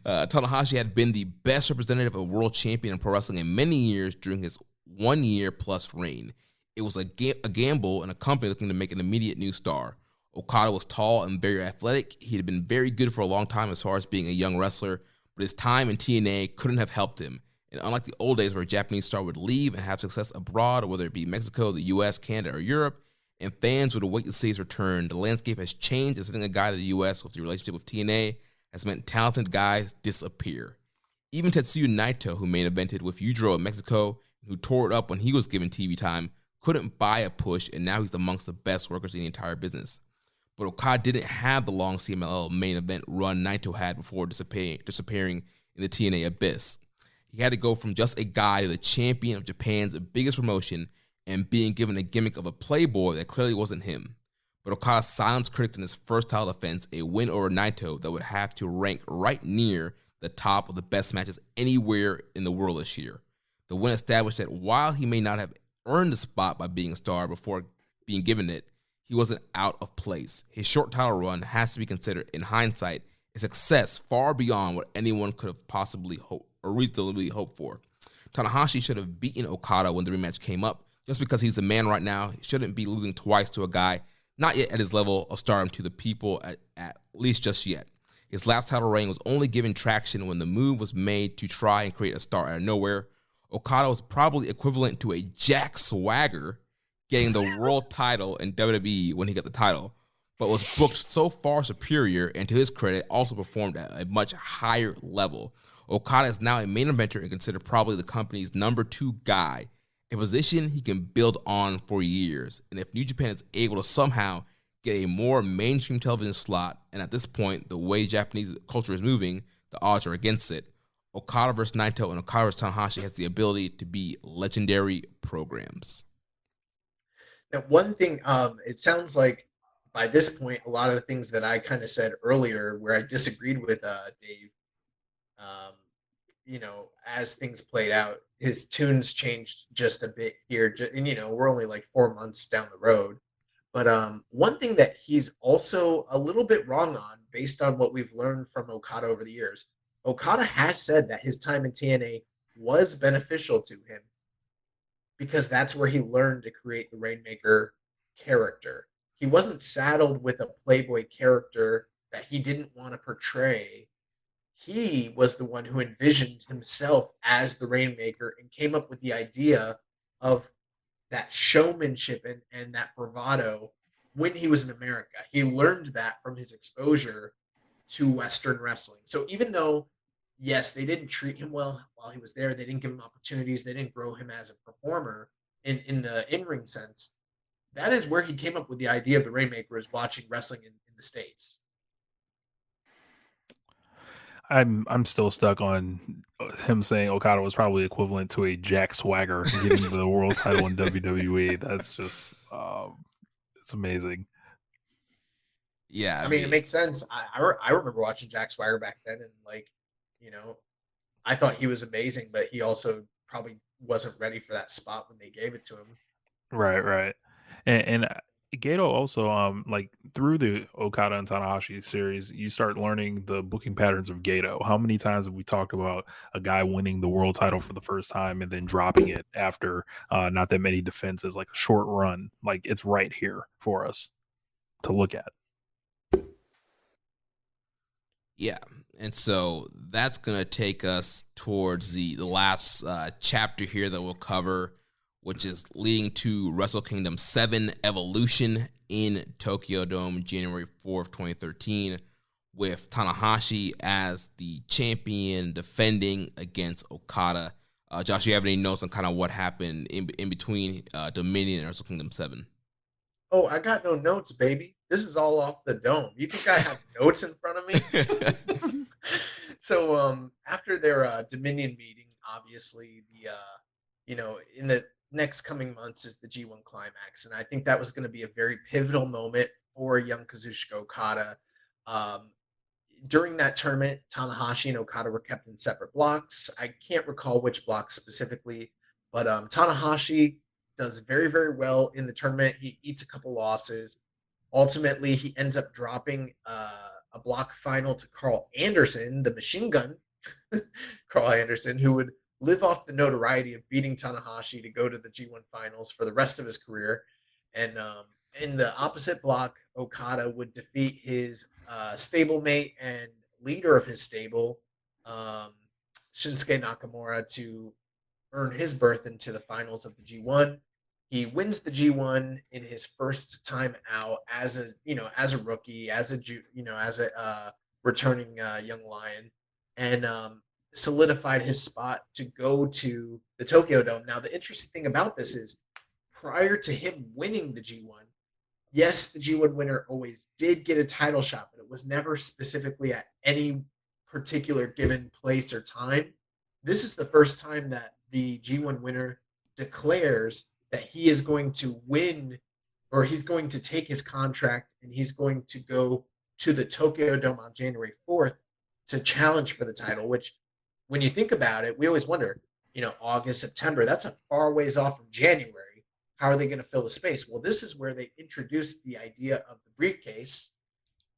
Tanahashi had been the best representative of a world champion in pro wrestling in many years during his 1 year plus reign. It was a gamble and a company looking to make an immediate new star. Okada was tall and very athletic. He had been very good for a long time as far as being a young wrestler, but his time in TNA couldn't have helped him. And unlike the old days where a Japanese star would leave and have success abroad, whether it be Mexico, the US, Canada, or Europe, and fans would wait to see his return, the landscape has changed, and sending a guy to the US with the relationship with TNA has meant talented guys disappear. Even Tetsuya Naito, who main evented with Yujiro in Mexico, who tore it up when he was given TV time, couldn't buy a push, and now he's amongst the best workers in the entire business. But Okada didn't have the long CMLL main event run Naito had before disappearing in the TNA abyss. He had to go from just a guy to the champion of Japan's biggest promotion and being given a gimmick of a playboy that clearly wasn't him. but Okada silenced critics in his first title defense, a win over Naito that would have to rank right near the top of the best matches anywhere in the world this year. The win established that while he may not have earned the spot by being a star before being given it, he wasn't out of place. His short title run has to be considered, in hindsight, a success far beyond what anyone could have possibly hoped or reasonably hoped for. Tanahashi should have beaten Okada when the rematch came up. Just because he's the man right now, he shouldn't be losing twice to a guy not yet at his level of stardom to the people, at least just yet. His last title reign was only given traction when the move was made to try and create a star out of nowhere. Okada was probably equivalent to a Jack Swagger getting the world title in WWE when he got the title, but was booked so far superior, and to his credit, also performed at a much higher level. Okada is now a main eventer and considered probably the company's number 2 guy, a position he can build on for years. And if New Japan is able to somehow get a more mainstream television slot, and at this point, the way Japanese culture is moving, the odds are against it, Okada vs. Naito and Okada vs. Tanahashi has the ability to be legendary programs. Now, one thing, it sounds like by this point, a lot of the things that I kind of said earlier where I disagreed with Dave, as things played out, his tunes changed just a bit here. And, we're only like 4 months down the road. But one thing that he's also a little bit wrong on, based on what we've learned from Okada over the years, Okada has said that his time in TNA was beneficial to him because that's where he learned to create the Rainmaker character. He wasn't saddled with a Playboy character that he didn't want to portray. He was the one who envisioned himself as the Rainmaker and came up with the idea of that showmanship and that bravado when he was in America. He learned that from his exposure to Western wrestling. So even though, yes, they didn't treat him well while he was there, they didn't give him opportunities, they didn't grow him as a performer in the in-ring sense, that is where he came up with the idea of the Rainmaker, is watching wrestling in the States. I'm still stuck on him saying Okada was probably equivalent to a Jack Swagger getting the world title in WWE. That's just it's amazing. Yeah, I mean, it makes sense. I remember watching Jack Swagger back then, and I thought he was amazing, but he also probably wasn't ready for that spot when they gave it to him. Right. And Gato also, through the Okada and Tanahashi series, you start learning the booking patterns of Gato. How many times have we talked about a guy winning the world title for the first time and then dropping it after not that many defenses, like a short run? Like, it's right here for us to look at. Yeah, and so that's going to take us towards the last chapter here that we'll cover, which is leading to Wrestle Kingdom 7 Evolution in Tokyo Dome, January 4th, 2013, with Tanahashi as the champion defending against Okada. Josh, do you have any notes on kind of what happened in between Dominion and Wrestle Kingdom 7? Oh, I got no notes, baby. This is all off the dome. You think I have notes in front of me? So after their Dominion meeting, obviously in the next coming months is the G1 Climax, and I think that was going to be a very pivotal moment for young Kazuchika Okada. During that tournament, Tanahashi and Okada were kept in separate blocks. I can't recall which blocks specifically, but Tanahashi does very, very well in the tournament. He eats a couple losses. Ultimately, he ends up dropping a block final to Carl Anderson, the machine gun, Carl Anderson, who would live off the notoriety of beating Tanahashi to go to the G1 finals for the rest of his career. And in the opposite block, Okada would defeat his stablemate and leader of his stable, Shinsuke Nakamura, to earn his berth into the finals of the G1. He wins the G1 in his first time out as a rookie, as a returning young lion, and solidified his spot to go to the Tokyo Dome. Now, the interesting thing about this is, prior to him winning the G1, yes, the G1 winner always did get a title shot, but it was never specifically at any particular given place or time. This is the first time that the G1 winner declares that he is going to win or he's going to take his contract and he's going to go to the Tokyo Dome on January 4th to challenge for the title, which when you think about it, we always wonder, August, September, that's a far ways off from January. How are they going to fill the space? Well, this is where they introduced the idea of the briefcase.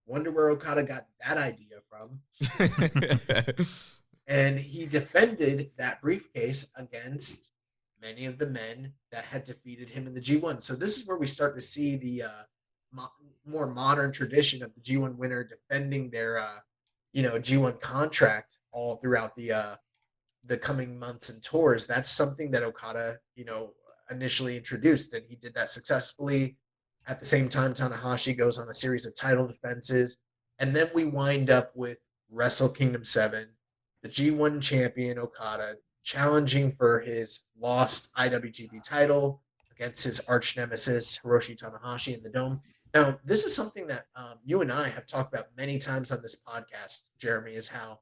Wonder where Okada got that idea from. And he defended that briefcase against many of the men that had defeated him in the G1. So this is where we start to see the more modern tradition of the G1 winner defending their G1 contract all throughout the coming months and tours. That's something that Okada initially introduced, and he did that successfully. At the same time, Tanahashi goes on a series of title defenses, and then we wind up with Wrestle Kingdom 7, the G1 champion Okada challenging for his lost IWGP title against his arch nemesis Hiroshi Tanahashi in the Dome. Now, this is something that you and I have talked about many times on this podcast, Jeremy, is how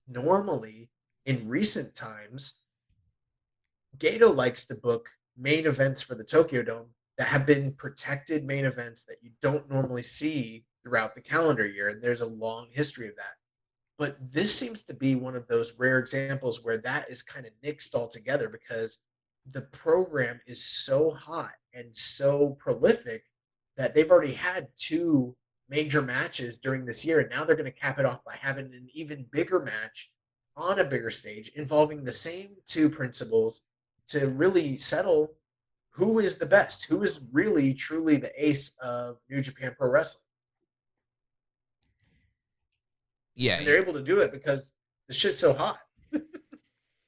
normally in recent times, Gato likes to book main events for the Tokyo Dome that have been protected main events that you don't normally see throughout the calendar year. And there's a long history of that. But this seems to be one of those rare examples where that is kind of nixed altogether because the program is so hot and so prolific that they've already had 2 major matches during this year. And now they're going to cap it off by having an even bigger match on a bigger stage involving the same 2 principals to really settle who is the best, who is really truly the ace of New Japan Pro Wrestling. Yeah, and they're able to do it because the shit's so hot.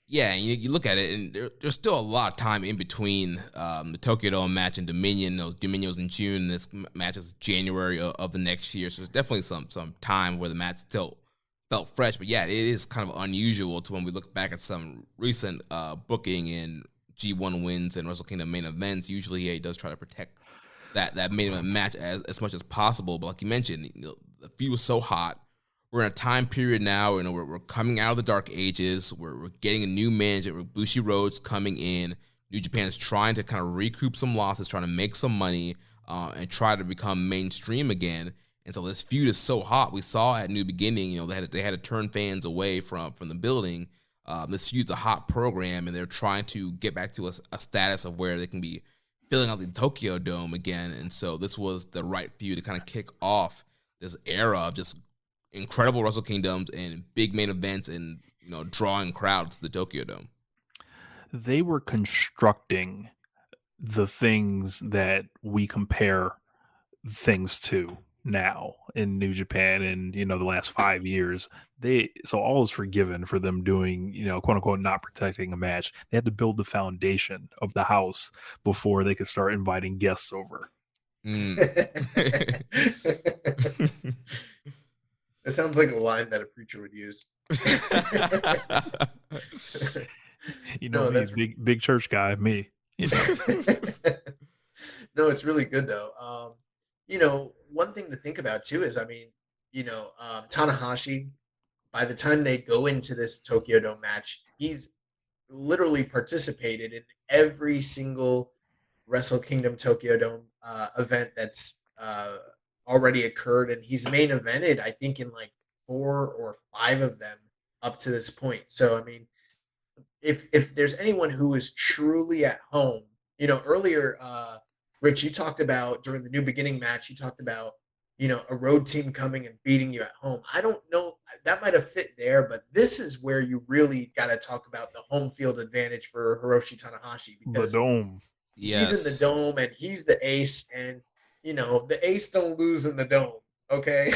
Yeah, and you look at it, and there's still a lot of time in between the Tokyo Dome match and Dominion. Dominion was in June, and this match is January of the next year. So there's definitely some time where the match still felt fresh. But yeah, it is kind of unusual to when we look back at some recent booking in G1 wins and Wrestle Kingdom main events. Usually he does try to protect that main event match as much as possible. But like you mentioned, the feud was so hot. We're in a time period now, we're coming out of the dark ages. We're getting a new management with Bushi Rhodes coming in. New Japan is trying to kind of recoup some losses, trying to make some money, and try to become mainstream again. And so this feud is so hot. We saw at New Beginning, they had to turn fans away from the building. This feud's a hot program, and they're trying to get back to a status of where they can be filling out the Tokyo Dome again. And so this was the right feud to kind of kick off this era of just incredible Wrestle Kingdoms and big main events and drawing crowds to the Tokyo Dome. They were constructing the things that we compare things to now in New Japan in the last 5 years. So all is forgiven for them doing quote unquote not protecting a match. They had to build the foundation of the house before they could start inviting guests over. It sounds like a line that a preacher would use. That's big church guy, me. No, it's really good though. One thing to think about too is, Tanahashi, by the time they go into this Tokyo Dome match, he's literally participated in every single Wrestle Kingdom Tokyo Dome event that's already occurred, and he's main evented I think in like 4 or 5 of them up to this point. So if there's anyone who is truly at home, earlier Rich, you talked about during the New Beginning match, you talked about a road team coming and beating you at home. I don't know, that might have fit there, but this is where you really got to talk about the home field advantage for Hiroshi Tanahashi, because the Dome. Yes. He's in the Dome and he's the ace, and the ace don't lose in the Dome, okay?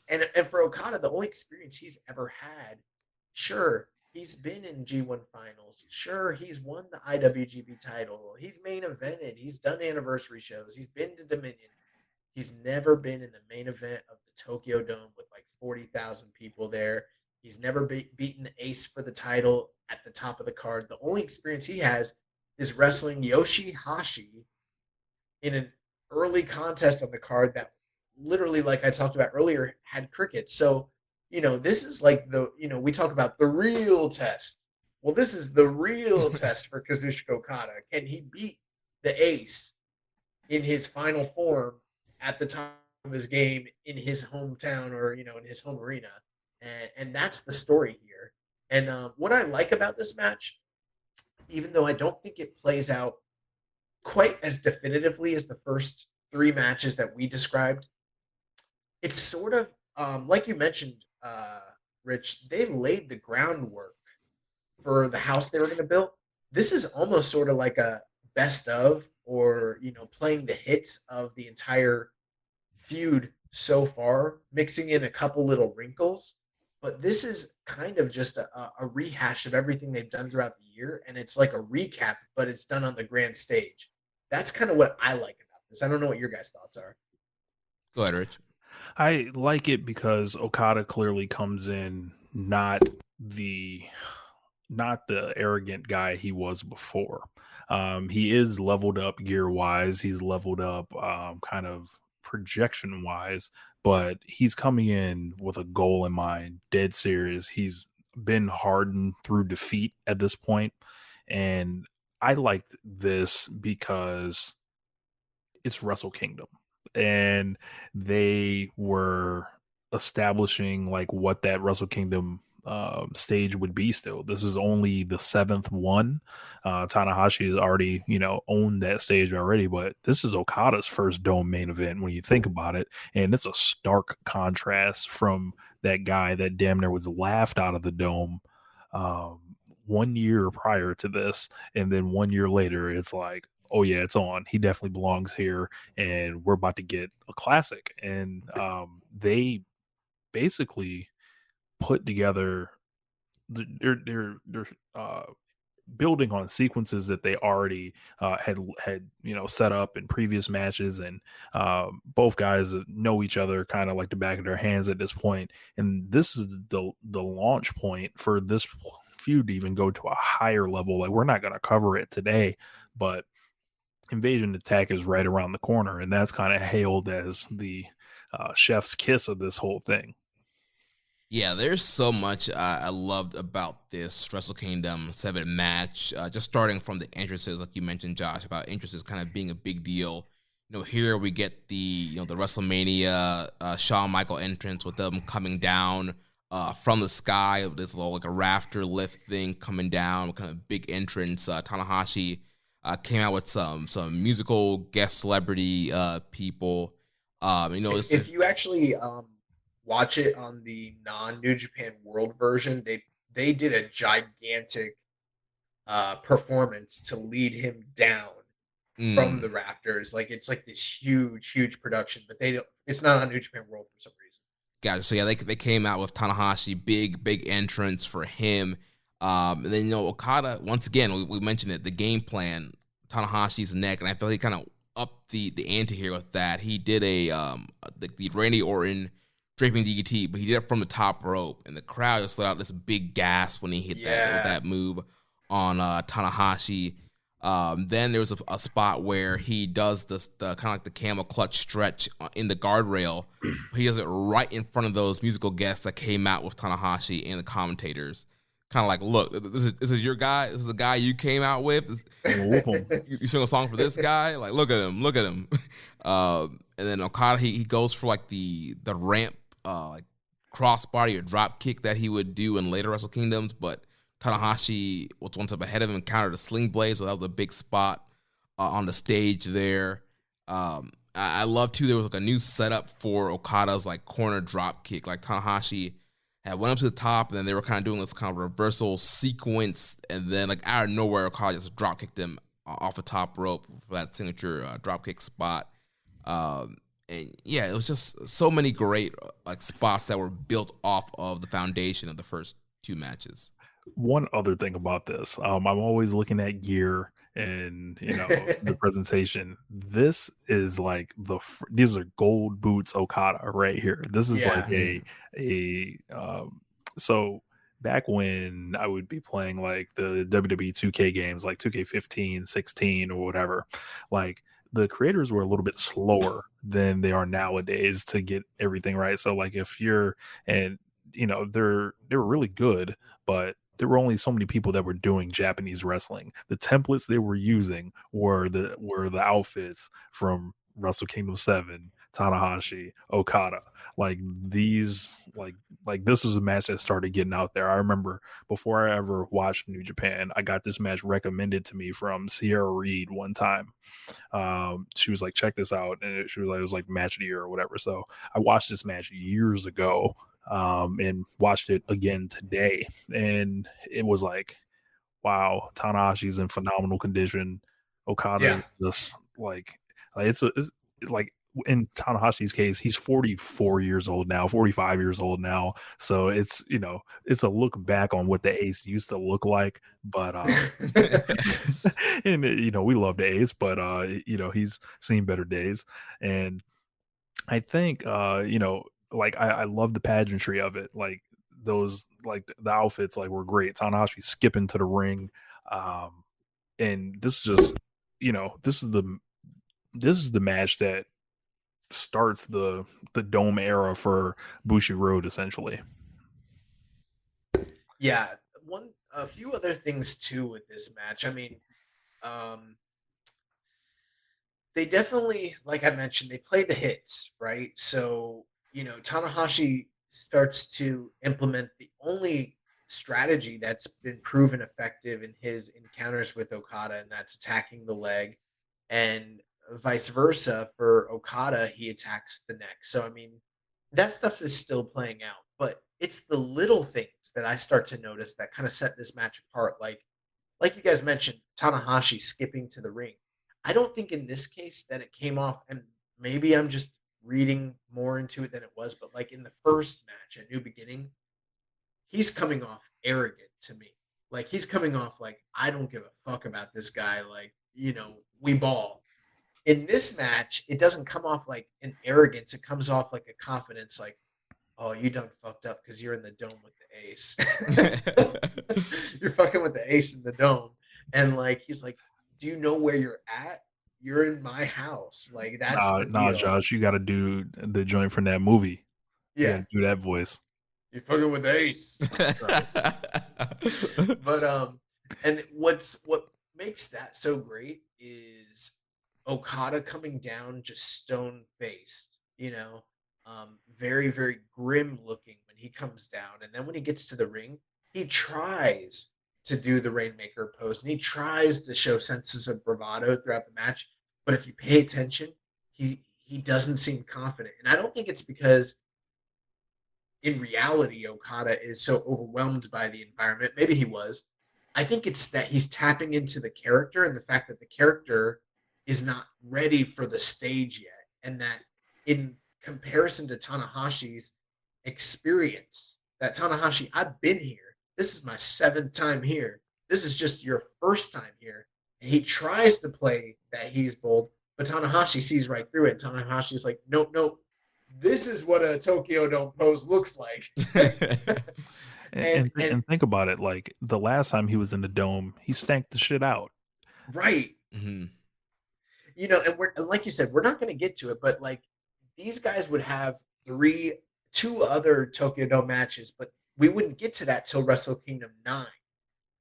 and for Okada, the only experience he's ever had, sure, he's been in G1 finals. Sure, he's won the IWGP title. He's main evented. He's done anniversary shows. He's been to Dominion. He's never been in the main event of the Tokyo Dome with like 40,000 people there. He's never beaten the ace for the title at the top of the card. The only experience he has is wrestling Yoshi-Hashi in an early contest on the card that literally, like I talked about earlier, had crickets. So, this is like we talk about the real test. Well, this is the real test for Kazuchika Okada. Can he beat the ace in his final form at the top of his game in his hometown or in his home arena, and that's the story here. And what I like about this match, even though I don't think it plays out quite as definitively as the first three matches that we described, it's sort of like you mentioned, Rich. They laid the groundwork for the house they were going to build. This is almost sort of like a best of, or playing the hits of the entire feud so far, mixing in a couple little wrinkles. But this is kind of just a rehash of everything they've done throughout the year, and it's like a recap, but it's done on the grand stage. That's kind of what I like about this. I don't know what your guys' thoughts are. Go ahead, Rich. I like it because Okada clearly comes in not the arrogant guy he was before. He is leveled up gear wise. He's leveled up kind of projection wise, but he's coming in with a goal in mind, dead serious. He's been hardened through defeat at this point, and I like this because it's Wrestle Kingdom, and they were establishing like what that Wrestle Kingdom stage would be. Still, this is only the seventh one. Tanahashi has already owned that stage already, but this is Okada's first Dome main event when you think about it, and it's a stark contrast from that guy that damn near was laughed out of the Dome 1 year prior to this, and then 1 year later it's like, oh yeah, it's on. He definitely belongs here, and we're about to get a classic. And they basically put together, they're building on sequences that they already had set up in previous matches, and both guys know each other kind of like the back of their hands at this point. And this is the launch point for this feud to even go to a higher level. Like, we're not going to cover it today, but Invasion Attack is right around the corner, and that's kind of hailed as the chef's kiss of this whole thing. Yeah, there's so much I loved about this Wrestle Kingdom 7 match. Just starting from the entrances, like you mentioned, Josh, about entrances kind of being a big deal. Here we get the the WrestleMania Shawn Michael entrance with them coming down from the sky. This little like a rafter lift thing coming down, kind of big entrance. Tanahashi came out with some musical guest celebrity people. If you actually watch it on the non-New Japan World version, they did a gigantic performance to lead him down from the rafters. Like, it's like this huge production, but it's not on New Japan World for some reason. Gotcha. So yeah, they came out with Tanahashi, big entrance for him. And then Okada, once again, we mentioned it, the game plan, Tanahashi's neck, and I felt he kind of upped the ante here with that. He did the Randy Orton draping DDT, but he did it from the top rope, and the crowd just let out this big gasp when he hit that move on Tanahashi. Then there was a spot where he does the kind of like the camel clutch stretch in the guardrail. He does it right in front of those musical guests that came out with Tanahashi and the commentators. Kind of like, look, this is your guy. This is a guy you came out with. You sing a song for this guy. Like, look at him. And then Okada, he goes for like the ramp, like crossbody or drop kick that he would do in later Wrestle Kingdoms, but Tanahashi was one step ahead of him and countered a sling blade, so that was a big spot on the stage there. I love too, there was like a new setup for Okada's like corner drop kick. Like, Tanahashi had went up to the top, and then they were kind of doing this kind of reversal sequence, and then like out of nowhere, Okada just drop kicked him off the top rope for that signature drop kick spot. And yeah, it was just so many great like spots that were built off of the foundation of the first two matches. One other thing about this, I'm always looking at gear and the presentation. This is like these are gold boots Okada right here. This is like so back when I would be playing like the WWE 2K games, like 2K15, 16 or whatever, like the creators were a little bit slower than they are nowadays to get everything right. So like if you're, and they were really good, but there were only so many people that were doing Japanese wrestling. The templates they were using were the outfits from Wrestle Kingdom 7, Tanahashi, Okada. Like these, like this was a match that started getting out there. I remember before I ever watched New Japan, I got this match recommended to me from Sierra Reed one time. She was like, check this out, and she was like, it was like match of the year or whatever. So I watched this match years ago, and watched it again today, and it was like, wow, Tanahashi's in phenomenal condition. Okada is just like it's like in Tanahashi's case, he's 44 years old now, 45 years old now. So it's, it's a look back on what the Ace used to look like. But and we love the Ace, but he's seen better days. And I think like I love the pageantry of it. Like those, like the outfits like were great. Tanahashi skipping to the ring. And this is just, this is the match that starts the Dome era for Bushi Road, essentially. Yeah, a few other things too with this match. I mean, they definitely, like I mentioned, they play the hits, right? So, Tanahashi starts to implement the only strategy that's been proven effective in his encounters with Okada, and that's attacking the leg. And vice versa for Okada, he attacks the neck. So, I mean, that stuff is still playing out, but it's the little things that I start to notice that kind of set this match apart. Like you guys mentioned, Tanahashi skipping to the ring. I don't think in this case that it came off, and maybe I'm just reading more into it than it was, but like in the first match at New Beginning, he's coming off arrogant to me. Like he's coming off like, I don't give a fuck about this guy. Like, we ball. In this match, it doesn't come off like an arrogance. It comes off like a confidence, like, oh, you done fucked up because you're in the dome with the Ace. You're fucking with the Ace in the dome. And like, he's like, do you know where you're at? You're in my house. Like, that's the deal. Josh, you got to do the joint from that movie. Yeah. Do that voice. You're fucking with the Ace. But, and what makes that so great is Okada coming down just stone-faced, very, very grim looking when he comes down. And then when he gets to the ring, he tries to do the Rainmaker pose, and he tries to show senses of bravado throughout the match. But if you pay attention, he doesn't seem confident. And I don't think it's because in reality Okada is so overwhelmed by the environment. Maybe he was. I think it's that he's tapping into the character and the fact that the character is not ready for the stage yet. And that in comparison to Tanahashi's experience, that Tanahashi, I've been here. This is my 7th time here. This is just your first time here. And he tries to play that he's bold, but Tanahashi sees right through it. Tanahashi's like, nope. This is what a Tokyo Dome pose looks like. and think about it. Like the last time he was in the Dome, he stank the shit out. Right. Mm-hmm. And like you said, we're not going to get to it, but like these guys would have 2 other Tokyo Dome matches, but we wouldn't get to that till Wrestle Kingdom 9.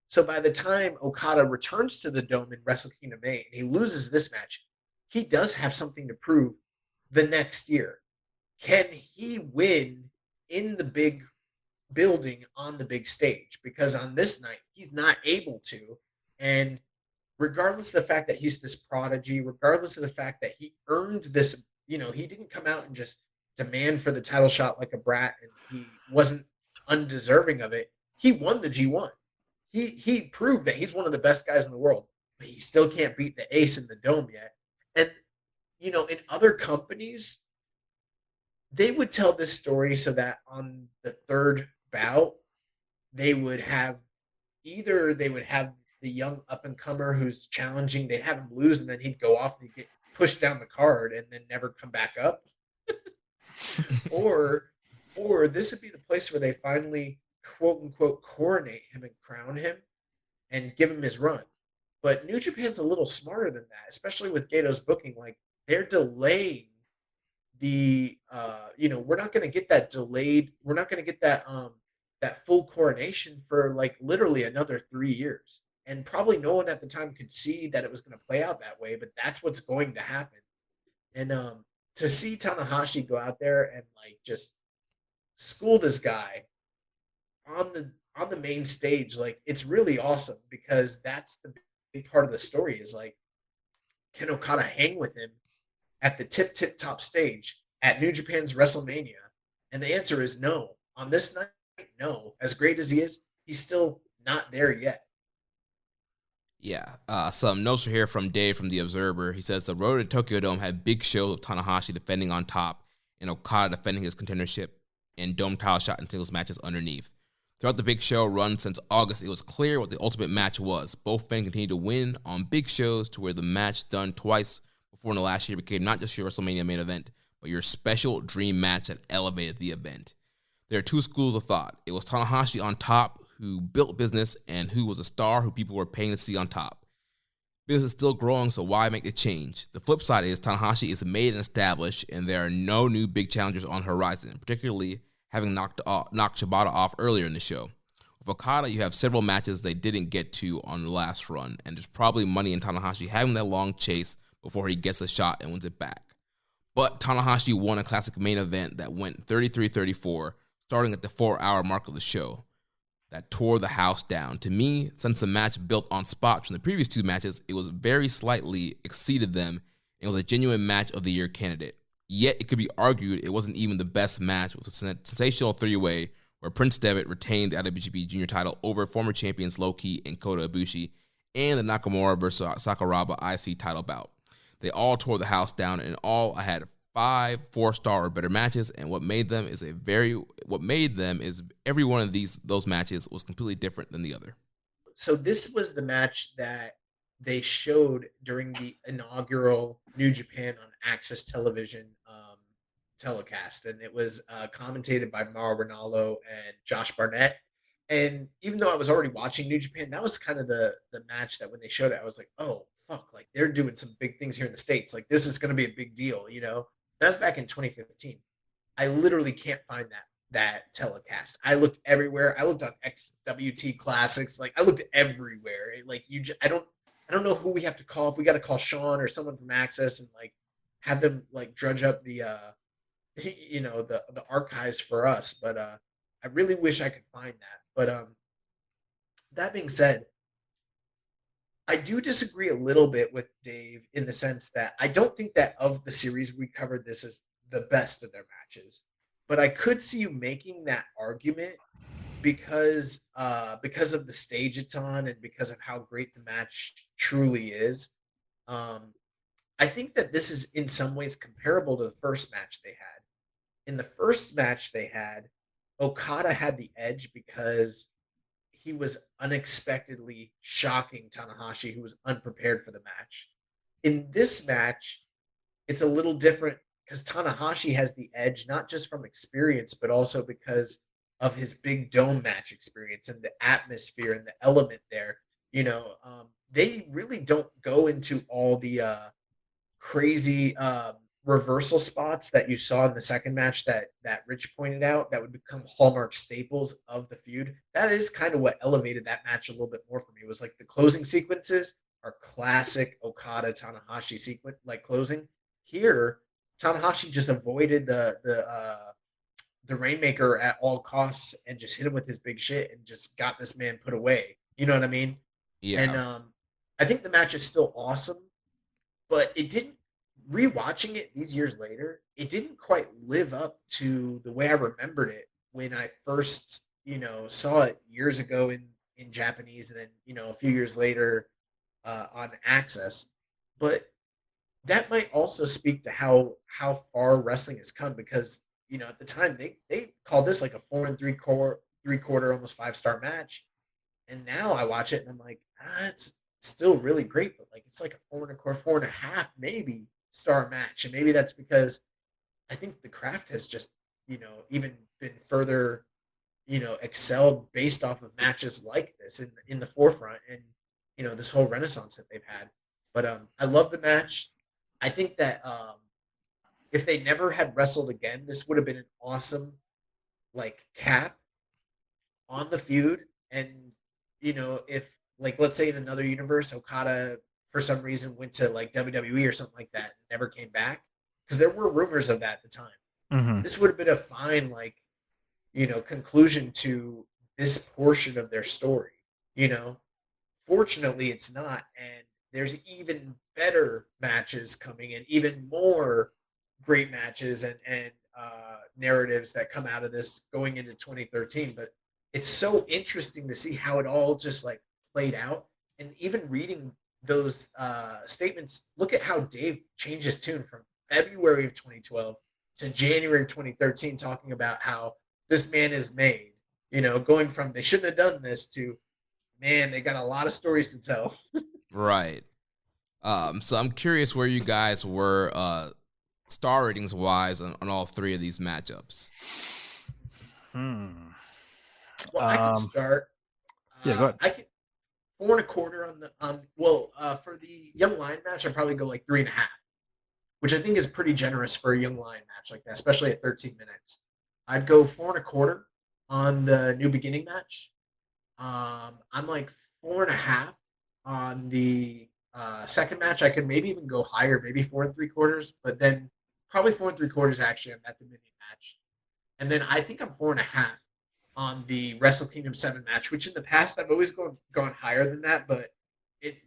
So by the time Okada returns to the Dome in Wrestle Kingdom 8 and he loses this match, he does have something to prove the next year. Can he win in the big building on the big stage? Because on this night, he's not able to. And regardless of the fact that he's this prodigy, regardless of the fact that he earned this, he didn't come out and just demand for the title shot like a brat and he wasn't undeserving of it. He won the G1. He proved that he's one of the best guys in the world, but he still can't beat the Ace in the Dome yet. And, in other companies, they would tell this story so that on the 3rd bout, they would have the young up-and-comer who's challenging, they'd have him lose, and then he'd go off and he'd get pushed down the card and then never come back up. or this would be the place where they finally, quote-unquote, coronate him and crown him and give him his run. But New Japan's a little smarter than that, especially with Gato's booking. Like, they're delaying the, we're not going to get that delayed. We're not going to get that that full coronation for like literally another 3 years. And probably no one at the time could see that it was going to play out that way, but that's what's going to happen. And to see Tanahashi go out there and like just school this guy on the main stage, like it's really awesome, because that's the big part of the story is like, can Okada hang with him at the tip top stage at New Japan's WrestleMania? And the answer is no. On this night, no. As great as he is, he's still not there yet. Yeah, some notes are here from Dave from The Observer. He says the road to Tokyo Dome had big shows of Tanahashi defending on top and Okada defending his contendership and dome title shot in singles matches underneath. Throughout the big show run since August, it was clear what the ultimate match was. Both men continued to win on big shows to where the match done twice before in the last year became not just your WrestleMania main event, but your special dream match that elevated the event. There are two schools of thought. It was Tanahashi on top, who built business and who was a star who people were paying to see on top. Business is still growing, so why make the change? The flip side is Tanahashi is made and established, and there are no new big challengers on the horizon, particularly having knocked Shibata off earlier in the show. With Okada, you have several matches they didn't get to on the last run, and there's probably money in Tanahashi having that long chase before he gets a shot and wins it back. But Tanahashi won a classic main event that went 33-34, starting at the 4-hour mark of the show. That tore the house down. To me, since the match built on spots from the previous two matches, it was very slightly exceeded them and was a genuine match of the year candidate. Yet it could be argued it wasn't even the best match, with a sensational three-way where Prince Devitt retained the IWGP Junior title over former champions Low-Ki and Kota Ibushi, and the Nakamura versus Sakuraba IC title bout. They all tore the house down, and all I had 5 4-star or better matches, and what made them is every one of those matches was completely different than the other. So this was the match that they showed during the inaugural New Japan on Access Television telecast, and it was commentated by Mauro Ranallo and Josh Barnett. And even though I was already watching New Japan, that was kind of the match that when they showed it, I was like, oh fuck, like they're doing some big things here in the States. Like this is going to be a big deal, you know. That was back in 2015. I literally can't find that telecast. I looked everywhere. I looked on XWT Classics. Like I looked everywhere. Like I don't know who we have to call. If we got to call Sean or someone from Access and like have them like drudge up the the archives for us. But I really wish I could find that. But that being said, I do disagree a little bit with Dave in the sense that I don't think that of the series we covered, this is the best of their matches. But I could see you making that argument because of the stage it's on and because of how great the match truly is. I think that this is in some ways comparable to the first match they had. In the first match they had, Okada had the edge because he was unexpectedly shocking Tanahashi, who was unprepared for the match. In this match, it's a little different because Tanahashi has the edge, not just from experience, but also because of his big dome match experience and the atmosphere and the element there. You know, they really don't go into all the crazy reversal spots that you saw in the second match that Rich pointed out that would become hallmark staples of the feud. That is kind of what elevated that match a little bit more for me. It was like the closing sequences are classic Okada Tanahashi sequence, like closing. Here, Tanahashi just avoided the Rainmaker at all costs and just hit him with his big shit and just got this man put away. You know what I mean? Yeah. And I think the match is still awesome, but it didn't. Rewatching it these years later, it didn't quite live up to the way I remembered it when I first, saw it years ago in Japanese, and then, a few years later on Access. But that might also speak to how far wrestling has come, because at the time they called this like a 4 3/4 almost 5-star match, and now I watch it and I'm like, it's still really great, but like it's like a 4 1/4, 4.5 maybe star match. And maybe that's because I think the craft has just even been further excelled based off of matches like this in the forefront, and this whole renaissance that they've had. But I love the match. I think that if they never had wrestled again, this would have been an awesome like cap on the feud, and if like let's say in another universe, Okada for some reason went to like WWE or something like that and never came back, because there were rumors of that at the time. Mm-hmm. This would have been a fine conclusion to this portion of their story. Fortunately, it's not, and there's even better matches coming in, even more great matches and narratives that come out of this going into 2013. But it's so interesting to see how it all just like played out, and even reading those statements. Look at how Dave changed his tune from February of 2012 to January of 2013, talking about how this man is made. Going from they shouldn't have done this to, man, they got a lot of stories to tell. Right. So I'm curious where you guys were star ratings wise on all three of these matchups. Well, I can start. Yeah, go ahead. I can 4.25 on the for the Young Lion match. I'd probably go like 3.5, which I think is pretty generous for a Young Lion match like that, especially at 13 minutes. I'd go 4.25 on the New Beginning match. I'm like 4.5 on the second match. I could maybe even go higher, maybe 4.75, but then probably 4.75 actually on that Dominion match. And then I think I'm 4.5 on the Wrestle Kingdom 7 match, which in the past I've always gone higher than that, but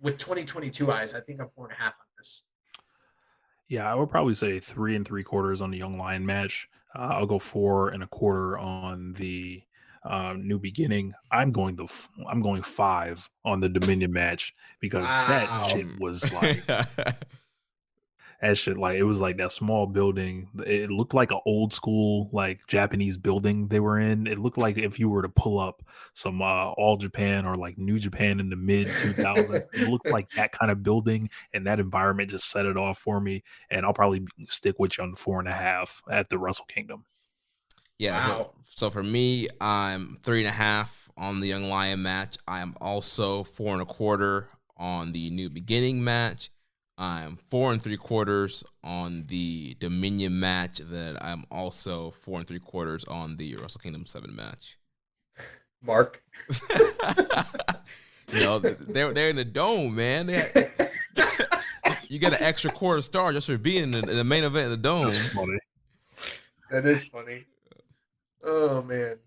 with 2022 eyes, I think I'm 4.5 on this. Yeah, I would probably say 3.75 on the Young Lion match. I'll go 4.25 on the New Beginning. I'm going 5 on the Dominion match, because that shit was like that shit, like it was like that small building. It looked like an old school like Japanese building they were in. It looked like if you were to pull up some All Japan or like New Japan in the mid 2000s, it looked like that kind of building, and that environment just set it off for me. And I'll probably stick with you on 4.5 at the Wrestle Kingdom. Yeah. Wow. So for me, I'm 3.5 on the Young Lion match. I am also 4.25 on the New Beginning match. I'm 4.75 on the Dominion match. That I'm also 4.75 on the Wrestle Kingdom 7 match. Mark. They're in the dome, man. You get an extra quarter star just for being in the main event of the dome. That's funny. That is funny. Oh man.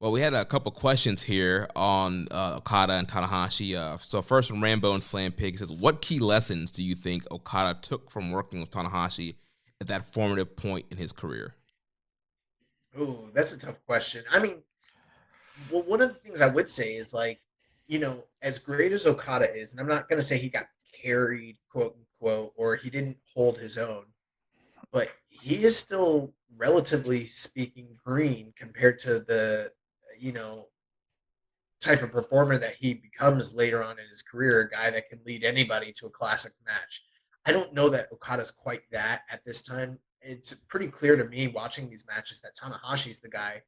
Well, we had a couple questions here on Okada and Tanahashi. So first from Rambo and Slam Pig says, what key lessons do you think Okada took from working with Tanahashi at that formative point in his career? Ooh, that's a tough question. I mean, well, one of the things I would say is like, as great as Okada is, and I'm not going to say he got carried, quote unquote, or he didn't hold his own, but he is still, relatively speaking, green compared to the type of performer that he becomes later on in his career, a guy that can lead anybody to a classic match. I don't know that Okada's quite that at this time. It's pretty clear to me watching these matches that Tanahashi's the guy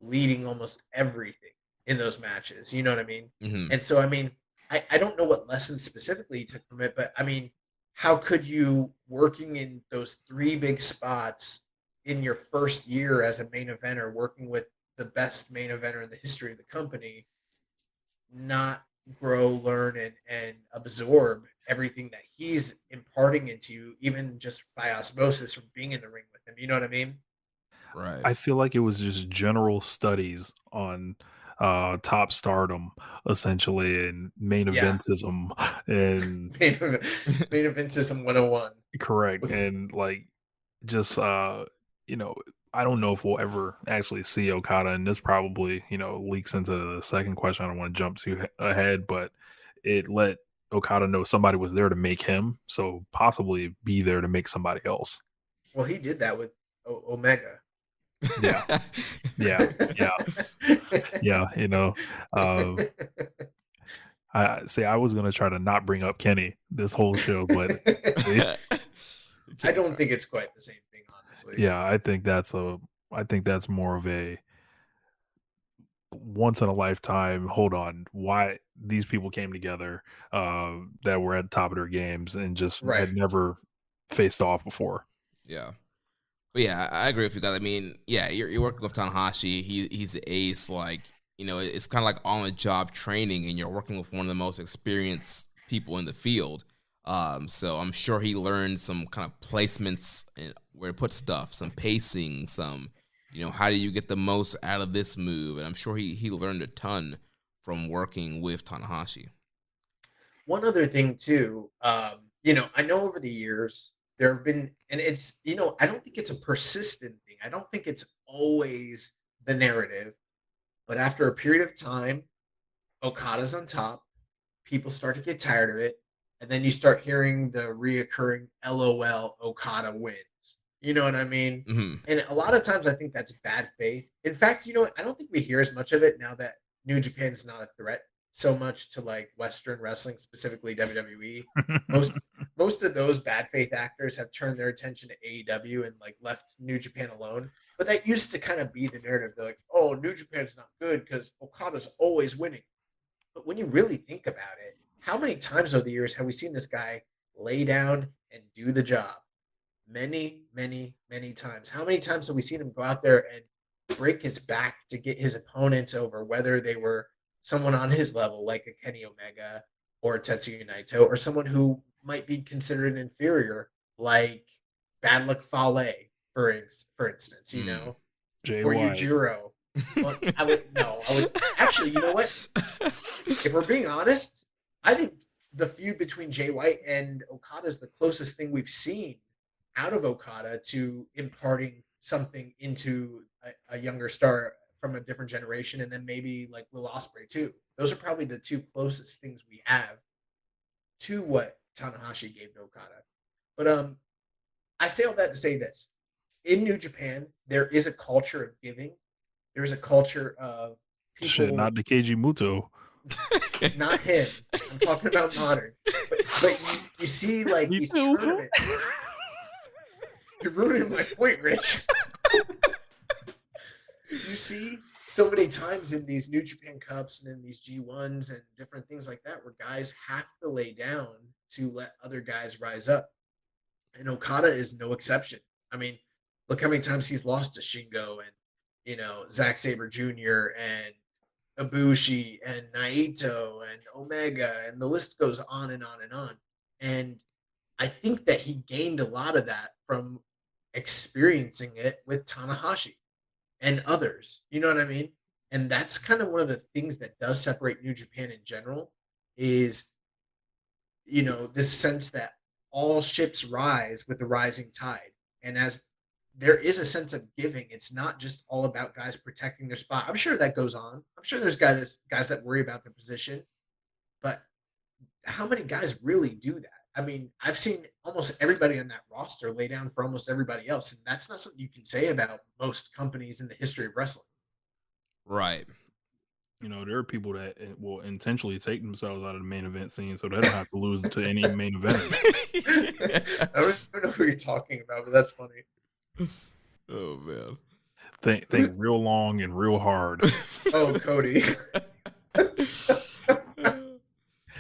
leading almost everything in those matches. You know what I mean? Mm-hmm. And so, I mean, I don't know what lessons specifically he took from it, but I mean, how could you, working in those 3 big spots in your first year as a main eventer, working with the best main eventer in the history of the company, not grow, learn, and absorb everything that he's imparting into you, even just by osmosis from being in the ring with him? You know what I mean? Right. I feel like it was just general studies on top stardom, essentially, and main eventism, and main eventism 101. Correct. And like just I don't know if we'll ever actually see Okada, and this probably leaks into the second question. I don't want to jump too ahead, but it let Okada know somebody was there to make him, so possibly be there to make somebody else. Well, he did that with Omega. Yeah. I was gonna try to not bring up Kenny this whole show, but I don't think it's quite the same thing, honestly. Yeah, I think that's more of a once in a lifetime. Hold on, why these people came together that were at the top of their games and just had never faced off before. Yeah. But yeah, I agree with you guys. I mean, yeah, you're working with Tanahashi. He's the ace. Like, you know, it's kind of like on the job training, and you're working with one of the most experienced people in the field. So I'm sure he learned some kind of placements and where to put stuff, some pacing, some, you know, how do you get the most out of this move? And I'm sure he learned a ton from working with Tanahashi. One other thing too, you know, I know over the years there have been, and it's, you know, I don't think it's a persistent thing. I don't think it's always the narrative, but after a period of time, Okada's on top. People start to get tired of it, and then you start hearing the reoccurring "LOL" Okada wins. You know what I mean? Mm-hmm. And a lot of times, I think that's bad faith. In fact, you know what? I don't think we hear as much of it now that New Japan is not a threat so much to like Western wrestling, specifically WWE. Most of those bad faith actors have turned their attention to AEW and like left New Japan alone. But that used to kind of be the narrative. They're like, oh, New Japan's not good because Okada's always winning. But when you really think about it, how many times over the years have we seen this guy lay down and do the job? Many, many, many times. How many times have we seen him go out there and break his back to get his opponents over, whether they were someone on his level, like a Kenny Omega or Tetsuya Naito, or someone who might be considered inferior, like Bad Luck Fale, for instance, you know, or Yujiro. Well, I would actually, you know what? If we're being honest, I think the feud between Jay White and Okada is the closest thing we've seen out of Okada to imparting something into a younger star from a different generation, and then maybe like Will Ospreay too. Those are probably the two closest things we have to what Tanahashi gave to Okada. But I say all that to say this. In New Japan, there is a culture of giving. There's a culture of people. Shit, not the KG Muto. Not him. I'm talking about modern. But you see, like, these tournaments. You're ruining my point, Rich. You see so many times in these New Japan Cups and in these G1s and different things like that where guys have to lay down to let other guys rise up. And Okada is no exception. I mean, look how many times he's lost to Shingo and, you know, Zack Sabre Jr. and Ibushi and Naito and Omega, and the list goes on and on and on. And I think that he gained a lot of that from experiencing it with Tanahashi and others. You know what I mean? And that's kind of one of the things that does separate New Japan in general is, you know, this sense that all ships rise with the rising tide. And as there is a sense of giving, it's not just all about guys protecting their spot. I'm sure that goes on. I'm sure there's guys that worry about their position, but how many guys really do that? I mean, I've seen almost everybody on that roster lay down for almost everybody else, and that's not something you can say about most companies in the history of wrestling. Right. You know, there are people that will intentionally take themselves out of the main event scene so they don't have to lose to any main event. I don't know who you're talking about, but that's funny. Oh man. Think real long and real hard. Oh, Cody.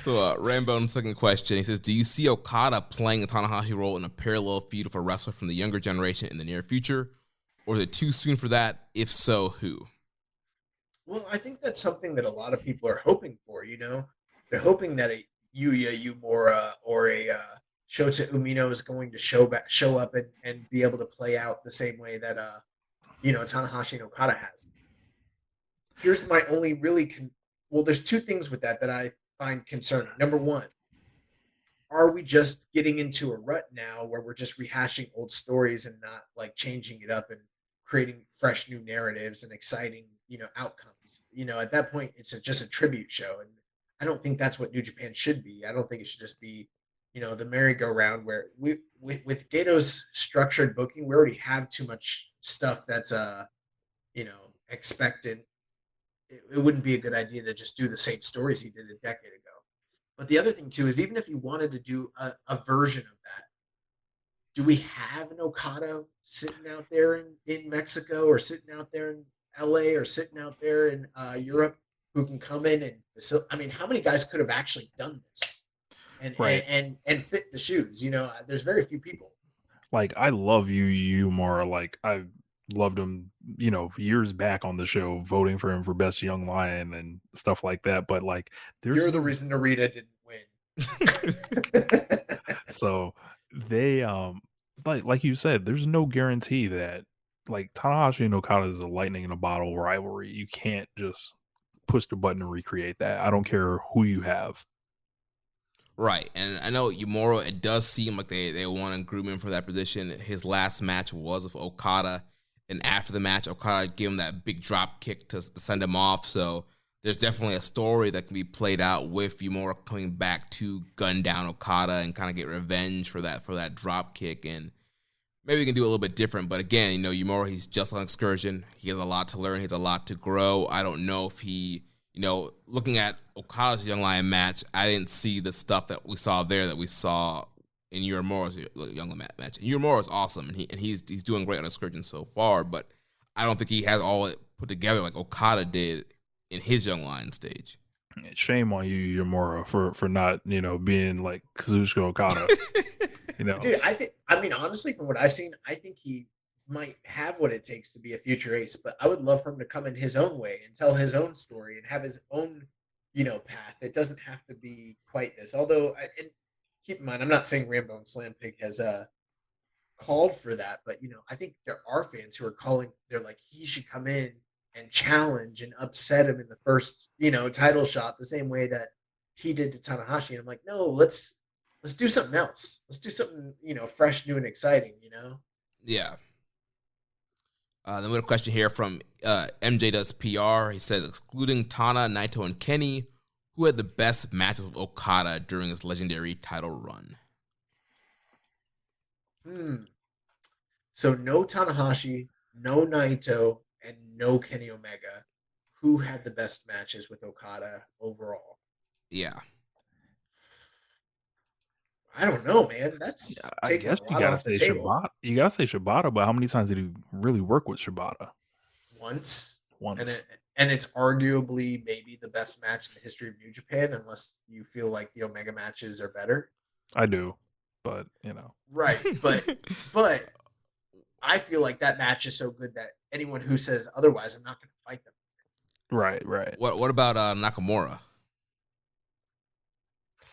So, Rambone's second question, he says, do you see Okada playing a Tanahashi role in a parallel feud for a wrestler from the younger generation in the near future? Or is it too soon for that? If so, who? Well, I think that's something that a lot of people are hoping for, you know? They're hoping that a Yuya Uemura or a Shota Umino is going to show up and be able to play out the same way that, you know, Tanahashi and Okada has. Here's my only really... well, there's two things with that I find concerning. Number one, are we just getting into a rut now where we're just rehashing old stories and not like changing it up and creating fresh new narratives and exciting, you know, outcomes? You know, at that point, it's just a tribute show, and I don't think that's what New Japan should be. I don't think it should just be, you know, the merry-go-round where with Gato's structured booking, we already have too much stuff that's you know, expected. It wouldn't be a good idea to just do the same stories he did a decade ago. But the other thing, too, is even if you wanted to do a version of that, do we have an Okada sitting out there in Mexico or sitting out there in LA or sitting out there in Europe who can come in and I mean, how many guys could have actually done this and fit the shoes? You know, there's very few people. like I love you more. Like I loved him, years back on the show, voting for him for best young lion and stuff like that. But like, You're the reason Narita didn't win. So they like you said, there's no guarantee that like Tanahashi and Okada is a lightning in a bottle rivalry. You can't just push the button and recreate that. I don't care who you have. Right, and I know Yumura, it does seem like they want to groom him for that position. His last match was with Okada, and after the match, Okada gave him that big drop kick to send him off, so there's definitely a story that can be played out with Yumura coming back to gun down Okada and kind of get revenge for that drop kick, and maybe we can do a little bit different. But again, Yumura, he's just on excursion. He has a lot to learn. He has a lot to grow. I don't know if he, looking at Okada's Young Lion match, I didn't see the stuff that we saw there that we saw in Yumura's Young Lion match. And Yumura is awesome, and he's doing great on excursion so far. But I don't think he has all it put together like Okada did in his Young Lion stage. Shame on you, Yumura, for not, being like Kazuchika Okada. Dude, honestly, from what I've seen, I think he might have what it takes to be a future ace, but I would love for him to come in his own way and tell his own story and have his own, path. It doesn't have to be quite this. Although, and keep in mind, I'm not saying Rambo and Slam Pig has called for that, but I think there are fans who are calling. They're like, he should come in and challenge and upset him in the first, title shot, the same way that he did to Tanahashi. And I'm like, no, let's do something else. Let's do something, fresh, new, and exciting. Yeah. Then we have a question here from MJ Does PR. He says, excluding Tana, Naito, and Kenny, who had the best matches with Okada during his legendary title run? So no Tanahashi, no Naito, and no Kenny Omega. Who had the best matches with Okada overall? Yeah. I don't know, man. That's I guess you gotta say Shibata. You gotta say Shibata, but how many times did he really work with Shibata? Once. And it's arguably maybe the best match in the history of New Japan, unless you feel like the Omega matches are better. I do, but Right, but I feel like that match is so good that anyone who says otherwise, I'm not going to fight them. Right. What about Nakamura?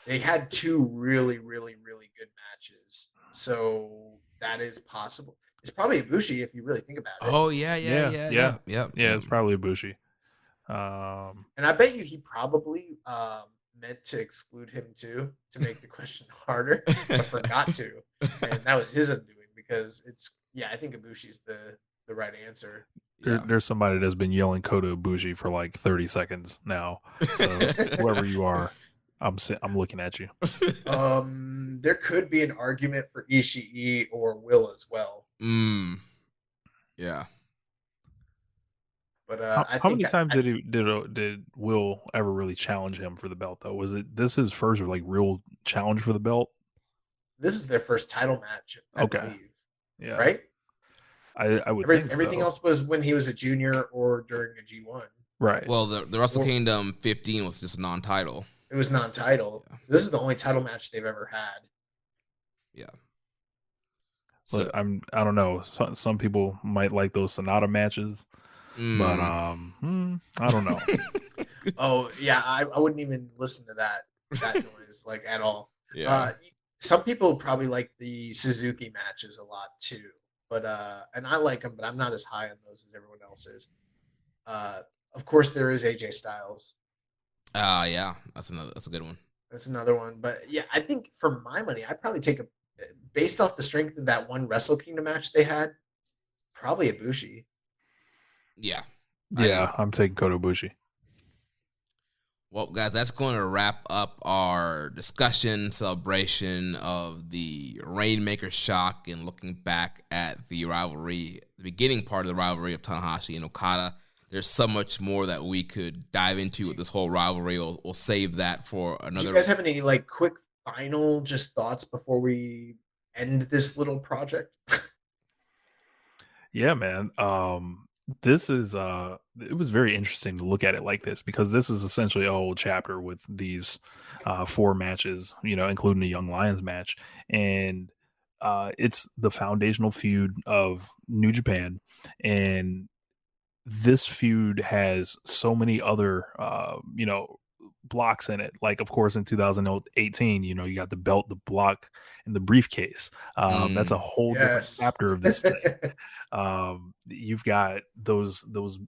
They had two really, really, really good matches, so that is possible. It's probably Ibushi if you really think about it. Oh yeah. It's probably Ibushi. And I bet you he probably meant to exclude him too to make the question harder, but forgot to, and that was his undoing because I think Ibushi's the right answer. There's somebody that's been yelling Kota Ibushi for like 30 seconds now. So whoever you are, I'm looking at you. There could be an argument for Ishii or Will as well. Yeah. But how many times did Will ever really challenge him for the belt though? Was this his first like real challenge for the belt? This is their first title match. I believe. Yeah. Right. I would think so. Everything else was when he was a junior or during a G1. Right. Well, the Wrestle Kingdom 15 was just non-title. It was non-title. Yeah. So this is the only title match they've ever had. Yeah. So I don't know. Some people might like those Sonata matches, but I don't know. Oh yeah, I wouldn't even listen to that noise like at all. Yeah. Some people probably like the Suzuki matches a lot too, but and I like them, but I'm not as high on those as everyone else is. Of course, there is AJ Styles. Yeah, that's a good one. That's another one, but yeah, I think for my money, I'd probably take based off the strength of that one Wrestle Kingdom match they had, probably Ibushi. Yeah. I'm taking Kota Ibushi. Well, guys, that's going to wrap up our discussion, celebration of the Rainmaker Shock and looking back at the rivalry, the beginning part of the rivalry of Tanahashi and Okada. There's so much more that we could dive into with this whole rivalry. We'll save that for another. Do you guys have any like quick final just thoughts before we end this little project? Yeah, man. This is it was very interesting to look at it like this because this is essentially a whole chapter with these 4 matches, including the Young Lions match. And it's the foundational feud of New Japan, and this feud has so many other blocks in it. Like, of course, in 2018, you got the belt, the block, and the briefcase. That's a whole different Yes. chapter of this thing. You've got those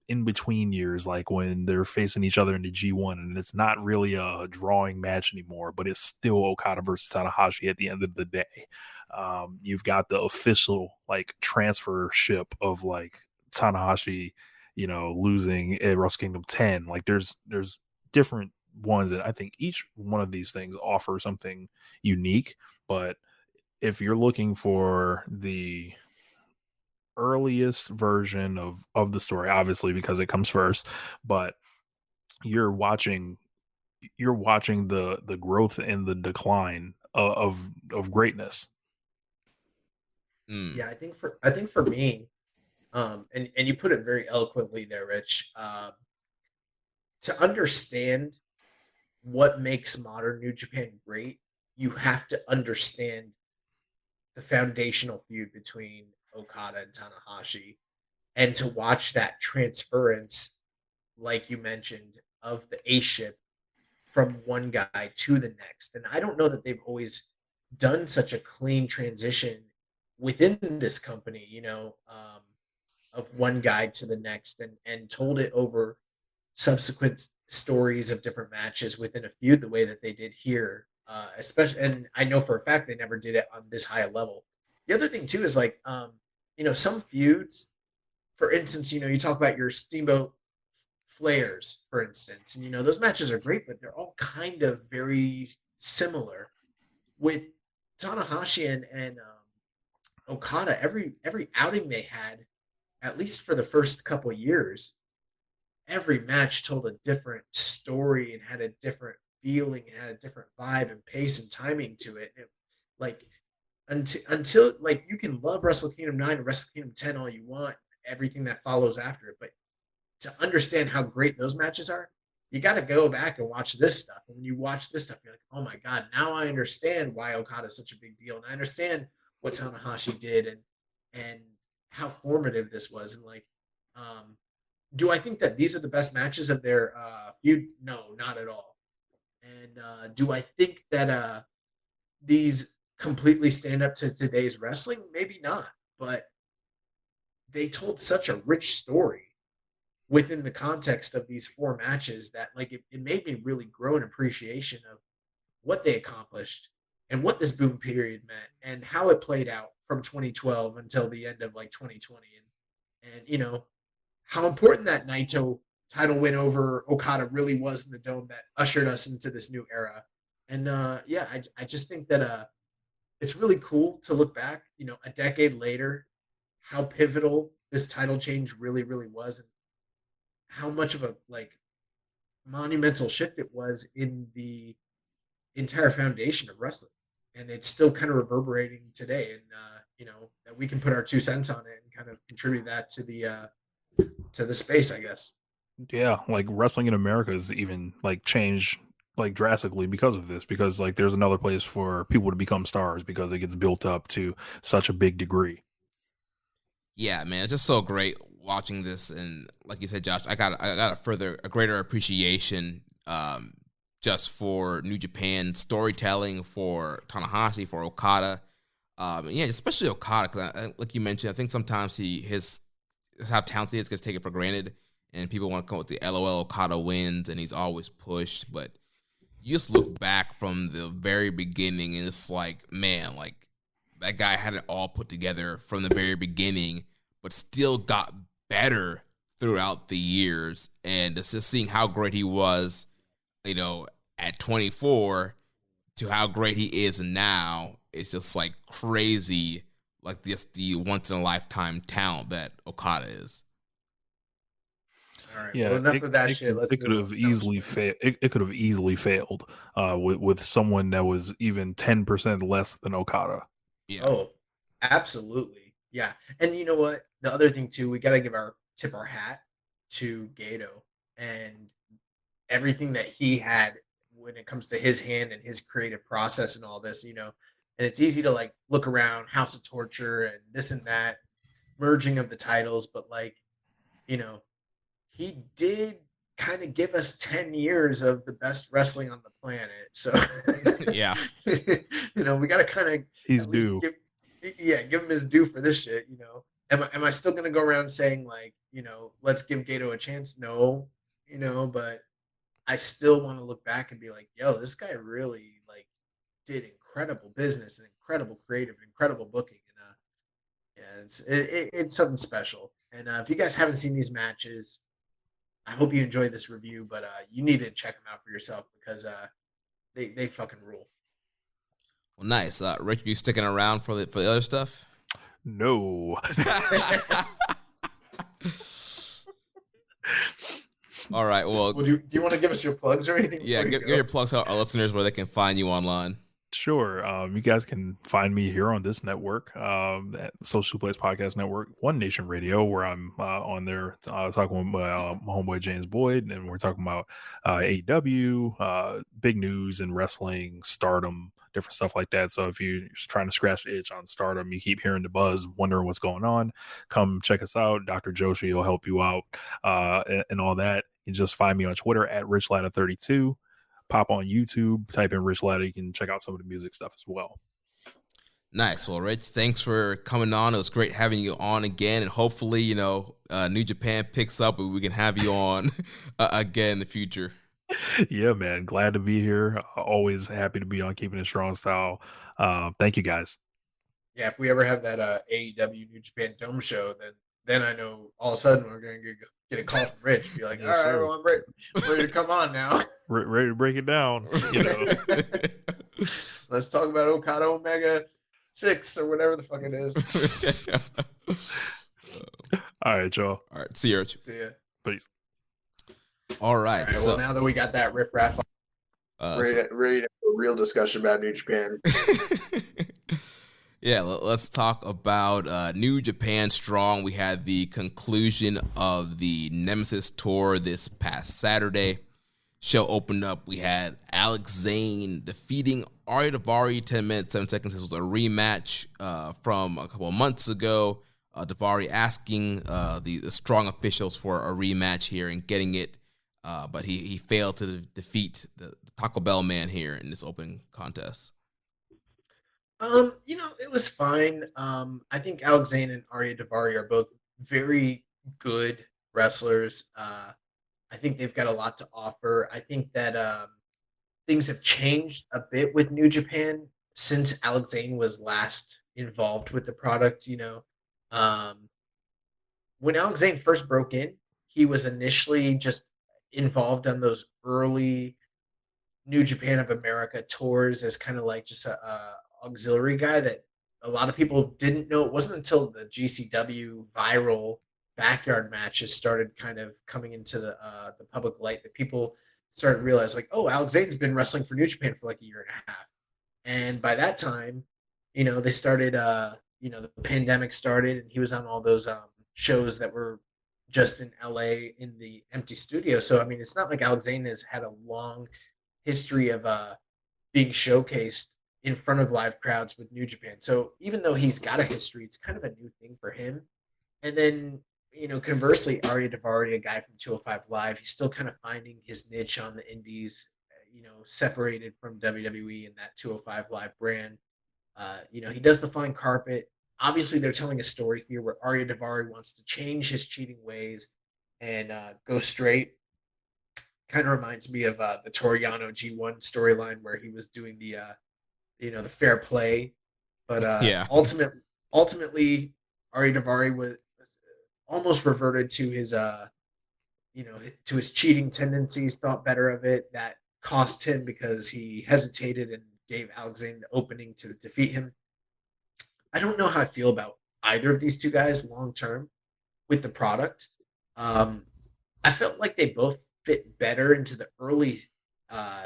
in between years, like when they're facing each other in the G1, and it's not really a drawing match anymore, but it's still Okada versus Tanahashi at the end of the day. You've got the official like transfer ship of like Tanahashi, losing at Wrestle Kingdom 10. Like there's different ones that I think each one of these things offer something unique. But if you're looking for the earliest version of the story, obviously because it comes first, but you're watching the growth and the decline of greatness. Yeah, I think for me, and you put it very eloquently there, Rich. To understand what makes modern New Japan great, you have to understand the foundational feud between Okada and Tanahashi, and to watch that transference, like you mentioned, of the A ship from one guy to the next. And I don't know that they've always done such a clean transition within this company, of one guy to the next, and told it over subsequent stories of different matches within a feud the way that they did here. Especially, and I know for a fact they never did it on this high a level. The other thing too is like, some feuds, for instance, you talk about your Steamboat Flares, for instance, and those matches are great, but they're all kind of very similar. With Tanahashi and Okada, every outing they had, at least for the first couple years, every match told a different story and had a different feeling and had a different vibe and pace and timing to it. Like until like you can love Wrestle Kingdom 9 and Wrestle Kingdom 10 all you want, everything that follows after it, but to understand how great those matches are, you got to go back and watch this stuff. And when you watch this stuff, you're like, oh my god, now I understand why Okada is such a big deal, and I understand what Tanahashi did and how formative this was. And like, do I think that these are the best matches of their feud? No, not at all. And do I think that these completely stand up to today's wrestling? Maybe not, but they told such a rich story within the context of these four matches that like it made me really grow an appreciation of what they accomplished and what this boom period meant and how it played out from 2012 until the end of like 2020, and how important that Naito title win over Okada really was in the Dome that ushered us into this new era. And I just think that it's really cool to look back, a decade later, how pivotal this title change really, really was, and how much of a like monumental shift it was in the entire foundation of wrestling. And it's still kind of reverberating today. And that we can put our 2 cents on it and kind of contribute that to the space, I guess. Yeah, like wrestling in America is even like changed like drastically because of this, because like there's another place for people to become stars because it gets built up to such a big degree. Yeah, man, it's just so great watching this, and like you said, Josh, I got a greater appreciation just for New Japan storytelling, for Tanahashi, for Okada, yeah, especially Okada, because like you mentioned, I think sometimes his how talented he is gets taken for granted, and people want to come with the LOL Okada wins, and he's always pushed, but you just look back from the very beginning, and it's like, man, like that guy had it all put together from the very beginning, but still got better throughout the years. And just seeing how great he was, at 24 to how great he is now, it's just like crazy, like the once in a lifetime talent that Okada is. All right. Yeah, Well, enough of that shit. Let's it could have easily failed. It could have easily failed with someone that was even 10% less than Okada. Yeah. Oh, absolutely. Yeah. And you know what? The other thing too, we got to tip our hat to Gato and everything that he had when it comes to his hand and his creative process and all this. And it's easy to like look around House of Torture and this and that, merging of the titles, but like, you know, he did kind of give us 10 years of the best wrestling on the planet. So Yeah. you know, we got to kind of He's at least due. give him his due for this shit, you know. Am I still going to go around saying like, you know, let's give Gato a chance? No, you know, but I still want to look back and be like, yo, this guy really like did incredible business and incredible creative, incredible booking. And yeah, it's something special. And if you guys haven't seen these matches, I hope you enjoyed this review, but you need to check them out for yourself because they fucking rule. Well, nice. Rich, you sticking around for the other stuff? No. All right. Well, do you want to give us your plugs or anything? Yeah, give your plugs to our listeners where they can find you online. Sure. You guys can find me here on this network, at Social Suplex Podcast Network, One Nation Radio, where I'm on there talking with my homeboy James Boyd, and we're talking about AEW, big news in wrestling, Stardom, different stuff like that. So if you're trying to scratch the itch on Stardom, you keep hearing the buzz, wondering what's going on, come check us out. Dr. Joshi will help you out and all that. You just find me on Twitter at Rich Latta 32. Pop on YouTube, type in Rich Latta. You can check out some of the music stuff as well. Nice. Well, Rich, thanks for coming on. It was great having you on again. And hopefully, you know, New Japan picks up and we can have you on again in the future. Yeah, man. Glad to be here. Always happy to be on Keepin It Strong Style. Thank you, guys. Yeah, if we ever have that AEW New Japan Dome show, then I know all of a sudden we're going to get a call from Rich. Be like, Yes, all right, sir. well, I'm ready to come on now. Ready to break it down. You know. Let's talk about Okada Omega 6 or whatever the fuck it is. All right, y'all. All right. See you, Rich. See ya. Peace. All right. All right, So well, now that we got that riff-raff, ready to have a real discussion about New Japan. yeah, let's talk about New Japan Strong. We had the conclusion of the Nemesis tour this past Saturday. Show opened up. We had Alex Zane defeating Arya Daivari 10 minutes, 7 seconds. This was a rematch from a couple of months ago. Daivari asking the strong officials for a rematch here and getting it, but he failed to defeat the Taco Bell man here in this open contest. You know, it was fine. I think Alex Zane and Arya Daivari are both very good wrestlers. I think they've got a lot to offer. I think that things have changed a bit with New Japan since Alex Zane was last involved with the product. You know, when Alex Zane first broke in, he was initially just involved on those early New Japan of America tours as kind of like just a auxiliary guy that a lot of people didn't know. It wasn't until the GCW viral backyard matches started kind of coming into the public light that people started to realize like, oh, Alex Zane's been wrestling for New Japan for like a year and a half. And by that time, you know, they started, you know, the pandemic started and he was on all those shows that were just in LA in the empty studio. So, I mean, it's not like Alex Zane has had a long history of being showcased in front of live crowds with New Japan. So even though he's got a history, it's kind of a new thing for him. And then, you know, conversely, Arya Daivari, a guy from 205 Live, he's still kind of finding his niche on the indies, you know, separated from WWE and that 205 Live brand. You know, he does the flying carpet. Obviously, they're telling a story here where Arya Daivari wants to change his cheating ways and go straight. Kind of reminds me of the Toriano G1 storyline where he was doing the, you know, the fair play. But Yeah. ultimately, Arya Daivari was almost reverted to his, you know, to his cheating tendencies, thought better of it. That cost him because he hesitated and gave Alex Zane the opening to defeat him. I don't know how I feel about either of these two guys long term with the product. I felt like they both fit better into the early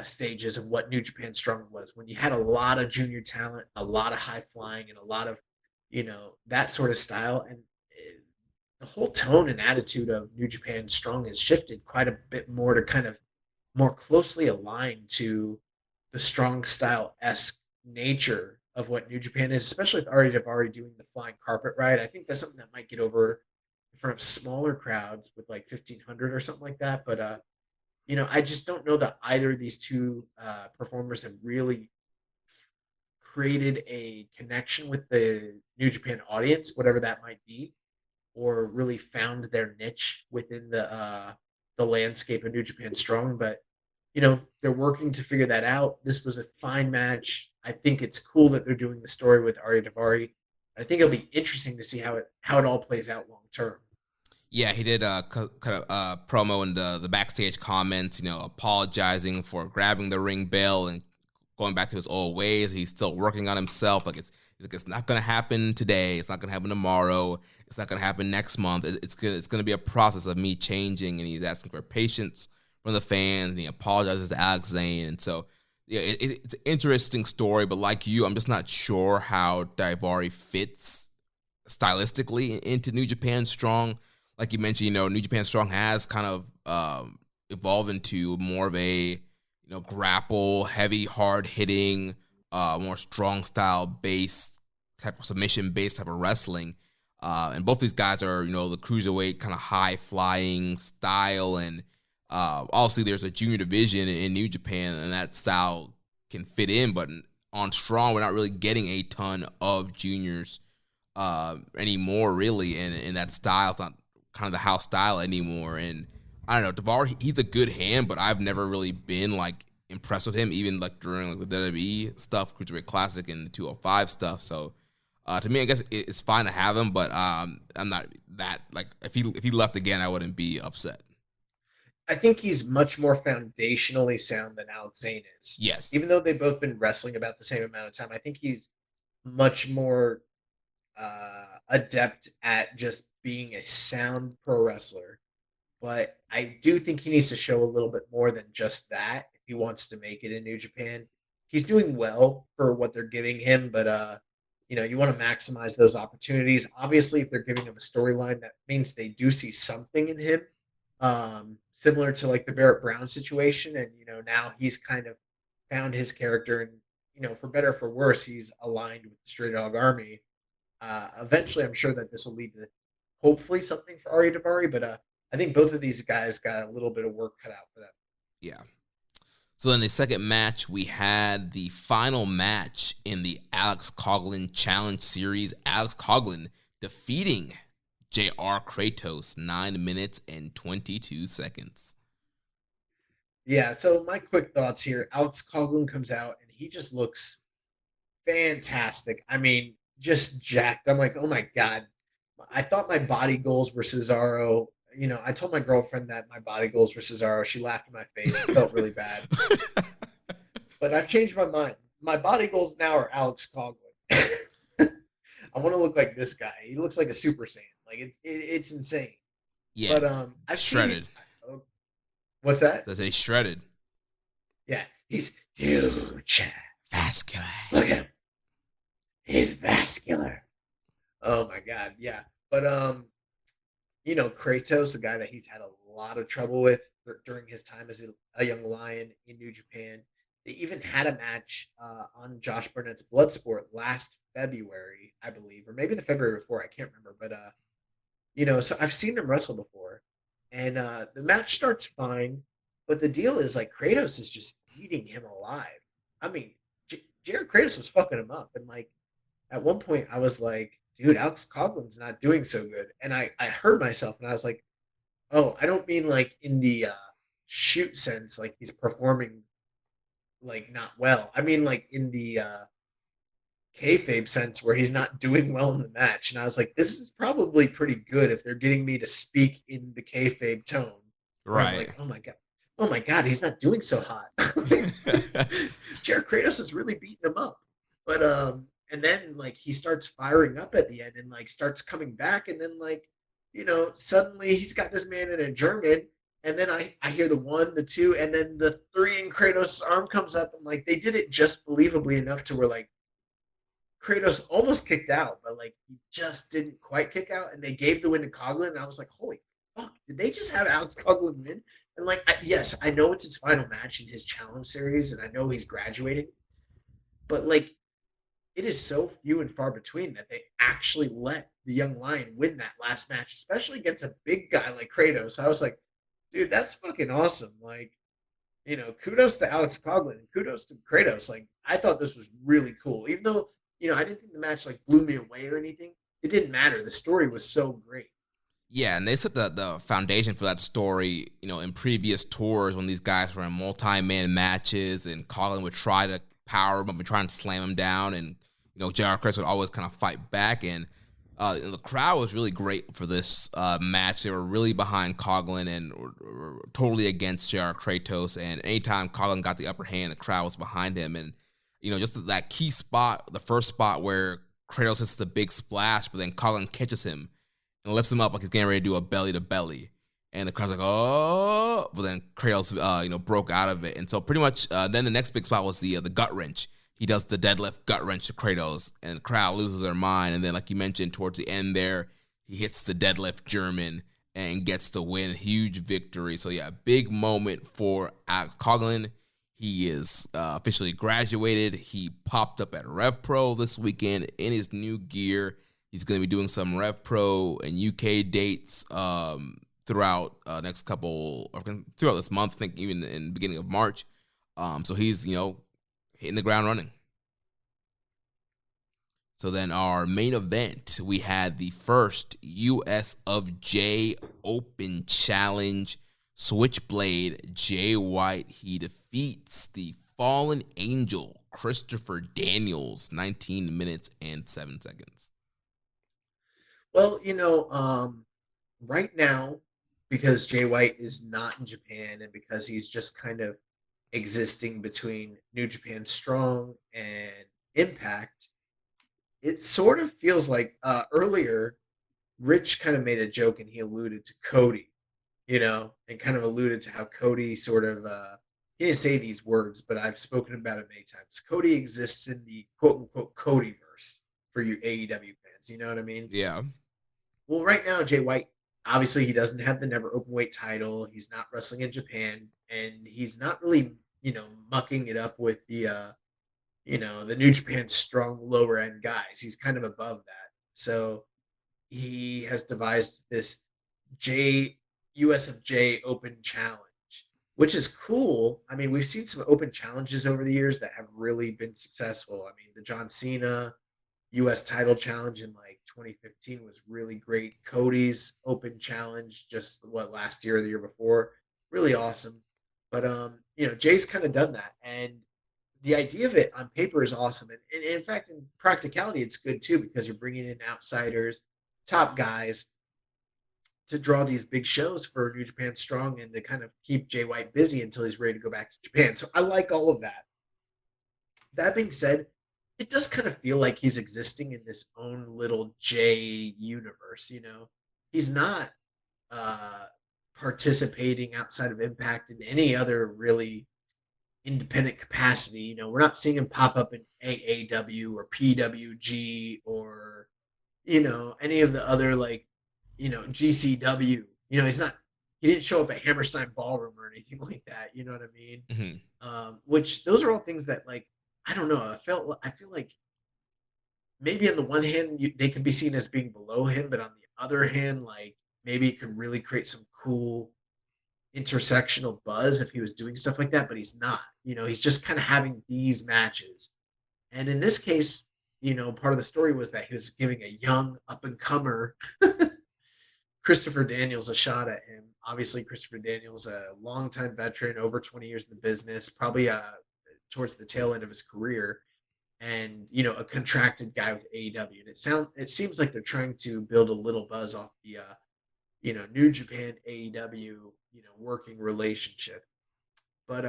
stages of what New Japan Strong was, when you had a lot of junior talent, a lot of high flying, and a lot of, you know, that sort of style. And the whole tone and attitude of New Japan Strong has shifted quite a bit more to kind of more closely aligned to the strong style-esque nature of what New Japan is, especially with Ari Daivari doing the flying carpet ride. I think that's something that might get over in front of smaller crowds with like 1,500 or something like that. But I just don't know that either of these two performers have really created a connection with the New Japan audience, whatever that might be, or really found their niche within the landscape of New Japan Strong. But they're working to figure that out. This was a fine match. I think it's cool that they're doing the story with Ari Daivari. I think it'll be interesting to see how it all plays out long term. Yeah, he did kind of promo in the backstage comments, apologizing for grabbing the ring bell and going back to his old ways. He's still working on himself. It's not going to happen today. It's not going to happen tomorrow. It's not going to happen next month. It's going to be a process of me changing, and he's asking for patience from the fans, and he apologizes to Alex Zane. And so, yeah, it's an interesting story, but like you, I'm just not sure how Daivari fits stylistically into New Japan Strong. Like you mentioned, New Japan Strong has kind of evolved into more of a, grapple, heavy, hard-hitting, more strong style based type of submission based type of wrestling. And both these guys are, the cruiserweight kind of high flying style. And obviously there's a junior division in New Japan and that style can fit in, but on Strong, we're not really getting a ton of juniors anymore, really. And that style is not kind of the house style anymore. And I don't know, Daivari, he's a good hand, but I've never really been like impressed with him, even like during like the WWE stuff, Cruiserweight Classic and the 205 stuff. So to me, I guess it's fine to have him, but I'm not that like if he left again, I wouldn't be upset. I think he's much more foundationally sound than Alex Zane is. Yes. Even though they've both been wrestling about the same amount of time, I think he's much more adept at just being a sound pro wrestler. But I do think he needs to show a little bit more than just that if he wants to make it in New Japan. He's doing well for what they're giving him, but you want to maximize those opportunities. Obviously, if they're giving him a storyline, that means they do see something in him, similar to like the Barrett Brown situation. And now he's kind of found his character, and for better or for worse, he's aligned with the Stray Dog Army. Eventually, I'm sure that this will lead to hopefully something for Ari Daivari, but I think both of these guys got a little bit of work cut out for them. Yeah. So in the second match, we had the final match in the Alex Coughlin Challenge Series. Alex Coughlin defeating J.R. Kratos 9 minutes and 22 seconds. Yeah, so my quick thoughts here. Alex Coughlin comes out, and he just looks fantastic. I mean, just jacked. I'm like, oh my God. I thought my body goals were Cesaro. I told my girlfriend that my body goals were Cesaro. She laughed in my face. It felt really bad. But I've changed my mind. My body goals now are Alex Coughlin. I want to look like this guy. He looks like a Super Saiyan. Like it's insane. Yeah. But I've shredded. What's that? Does he shredded? Yeah, he's huge, vascular. Look at him. He's vascular. Oh my God, yeah. But Kratos, a guy that he's had a lot of trouble with during his time as a young lion in New Japan. They even had a match on Josh Barnett's Bloodsport last February, I believe, or maybe the February before. I can't remember, but so I've seen him wrestle before, and the match starts fine, but the deal is like Kratos is just eating him alive. I mean, Jared Kratos was fucking him up, and like at one point I was like, dude, Alex Coughlin's not doing so good. And I heard myself and I was like, oh, I don't mean like in the shoot sense, like he's performing like not well. I mean like in the kayfabe sense where he's not doing well in the match. And I was like, this is probably pretty good if they're getting me to speak in the kayfabe tone. Right. Like, oh my God, he's not doing so hot. Jared Kratos is really beating him up. But and then like he starts firing up at the end and like starts coming back, and then like suddenly he's got this man in a German, and then I hear the 1, the 2, and then the 3, and Kratos' arm comes up, and like they did it just believably enough to where like Kratos almost kicked out, but like he just didn't quite kick out, and they gave the win to Coughlin, and I was like, holy fuck, did they just have Alex Coughlin win? And like yes, I know it's his final match in his challenge series, and I know he's graduating, but like it is so few and far between that they actually let the young lion win that last match, especially against a big guy like Kratos. I was like, dude, that's fucking awesome. Like, kudos to Alex Coughlin and kudos to Kratos. Like, I thought this was really cool. Even though, I didn't think the match like blew me away or anything. It didn't matter. The story was so great. Yeah, and they set the foundation for that story, in previous tours when these guys were in multi-man matches and Coughlin would try to power him up and try and slam him down, and J.R. Chris would always kind of fight back, and the crowd was really great for this match. They were really behind Coughlin and were totally against J.R. Kratos, and anytime Coughlin got the upper hand, the crowd was behind him, and just that key spot, the first spot where Kratos hits the big splash, but then Coughlin catches him and lifts him up like he's getting ready to do a belly to belly, and the crowd's like, oh, but then Kratos, broke out of it, and so pretty much, then the next big spot was the gut wrench. He does the deadlift gut wrench to Kratos, and the crowd loses their mind, and then like you mentioned, towards the end there, he hits the deadlift German and gets the win, huge victory. So yeah, big moment for Alex Coughlin. He is officially graduated. He popped up at Rev Pro this weekend in his new gear. He's going to be doing some Rev Pro and UK dates throughout throughout this month. I think even in the beginning of March. So he's hitting the ground running. So then our main event, we had the first US of J Open Challenge. Switchblade Jay White, he defeats the Fallen Angel Christopher Daniels, 19 minutes and 7 seconds. Well, right now, because Jay White is not in Japan and because he's just kind of existing between New Japan Strong and Impact, it sort of feels like earlier, Rich kind of made a joke and he alluded to Cody, and kind of alluded to how Cody sort of, he didn't say these words, but I've spoken about it many times. Cody exists in the quote-unquote Codyverse for you AEW fans, you know what I mean? Yeah. Well, right now, Jay White, obviously he doesn't have the never openweight title. He's not wrestling in Japan, and he's not really, mucking it up with the New Japan Strong lower end guys. He's kind of above that. So he has devised this US of J Open Challenge, which is cool. I mean, we've seen some open challenges over the years that have really been successful. I mean, the John Cena US title challenge in like 2015 was really great. Cody's open challenge just last year or the year before, really awesome. But Jay's kind of done that, and the idea of it on paper is awesome, and in fact, in practicality, it's good too because you're bringing in outsiders, top guys, to draw these big shows for New Japan Strong and to kind of keep Jay White busy until he's ready to go back to Japan. So I like all of that. That being said, it does kind of feel like he's existing in this own little Jay universe, He's not participating outside of Impact in any other really independent capacity. We're not seeing him pop up in AAW or PWG or, any of the other GCW. He didn't show up at Hammerstein Ballroom or anything like that. You know what I mean? Mm-hmm. Which those are all things that I don't know. I feel like maybe on the one hand they could be seen as being below him, but on the other hand, maybe it could really create some cool intersectional buzz if he was doing stuff like that. But he's not. He's just kind of having these matches, and in this case, part of the story was that he was giving a young up and comer Christopher Daniels a shot at him. Obviously, Christopher Daniels, a longtime veteran, over 20 years in the business, probably towards the tail end of his career, and a contracted guy with AEW. And it seems like they're trying to build a little buzz off the New Japan AEW working relationship. But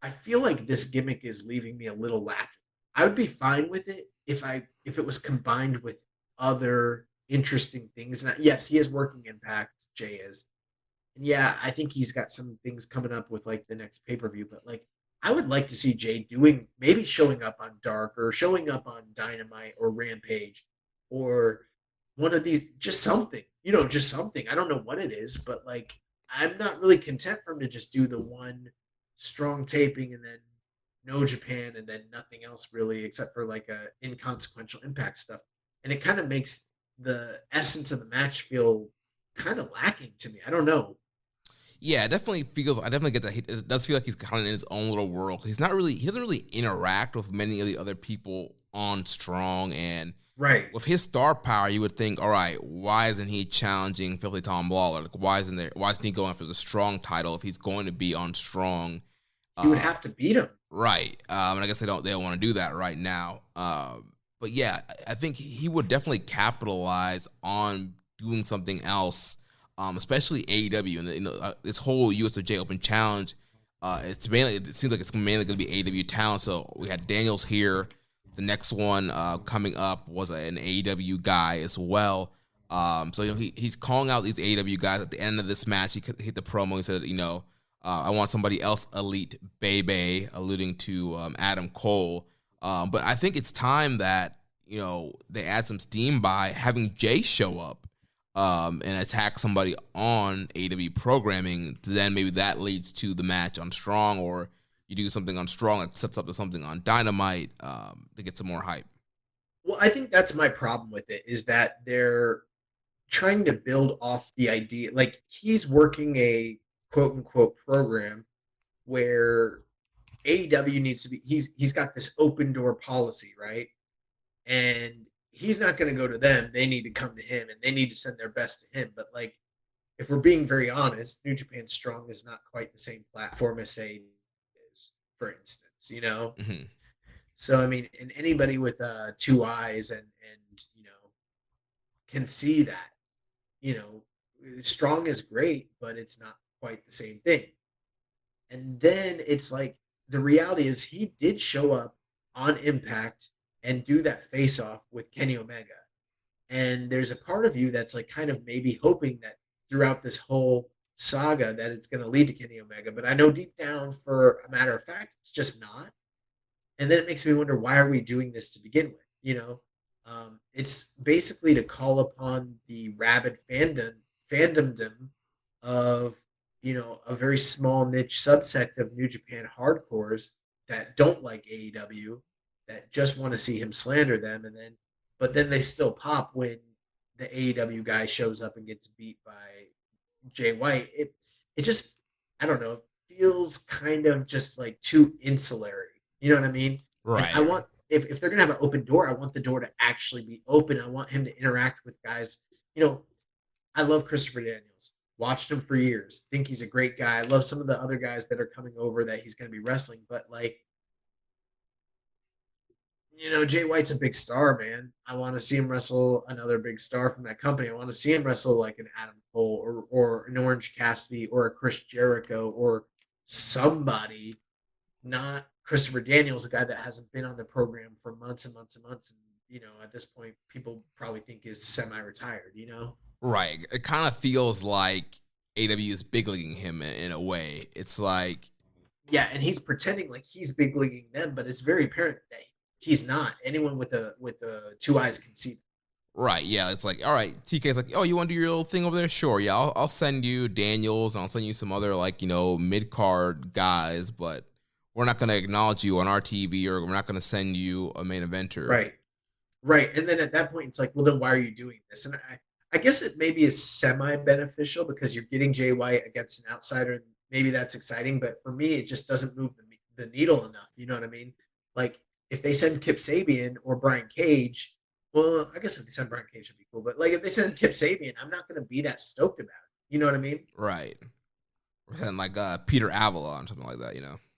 I feel like this gimmick is leaving me a little lacking. I would be fine with it if it was combined with other interesting things. And yes, he is working Impact, Jay is. And yeah, I think he's got some things coming up with the next pay-per-view, but I would like to see Jay maybe showing up on Dark or showing up on Dynamite or Rampage or one of these, just something. Just something. I don't know what it is, but I'm not really content for him to just do the one Strong taping and then no Japan and then nothing else really except for like a inconsequential Impact stuff. And it kind of makes the essence of the match feel kind of lacking to me. I don't know. Yeah, it definitely feels. I definitely get that. It does feel like he's kind of in his own little world. He doesn't really interact with many of the other people on Strong, and Right. with his star power, you would think, all right, why isn't he challenging Filthy Tom Lawler? Like, why isn't he going for the Strong title if he's going to be on Strong? He would have to beat him. Right. And I guess they don't want to do that right now. But yeah, I think he would definitely capitalize on doing something else, especially AEW and this whole USOJ Open Challenge. It seems like it's mainly going to be AEW talent. So we had Daniels here. The next one coming up was an AEW guy as well. So he's calling out these AEW guys at the end of this match. He hit the promo. He said, I want somebody else elite, baby, alluding to Adam Cole. But I think it's time that, they add some steam by having Jay show up and attack somebody on AEW programming. Then maybe that leads to the match on Strong, or you do something on Strong that sets up to something on Dynamite to get some more hype. Well, I think that's my problem with it, is that they're trying to build off the idea. Like, he's working a quote-unquote program where AEW needs to be, he's got this open door policy, right? And he's not going to go to them. They need to come to him, and they need to send their best to him. But, like, if we're being very honest, New Japan Strong is not quite the same platform as, say, is, for instance, Mm-hmm. So, I mean, and anybody with 2 eyes and can see that, Strong is great, but it's not quite the same thing. And then it's like, the reality is he did show up on Impact and do that face-off with Kenny Omega. And there's a part of you that's like kind of maybe hoping that throughout this whole saga that it's going to lead to Kenny Omega. But I know deep down, for a matter of fact, it's just not. And then it makes me wonder, why are we doing this to begin with? It's basically to call upon the rabid fandomdom of, a very small niche subsect of New Japan hardcores that don't like AEW, that just want to see him slander them, but then they still pop when the AEW guy shows up and gets beat by Jay White. It just, I don't know, it feels kind of just like too insular. You know what I mean? Right. And I want, if they're gonna have an open door, I want the door to actually be open. I want him to interact with guys. I love Christopher Daniels. Watched him for years. Think he's a great guy. I love some of the other guys that are coming over that he's going to be wrestling. But, like, Jay White's a big star, man. I want to see him wrestle another big star from that company. I want to see him wrestle like an Adam Cole or an Orange Cassidy or a Chris Jericho or somebody, not Christopher Daniels, a guy that hasn't been on the program for months and months and months. And, at this point, people probably think is semi-retired, Right. It kind of feels like AEW is big leaguing him in a way. It's like, yeah, and he's pretending like he's big leaguing them, but it's very apparent that he's not. Anyone with the 2 eyes can see that. Right. Yeah. It's like, all right, TK's like, oh, you want to do your little thing over there? Sure. Yeah. I'll send you Daniels, and I'll send you some other mid-card guys, but we're not going to acknowledge you on our TV, or we're not going to send you a main eventer. Right. And then at that point, it's like, well, then why are you doing this? And I guess it maybe is semi-beneficial because you're getting Jay White against an outsider, and maybe that's exciting. But for me, it just doesn't move the needle enough. You know what I mean? Like, if they send Kip Sabian or Brian Cage, well, I guess if they send Brian Cage, it'd be cool. But, like, if they send Kip Sabian, I'm not going to be that stoked about it. You know what I mean? Right. Or send, Peter Avalon, something like that,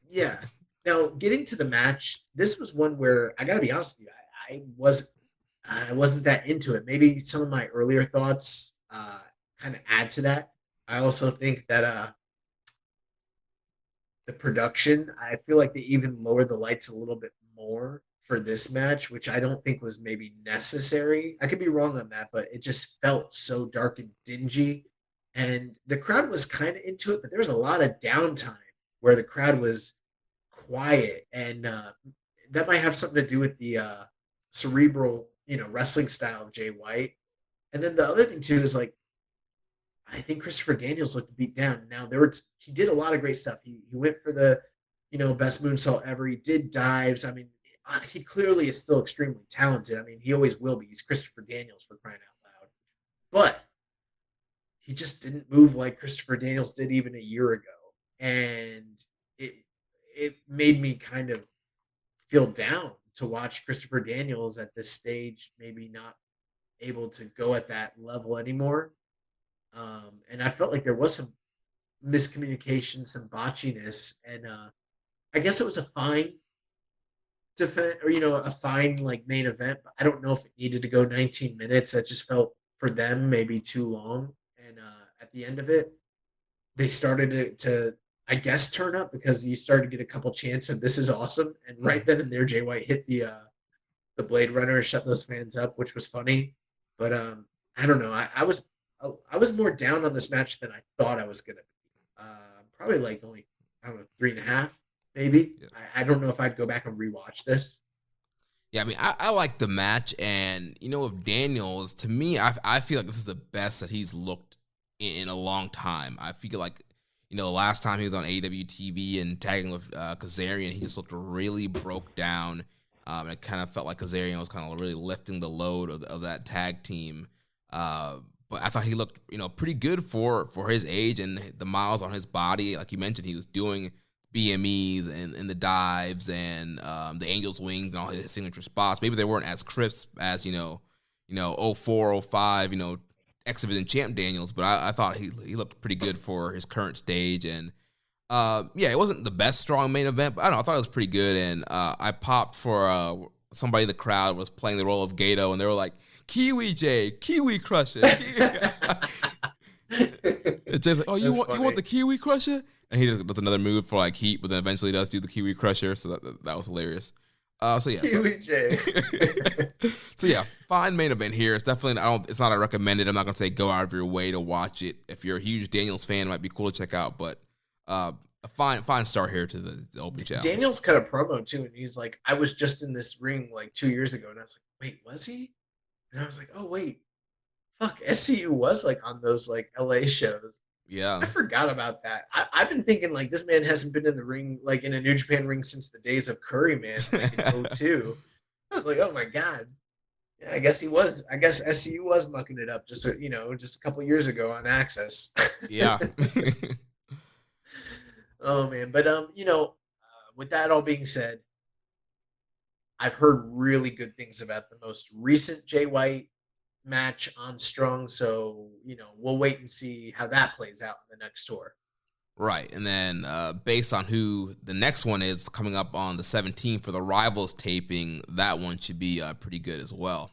Yeah. Now, getting to the match, this was one where, I got to be honest with you, I wasn't that into it. Maybe some of my earlier thoughts kind of add to that. I also think that the production, I feel like they even lowered the lights a little bit more for this match, which I don't think was maybe necessary. I could be wrong on that, but it just felt so dark and dingy. And the crowd was kind of into it, but there was a lot of downtime where the crowd was quiet. And that might have something to do with the cerebral wrestling style of Jay White. And then the other thing too is, like, I think Christopher Daniels looked beat down. Now he did a lot of great stuff. He went for the best moonsault ever. He did dives. I mean, he clearly is still extremely talented. I mean, he always will be. He's Christopher Daniels, for crying out loud. But he just didn't move like Christopher Daniels did even a year ago. And it made me kind of feel down to watch Christopher Daniels at this stage, maybe not able to go at that level anymore. And I felt like there was some miscommunication, some botchiness, and I guess it was a fine defense, or a fine like main event. But I don't know if it needed to go 19 minutes. That just felt for them maybe too long. And at the end of it, they started to I guess turn up, because you started to get a couple chants and this is awesome. And right then and there, Jay White hit the Blade Runner, shut those fans up, which was funny. But I don't know. I was more down on this match than I thought I was gonna be. Probably like only, I don't know, 3.5 maybe. Yeah. I don't know if I'd go back and rewatch this. Yeah, I mean, I like the match, and with Daniels, to me, I feel like this is the best that he's looked in a long time. I feel like the last time he was on AEW TV and tagging with Kazarian, he just looked really broke down. And it kind of felt like Kazarian was kind of really lifting the load of that tag team. But I thought he looked, pretty good for his age and the miles on his body. Like you mentioned, he was doing BMEs and the dives and the Angel's Wings and all his signature spots. Maybe they weren't as crisp as 04, 05, X-Division champ Daniels, but I thought he looked pretty good for his current stage. And it wasn't the best strong main event, but I thought it was pretty good. And I popped for somebody in the crowd was playing the role of Gato, and they were like, Kiwi J, Kiwi Crusher. Jay's like, oh, you want the Kiwi Crusher? And he does another move for like Heat, but then eventually does do the Kiwi Crusher, so that was hilarious. Kiwi J. So yeah, fine main event here. It's definitely it's not a recommended. I'm not gonna say go out of your way to watch it. If you're a huge Daniels fan, it might be cool to check out. But a fine start here to the open challenge. Daniels cut a promo too, and he's like, "I was just in this ring like 2 years ago," and I was like, "Wait, was he?" And I was like, "Oh wait, fuck, SCU was like on those like LA shows." Yeah, I forgot about that. I've been thinking like this man hasn't been in the ring, like in a New Japan ring, since the days of Curry Man, like in 02. I was like, oh my god. Yeah, I guess he was. I guess SCU was mucking it up just a couple years ago on Access. Yeah. Oh man, but with that all being said, I've heard really good things about the most recent Jay White match on Strong, so we'll wait and see how that plays out in the next tour. Right, and then based on who the next one is coming up on the 17th for the Rivals taping, that one should be pretty good as well.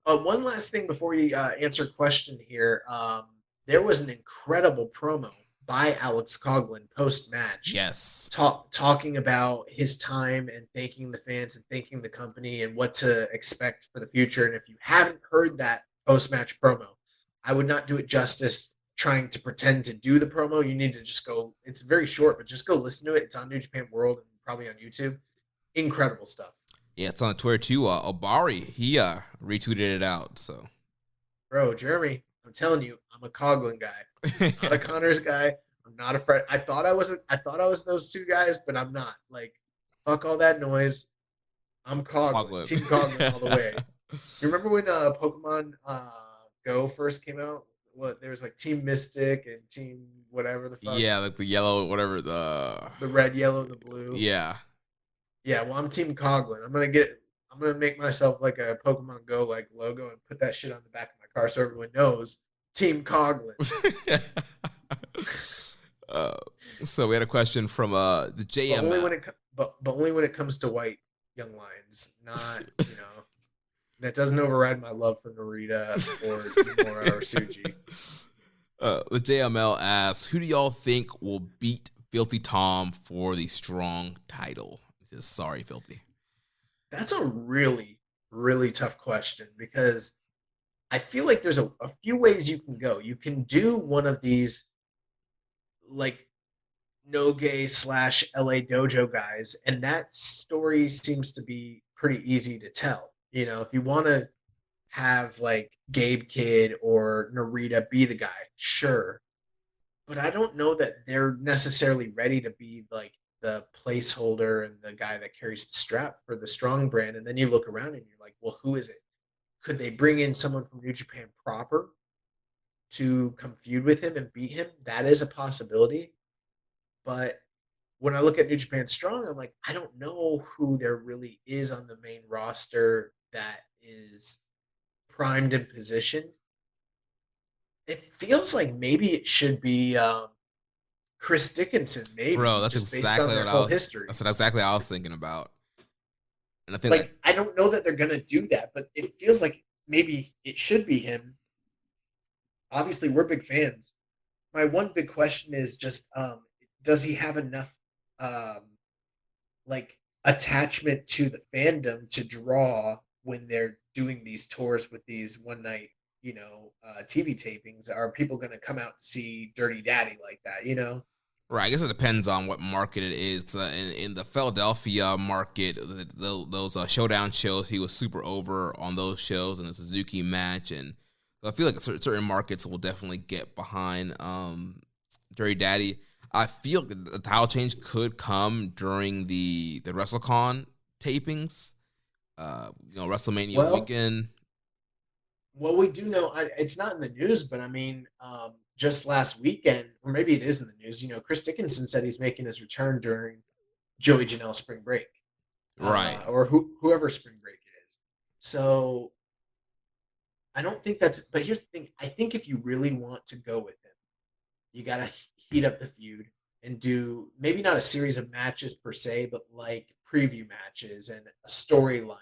One last thing before you answer a question here. There was an incredible promo by Alex Coughlin post-match. Yes. Talking about his time and thanking the fans and thanking the company and what to expect for the future. And if you haven't heard that post-match promo, I would not do it justice trying to pretend to do the promo. You need to just go. It's very short, but just go listen to it. It's on New Japan World and probably on YouTube. Incredible stuff. Yeah, it's on Twitter too. Obari, he retweeted it out. So, bro, Jeremy, I'm telling you, I'm a Coughlin guy. I'm not a Connors guy. I'm not a Fred. I thought I was those two guys, but I'm not. Like, fuck all that noise. I'm Coughlin. Team Coughlin all the way. You remember when Pokemon Go first came out? What, there was like Team Mystic and Team whatever the fuck. Yeah, like the yellow, whatever the red, yellow, and the blue. Yeah. Yeah, well, I'm Team Coughlin. I'm gonna make myself like a Pokemon Go like logo and put that shit on the back of my car so everyone knows Team Coughlin. So we had a question from the JM. But only when it comes to white young lions, not that doesn't override my love for Narita or Nomura or Suji. The JML asks, who do y'all think will beat Filthy Tom for the Strong title? He says, sorry, Filthy. That's a really, really tough question because I feel like there's a few ways you can go. You can do one of these like Noge / LA Dojo guys, and that story seems to be pretty easy to tell. If you want to have like Gabe Kidd or Narita be the guy, sure. But I don't know that they're necessarily ready to be like the placeholder and the guy that carries the strap for the Strong brand. And then you look around and you're like, well, who is it? Could they bring in someone from New Japan proper to come feud with him and beat him? That is a possibility. But when I look at New Japan Strong, I'm like, I don't know who there really is on the main roster that is primed and positioned. It feels like maybe it should be Chris Dickinson, maybe. Bro, that's just exactly based on what their I whole was. history. That's exactly what I was thinking about. And I think Like, I don't know that they're gonna do that, but it feels like maybe it should be him. Obviously, we're big fans. My one big question is just, does he have enough, um, like, attachment to the fandom to draw when they're doing these tours with these one night, TV tapings? Are people going to come out to see Dirty Daddy like that? right, I guess it depends on what market it is. In the Philadelphia market, those showdown shows, he was super over on those shows and the Suzuki match, and so I feel like certain markets will definitely get behind Dirty Daddy. I feel the title change could come during the WrestleCon tapings, WrestleMania weekend. Well, we do know it's not in the news, but I mean, just last weekend, or maybe it is in the news. Chris Dickinson said he's making his return during Joey Janela's spring break, Right? Or whoever spring break it is. So I don't think that's. But here's the thing: I think if you really want to go with him, you gotta heat up the feud and do maybe not a series of matches per se, but like preview matches and a storyline,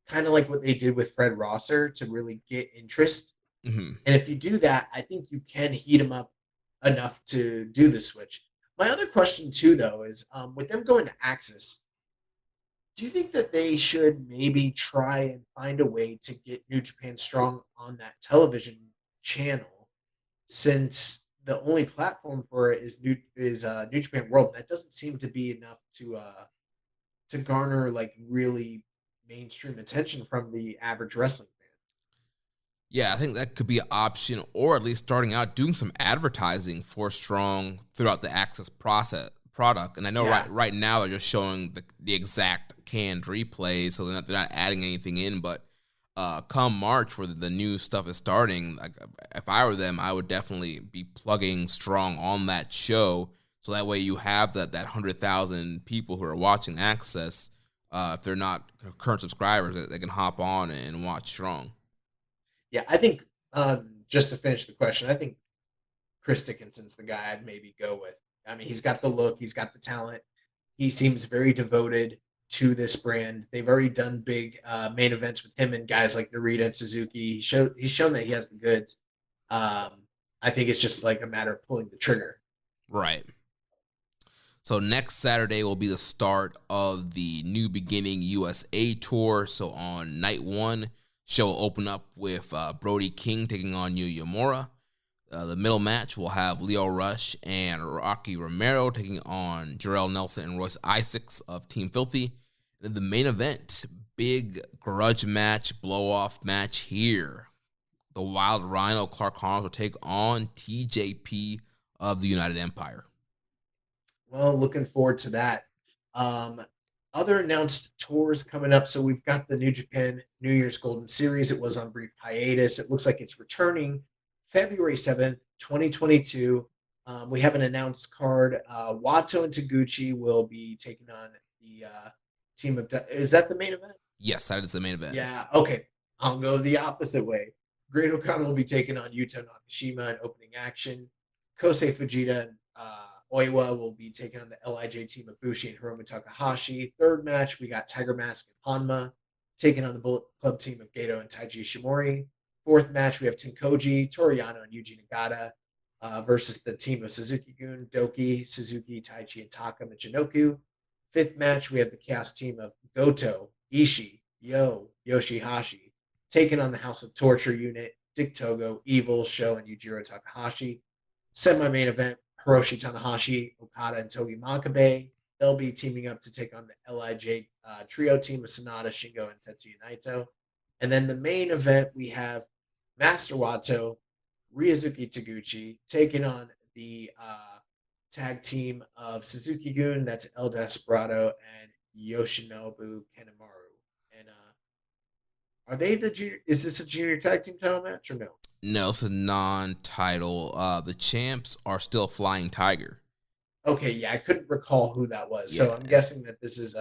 kind of like what they did with Fred Rosser to really get interest. Mm-hmm. And if you do that, I think you can heat him up enough to do the switch. My other question too, though, is with them going to Axis, do you think that they should maybe try and find a way to get New Japan Strong on that television channel, since the only platform for it is New Japan World? That doesn't seem to be enough to garner like really mainstream attention from the average wrestling fan. Yeah, I think that could be an option, or at least starting out doing some advertising for Strong throughout the Access product. And I know right now they're just showing the exact canned replays, so they're not adding anything in. But come March, where the new stuff is starting, like if I were them, I would definitely be plugging Strong on that show, so that way you have that 100,000 people who are watching Access. If they're not current subscribers, they can hop on and watch Strong. Yeah, I think just to finish the question, I think Chris Dickinson's the guy I'd maybe go with. I mean, he's got the look, he's got the talent. He seems very devoted to this brand. They've already done big main events with him and guys like Narita and Suzuki. He's shown that he has the goods. I think it's just like a matter of pulling the trigger. Right. So next Saturday will be the start of the New Beginning USA tour. So on night one, show will open up with Brody King taking on Yuya Uemura. The middle match will have Leo Rush and Rocky Romero taking on Jarrell Nelson and Royce Isaacs of Team Filthy. Then the main event, big grudge match, blow-off match here. The Wild Rhino Clark Connors will take on TJP of the United Empire. Well, looking forward to that. Other announced tours coming up. So we've got the New Japan New Year's Golden Series. It was on brief hiatus. It looks like it's returning February 7th, 2022. We have an announced card. Wato and Taguchi will be taking on the team of... Is that the main event? Yes, that is the main event. Yeah, okay. I'll go the opposite way. Great Okada will be taking on Yuta Nakashima in opening action. Kosei Fujita and Oiwa will be taking on the LIJ team of Bushi and Hiromu Takahashi. Third match, we got Tiger Mask and Hanma taking on the Bullet Club team of Gedo and Taiji Ishimori. Fourth match, we have Tenkoji, Toriano, and Yuji Nagata versus the team of Suzuki-gun, Doki, Suzuki, Taichi, and Taka Michinoku. Fifth match, we have the Chaos team of Goto, Ishii, Yoshihashi, taking on the House of Torture unit, Dick Togo, Evil, Sho, and Yujiro Takahashi. Semi-main event, Hiroshi Tanahashi, Okada, and Togi Makabe. They'll be teaming up to take on the LIJ trio team of Sanada, Shingo, and Tetsuya Naito. And then the main event, we have Master Wato, Ryosuke Taguchi taking on the tag team of Suzuki-gun, that's El Desperado and Yoshinobu Kanemaru. And are they the junior? Is this a junior tag team title match or no? No, it's a non-title. The champs are still Flying Tiger. Okay, yeah, I couldn't recall who that was. Yeah. So I'm guessing that this is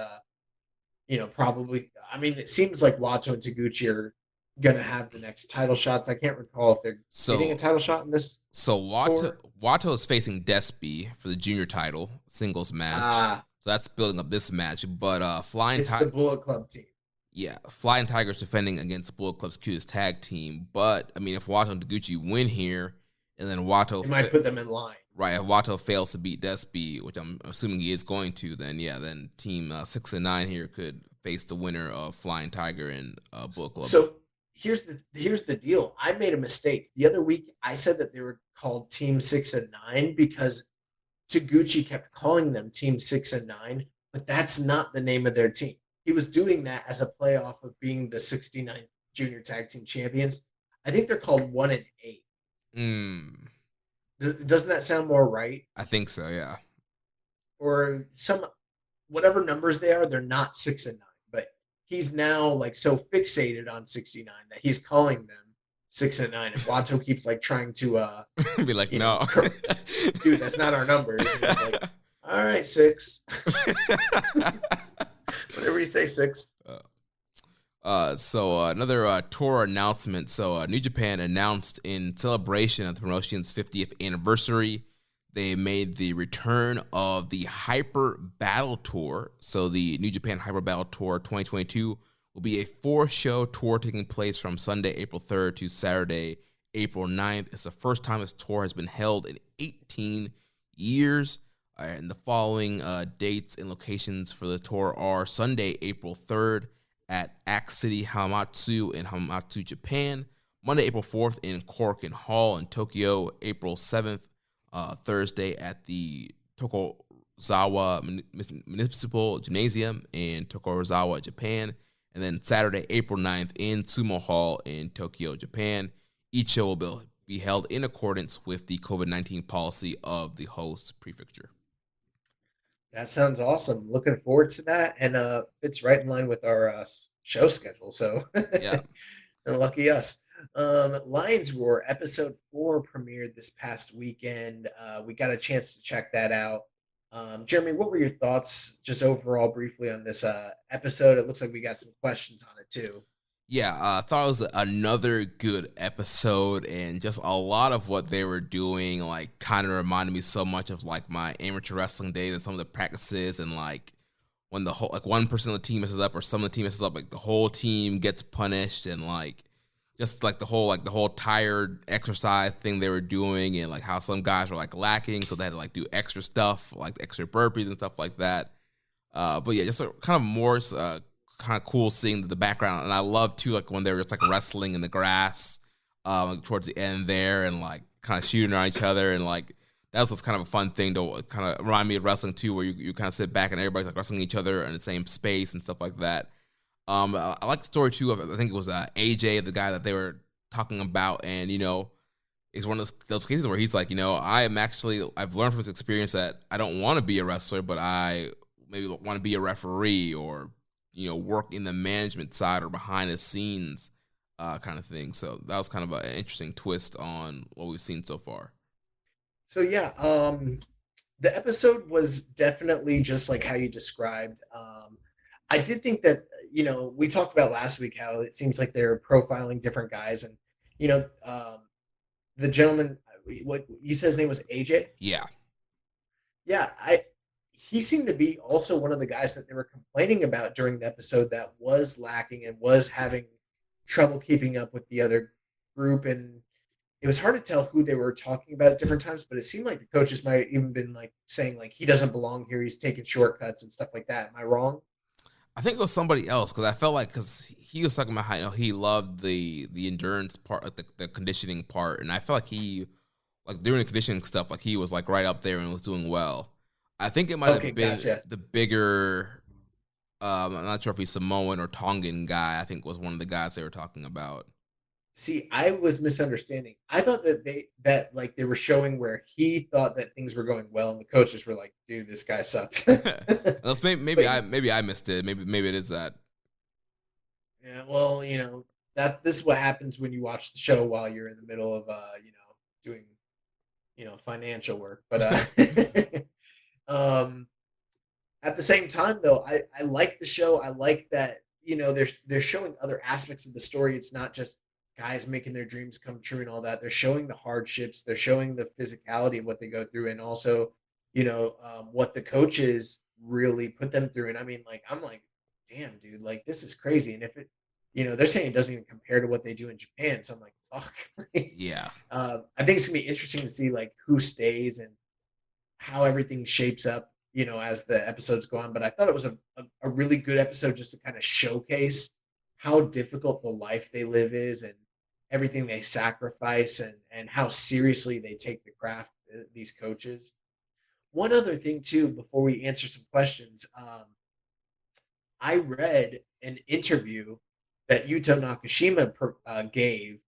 probably. I mean, it seems like Wato and Taguchi are gonna have the next title shots. I can't recall if they're getting a title shot in this. So Wato is facing Despy for the junior title singles match. So that's building up this match. But Flying Tiger, the Bullet Club team. Yeah, Flying Tiger's defending against Bullet Club's cutest tag team. But I mean, if Wato and Taguchi win here, and then Wato might put them in line. Right, if Wato fails to beat Despy, which I'm assuming he is going to, then team 6 and 9 here could face the winner of Flying Tiger and Bullet Club. So here's the deal. I made a mistake. The other week I said that they were called Team 6 and 9 because Taguchi kept calling them Team 6 and 9, but that's not the name of their team. He was doing that as a playoff of being the 69 junior tag team champions. I think they're called 1 and 8. Doesn't that sound more right? I think so, yeah. Or whatever numbers they are, they're not 6 and 9. But he's now like so fixated on 69 that he's calling them 6 and 9. And Wato keeps like trying to be like, no, dude, that's not our numbers. And he's like, all right, 6. Whatever you say, 6. So another tour announcement. So New Japan announced in celebration of the promotion's 50th anniversary, they made the return of the Hyper Battle Tour. So the New Japan Hyper Battle Tour 2022 will be a 4-show tour taking place from Sunday, April 3rd to Saturday, April 9th. It's the first time this tour has been held in 18 years. And the following dates and locations for the tour are Sunday, April 3rd at Axe City Hamamatsu in Hamamatsu, Japan. Monday, April 4th in Korakuen Hall in Tokyo. April 7th, Thursday at the Tokuzawa Municipal Gymnasium in Tokuzawa, Japan. And then Saturday, April 9th in Sumo Hall in Tokyo, Japan. Each show will be held in accordance with the COVID-19 policy of the host prefecture. That sounds awesome. Looking forward to that. And it's right in line with our show schedule. So yeah. And lucky us. Lions Roar episode 4 premiered this past weekend. We got a chance to check that out. Jeremy, what were your thoughts just overall briefly on this episode? It looks like we got some questions on it too. Yeah, I thought it was another good episode, and just a lot of what they were doing, like, kind of reminded me so much of, like, my amateur wrestling days and some of the practices, and, like, when the whole, like, one person on the team messes up or some of the team messes up, like, the whole team gets punished, and, like, just, like, the whole tired exercise thing they were doing, and, like, how some guys were, like, lacking, so they had to, like, do extra stuff, like, extra burpees and stuff like that. But, yeah, just kind of more... kind of cool seeing the background, and I love too, like when they were just like wrestling in the grass towards the end there, and like kind of shooting on each other, and like that was kind of a fun thing to kind of remind me of wrestling too, where you kind of sit back and everybody's like wrestling each other in the same space and stuff like that. I like the story too of, I think it was AJ, the guy that they were talking about, and you know, it's one of those cases where he's like, you know, I've learned from this experience that I don't want to be a wrestler, but I maybe want to be a referee, or you know, work in the management side or behind the scenes kind of thing. So that was kind of an interesting twist on what we've seen so far. So yeah, the episode was definitely just like how you described. I did think that, you know, we talked about last week how it seems like they're profiling different guys, and you know, the gentleman, what you said his name was AJ? Yeah. Yeah, he seemed to be also one of the guys that they were complaining about during the episode that was lacking and was having trouble keeping up with the other group. And it was hard to tell who they were talking about at different times, but it seemed like the coaches might have even been like saying like, he doesn't belong here, he's taking shortcuts and stuff like that. Am I wrong? I think it was somebody else, because I felt like, because he was talking about how, you know, he loved the endurance part, like the conditioning part, and I felt like he, like during the conditioning stuff, like he was like right up there and was doing well. I think it might have been the bigger, I'm not sure if he's Samoan or Tongan guy, I think was one of the guys they were talking about. See, I was misunderstanding. I thought that like they were showing where he thought that things were going well, and the coaches were like, "Dude, this guy sucks." Unless maybe But I missed it. Maybe it is that. yeah, well, that this is what happens when you watch the show while you're in the middle of doing financial work. But um, at the same time, though, I like the show. I like that they're showing other aspects of the story. It's not just guys making their dreams come true and all that. They're showing the hardships. They're showing the physicality of what they go through, and also what the coaches really put them through. And I mean, like, I'm like, damn, dude, like this is crazy. And if it, they're saying it doesn't even compare to what they do in Japan. So I'm like, fuck. Yeah. I think it's gonna be interesting to see like who stays and how everything shapes up, as the episodes go on. But I thought it was a really good episode just to kind of showcase how difficult the life they live is and everything they sacrifice and how seriously they take the craft, these coaches. One other thing too, before we answer some questions, I read an interview that Yuto Nakashima gave,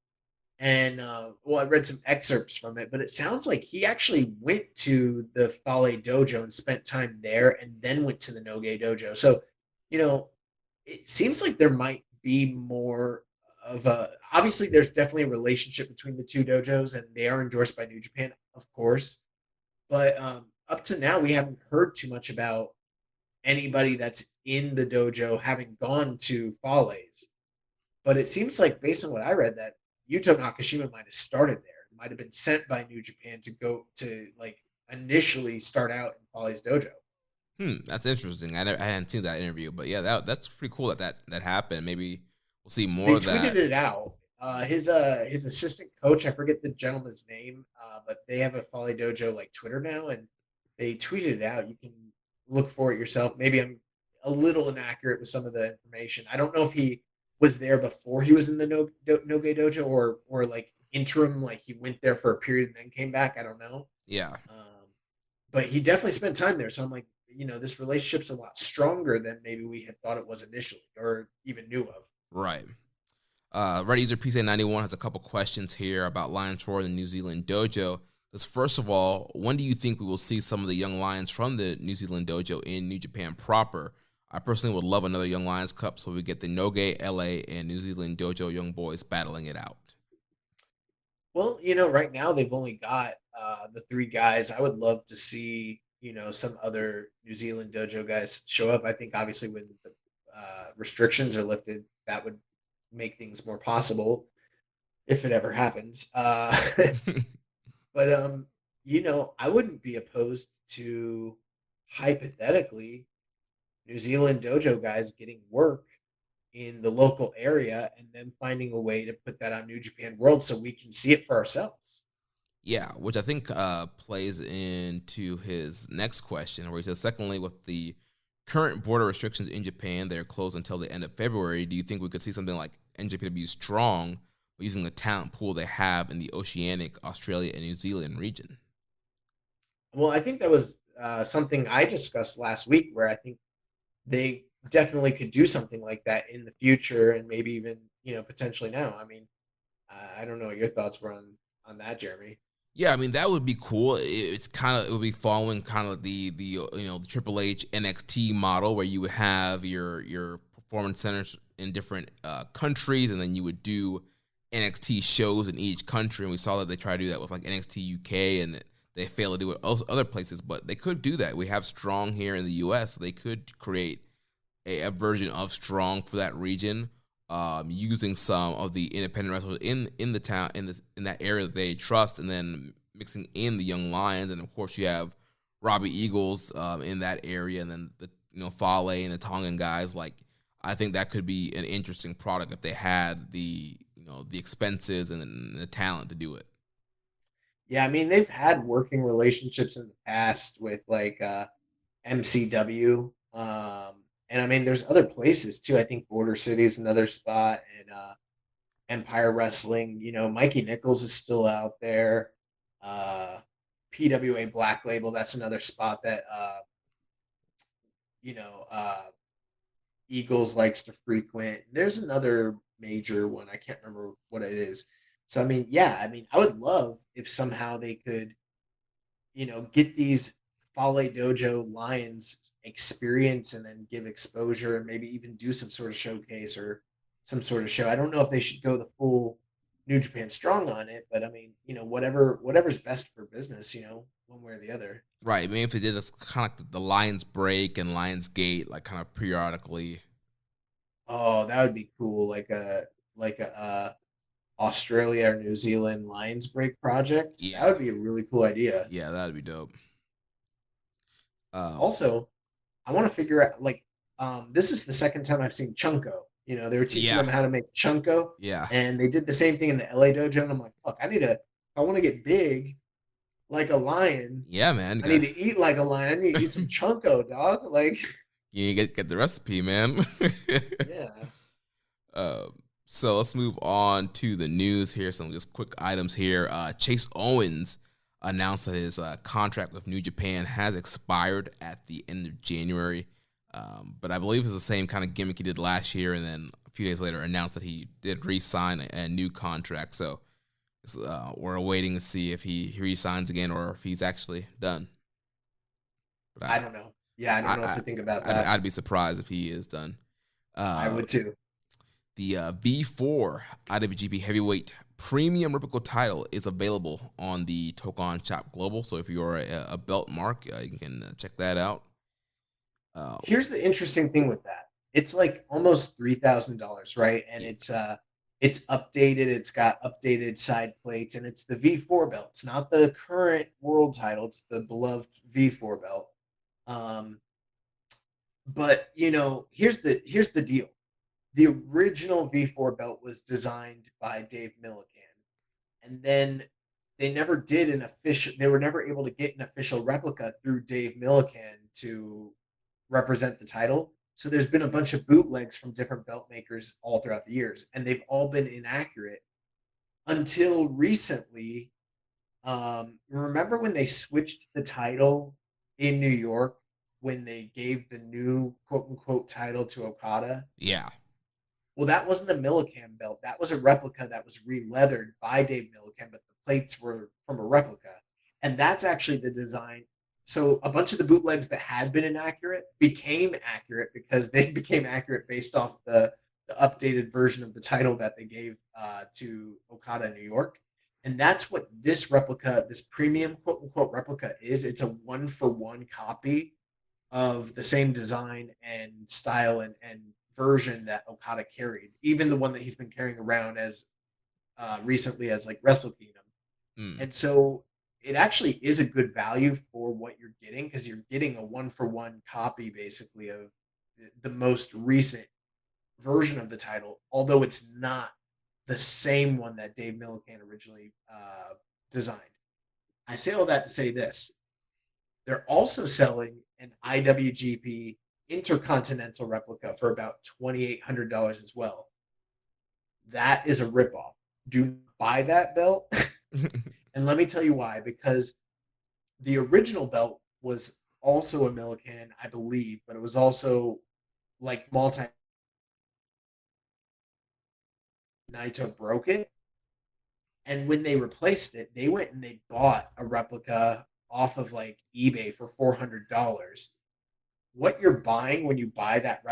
and I read some excerpts from it, but it sounds like he actually went to the Fale Dojo and spent time there, and then went to the Noge Dojo. So, it seems like there might be more of a. Obviously, there's definitely a relationship between the two dojos, and they are endorsed by New Japan, of course. But up to now, we haven't heard too much about anybody that's in the dojo having gone to Fale's. But it seems like, based on what I read, that Yuto Nakashima might have started there. Might have been sent by New Japan to go to like initially start out in Fale's dojo. That's interesting. I hadn't seen that interview, but yeah, that's pretty cool that happened. Maybe we'll see more of that. They tweeted it out. His assistant coach, I forget the gentleman's name, but they have a Fale Dojo like Twitter now, and they tweeted it out. You can look for it yourself. Maybe I'm a little inaccurate with some of the information. I don't know if he was there before he was in the Noge Dojo or like interim, like he went there for a period and then came back. I don't know. Yeah. But he definitely spent time there. So I'm like, this relationship's a lot stronger than maybe we had thought it was initially or even knew of. Right. Reddit user PCA91 has a couple questions here about Lions Roar and the New Zealand Dojo. First of all, when do you think we will see some of the young lions from the New Zealand Dojo in New Japan proper? I personally would love another Young Lions Cup so we get the Noge, LA, and New Zealand Dojo young boys battling it out. Well, right now they've only got the three guys. I would love to see, some other New Zealand Dojo guys show up. I think obviously when the restrictions are lifted, that would make things more possible if it ever happens. But I wouldn't be opposed to hypothetically New Zealand dojo guys getting work in the local area and then finding a way to put that on New Japan World so we can see it for ourselves. Yeah, which I think plays into his next question, where he says, secondly, with the current border restrictions in Japan, they're closed until the end of February. Do you think we could see something like NJPW Strong using the talent pool they have in the Oceanic, Australia, and New Zealand region? Well, I think that was something I discussed last week, where I think they definitely could do something like that in the future, and maybe even potentially now. I mean, I don't know what your thoughts were on that, Jeremy. Yeah, I mean that would be cool. It would be following kind of the Triple H NXT model, where you would have your performance centers in different countries, and then you would do NXT shows in each country. And we saw that they try to do that with like NXT UK, and they fail to do it other places. But they could do that. We have Strong here in the US, so they could create a version of Strong for that region, using some of the independent wrestlers in the town in that area that they trust, and then mixing in the young lions, and of course you have Robbie Eagles in that area, and then the Fale and the Tongan guys. Like, I think that could be an interesting product if they had the expenses and the talent to do it. Yeah, I mean they've had working relationships in the past with like MCW. And I mean, there's other places too. I think Border City is another spot, and Empire Wrestling. Mikey Nichols is still out there. PWA Black Label, that's another spot that Eagles likes to frequent. There's another major one. I can't remember what it is. So, I mean, yeah, I mean, I would love if somehow they could, get these Fale Dojo Lions experience and then give exposure and maybe even do some sort of showcase or some sort of show. I don't know if they should go the full New Japan Strong on it, but I mean, whatever's best for business, one way or the other. Right. I mean, if they did this kind of like the Lions Break and Lions Gate, like kind of periodically. Oh, that would be cool. Like a Australia or New Zealand Lions Break project. Yeah. That would be a really cool idea. Yeah, that'd be dope. Also, I want to figure out this is the second time I've seen Chunko. They were teaching them how to make Chunko. Yeah. And they did the same thing in the LA dojo, and I'm like, fuck, if I want to get big like a lion. Yeah, man. I need to eat like a lion. I need to eat some Chunko, dog. Like, you get the recipe, man. Yeah. So let's move on to the news here. Some just quick items here. Chase Owens announced that his contract with New Japan has expired at the end of January. But I believe it's the same kind of gimmick he did last year, and then a few days later announced that he did re-sign a new contract. So we're waiting to see if he re-signs again or if he's actually done. But I don't know. Yeah, I don't know what to think about that. I'd be surprised if he is done. I would too. The V4 IWGP Heavyweight Premium Replica title is available on the Tokon Shop Global. So if you're a belt mark, you can check that out. Here's the interesting thing with that. It's like almost $3,000, right? And it's updated. It's got updated side plates, and it's the V4 belt. It's not the current world title. It's the beloved V4 belt. But here's the deal. The original V4 belt was designed by Dave Millican, and then they never did they were never able to get an official replica through Dave Millican to represent the title. So there's been a bunch of bootlegs from different belt makers all throughout the years, and they've all been inaccurate until recently. Remember when they switched the title in New York when they gave the new quote unquote title to Okada? Yeah. Well, that wasn't a Millican belt. That was a replica that was re-leathered by Dave Millican, but the plates were from a replica. And that's actually the design. So a bunch of the bootlegs that had been inaccurate became accurate because they became accurate based off the updated version of the title that they gave to Okada in New York. And that's what this replica, this premium quote-unquote replica is. It's a one-for-one copy of the same design and style and version that Okada carried, even the one that he's been carrying around as recently as like Wrestle Kingdom. And so it actually is a good value for what you're getting because you're getting a one-for-one copy basically of the most recent version of the title, although it's not the same one that Dave Millican originally designed. I say all that to say this. They're also selling an IWGP Intercontinental replica for about $2,800 as well. That is a ripoff. Do not buy that belt. And let me tell you why. Because the original belt was also a Millican, I believe, but it was also like Naito broke it. And when they replaced it, they went and they bought a replica off of like eBay for $400. What you're buying when you buy that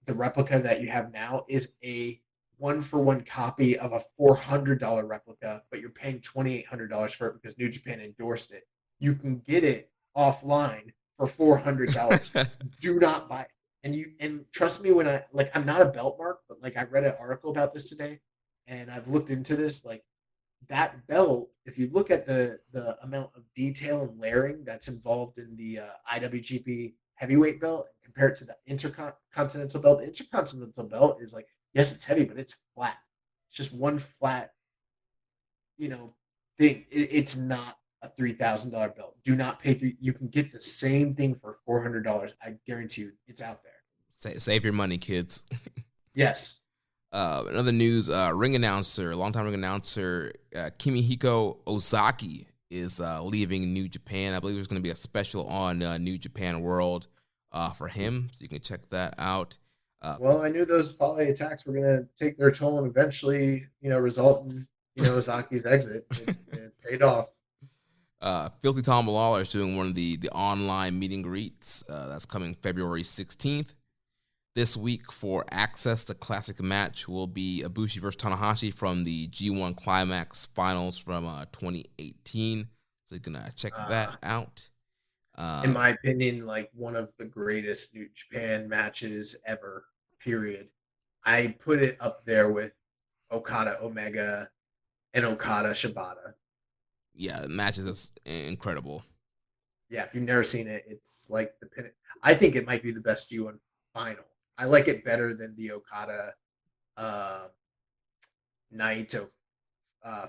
the replica that you have now is a one-for-one copy of a $400 replica, but you're paying $2,800 for it because New Japan endorsed it. You can get it offline for $400. Do not buy it. And trust me when I'm not a belt mark, but like I read an article about this today, and I've looked into this. Like that belt, if you look at the amount of detail and layering that's involved in the IWGP heavyweight belt and compare it to the Intercontinental belt. The Intercontinental belt is like, yes, it's heavy, but it's flat. It's just one flat, thing. It's not a $3,000 belt. Do not pay you can get the same thing for $400. I guarantee you it's out there. Save your money, kids. Yes. Another news, longtime ring announcer, Kimihiko Ozaki is leaving New Japan. I believe there's going to be a special on New Japan World for him, so you can check that out. Well, I knew those poly attacks were going to take their toll and eventually, result in, Zaki's exit. It paid off. Filthy Tom Lawler is doing one of the online meet and greets. That's coming February 16th. This week for access to classic match will be Ibushi versus Tanahashi from the G1 Climax Finals from 2018. So you can check that out. In my opinion, like one of the greatest New Japan matches ever, period. I put it up there with Okada Omega and Okada Shibata. Yeah, the match is incredible. Yeah, if you've never seen it, it's like the pin. I think it might be the best G1 final. I like it better than the Okada Naito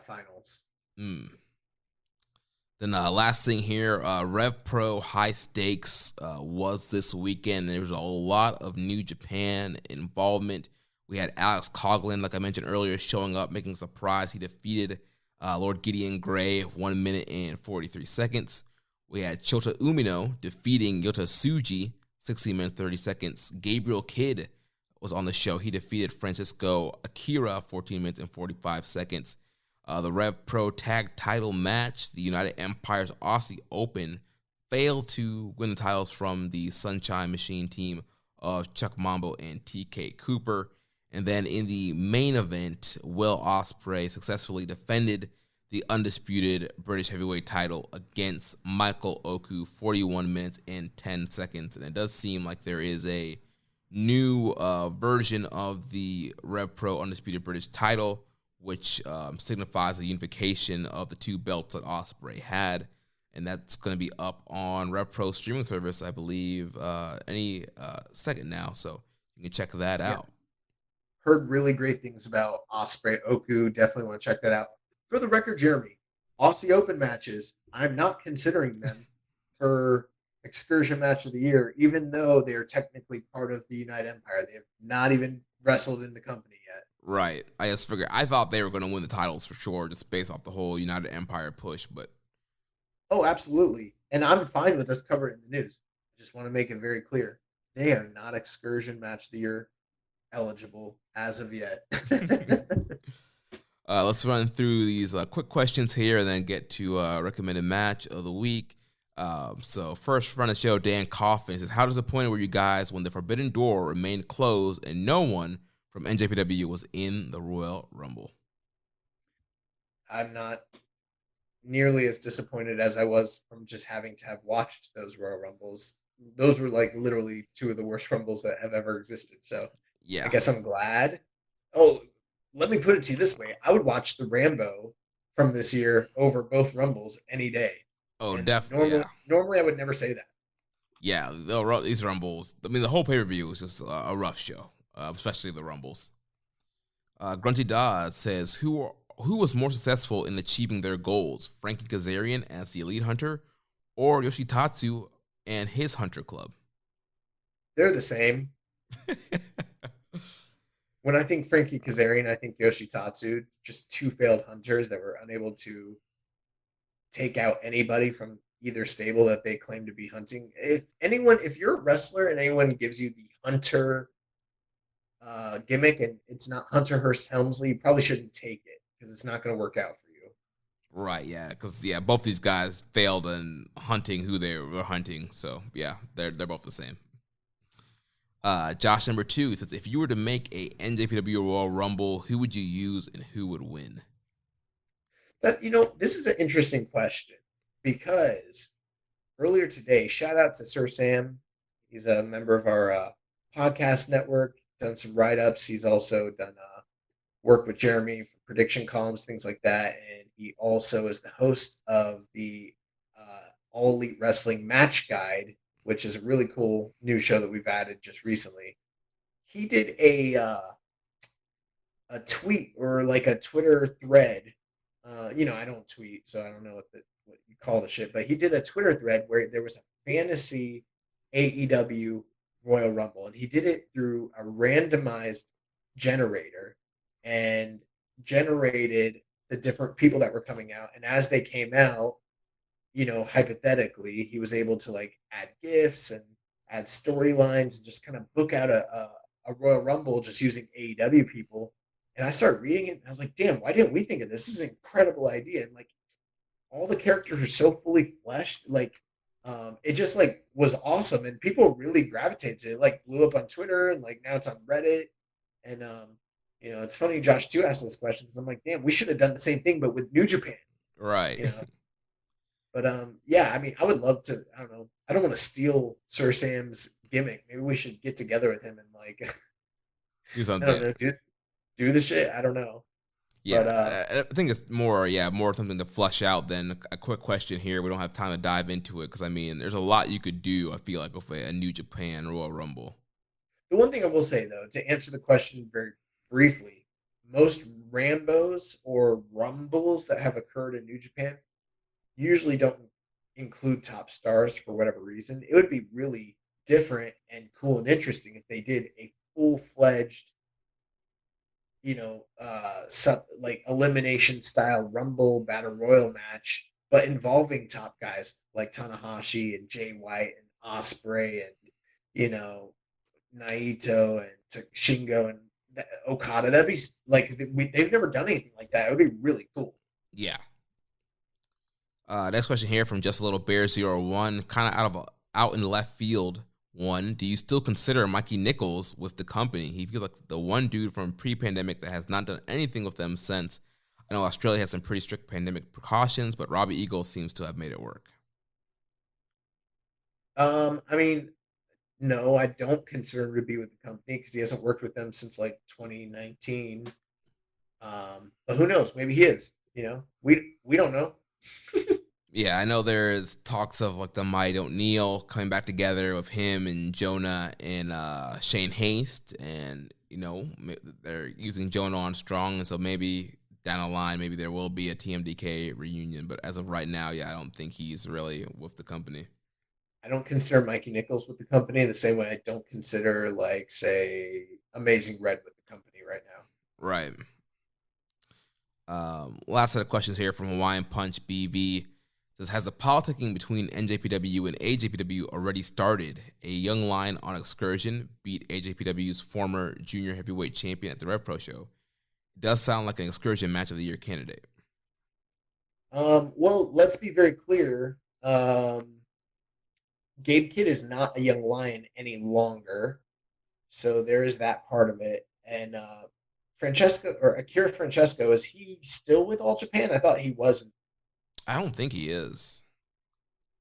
finals. Then last thing here, Rev Pro High Stakes was this weekend. There was a lot of New Japan involvement. We had Alex Coughlin, like I mentioned earlier, showing up, making a surprise. He defeated Lord Gideon Gray 1 minute and 43 seconds. We had Chota Umino defeating Yota Tsuji 16 minutes 30 seconds. Gabriel Kidd was on the show. He defeated Francisco Akira 14 minutes and 45 seconds. The Rev Pro Tag Title match, the United Empire's Aussie Open, failed to win the titles from the Sunshine Machine team of Chuck Mambo and TK Cooper. And then in the main event, Will Ospreay successfully defended the undisputed British heavyweight title against Michael Oku, 41 minutes and 10 seconds. And it does seem like there is a new version of the Rev Pro undisputed British title, which signifies the unification of the two belts that Ospreay had. And that's going to be up on Rev Pro streaming service, I believe, any second now. So you can check that out. Heard really great things about Ospreay Oku. Definitely want to check that out. For the record, Jeremy, Aussie Open matches, I'm not considering them for excursion match of the year, even though they are technically part of the United Empire. They have not even wrestled in the company yet. Right. I just figured, I thought they were going to win the titles for sure, just based off the whole United Empire push, but. Oh, absolutely. And I'm fine with us covering the news. I just want to make it very clear. They are not excursion match of the year eligible as of yet. Let's run through these quick questions here and then get to recommended match of the week. So first, front of the show, Dan Coffin says, how disappointed were you guys when the Forbidden Door remained closed and no one from NJPW was in the Royal Rumble? I'm not nearly as disappointed as I was from just having to have watched those Royal Rumbles. Those were like literally two of the worst Rumbles that have ever existed. So yeah, I guess I'm glad. Oh, let me put it to you this way. I would watch the Rambo from this year over both Rumbles any day. Oh, definitely. Normally, I would never say that. Yeah, these Rumbles. I mean, the whole pay-per-view was just a rough show, especially the Rumbles. Grunty Dodd says, who was more successful in achieving their goals, Frankie Kazarian as the Elite Hunter or Yoshitatsu and his Hunter Club? They're the same. When I think Frankie Kazarian, I think Yoshitatsu, just two failed hunters that were unable to take out anybody from either stable that they claim to be hunting. If you're a wrestler and anyone gives you the hunter gimmick and it's not Hunter Hearst Helmsley, you probably shouldn't take it because it's not going to work out for you. Right, yeah, because both these guys failed in hunting who they were hunting, so yeah, they're both the same. Josh number 2 says, if you were to make a NJPW Royal Rumble, who would you use and who would win? This is an interesting question because earlier today, shout out to Sir Sam. He's a member of our podcast network, done some write-ups. He's also done work with Jeremy for prediction columns, things like that. And he also is the host of the All Elite Wrestling Match Guide, which is a really cool new show that we've added just recently. He did a tweet or like a Twitter thread. I don't tweet, so I don't know what you call the shit, but he did a Twitter thread where there was a fantasy AEW Royal Rumble, and he did it through a randomized generator and generated the different people that were coming out. And as they came out, hypothetically, he was able to like add gifts and add storylines and just kind of book out a a Royal Rumble just using AEW people. And I started reading it, and I was like, damn, why didn't we think of this? This is an incredible idea. And like, all the characters are so fully fleshed. Like, it just like was awesome, and people really gravitated to it. Like, blew up on Twitter, and like now it's on Reddit. And it's funny Josh too asked this question, because I'm like, damn, we should have done the same thing, but with New Japan. Right. You know? But yeah, I mean, I would love to. I don't know. I don't want to steal Sir Sam's gimmick. Maybe we should get together with him and like, Do I something. don't know, do the shit. I don't know. Yeah, But, I think it's more something to flush out than a quick question here. We don't have time to dive into it because, I mean, there's a lot you could do, I feel like, with a New Japan Royal Rumble. The one thing I will say, though, to answer the question very briefly, most Rambos or Rumbles that have occurred in New Japan usually don't include top stars for whatever reason. It would be really different and cool and interesting if they did a full-fledged, like elimination style Rumble Battle Royal match, but involving top guys like Tanahashi and Jay White and Ospreay and Naito and Shingo and Okada. That'd be like they've never done anything like that. It would be really cool. Yeah. Next question here from Just a Little Bear 01, kind of out in left field. One, do you still consider Mikey Nichols with the company? He feels like the one dude from pre-pandemic that has not done anything with them since. I know Australia has some pretty strict pandemic precautions, but Robbie Eagles seems to have made it work. I mean, no, I don't consider him to be with the company because he hasn't worked with them since like 2019. But who knows? Maybe he is. We don't know. Yeah, I know there's talks of like the Mighty O'Neil coming back together with him and Jonah and Shane Haste, and they're using Jonah on Strong, and so maybe down the line, maybe there will be a TMDK reunion. But as of right now, yeah, I don't think he's really with the company. I don't consider Mikey Nichols with the company the same way I don't consider, like, say, Amazing Red with the company right now. Right. Last set of questions here from Hawaiian Punch BV. Says, has the politicking between NJPW and AJPW already started? A young lion on excursion beat AJPW's former junior heavyweight champion at the Rev Pro show. It does sound like an excursion match of the year candidate. Well, let's be very clear. Gabe Kidd is not a young lion any longer, so there is that part of it. And Akira Francesco, is he still with All Japan? I thought he wasn't. I don't think he is.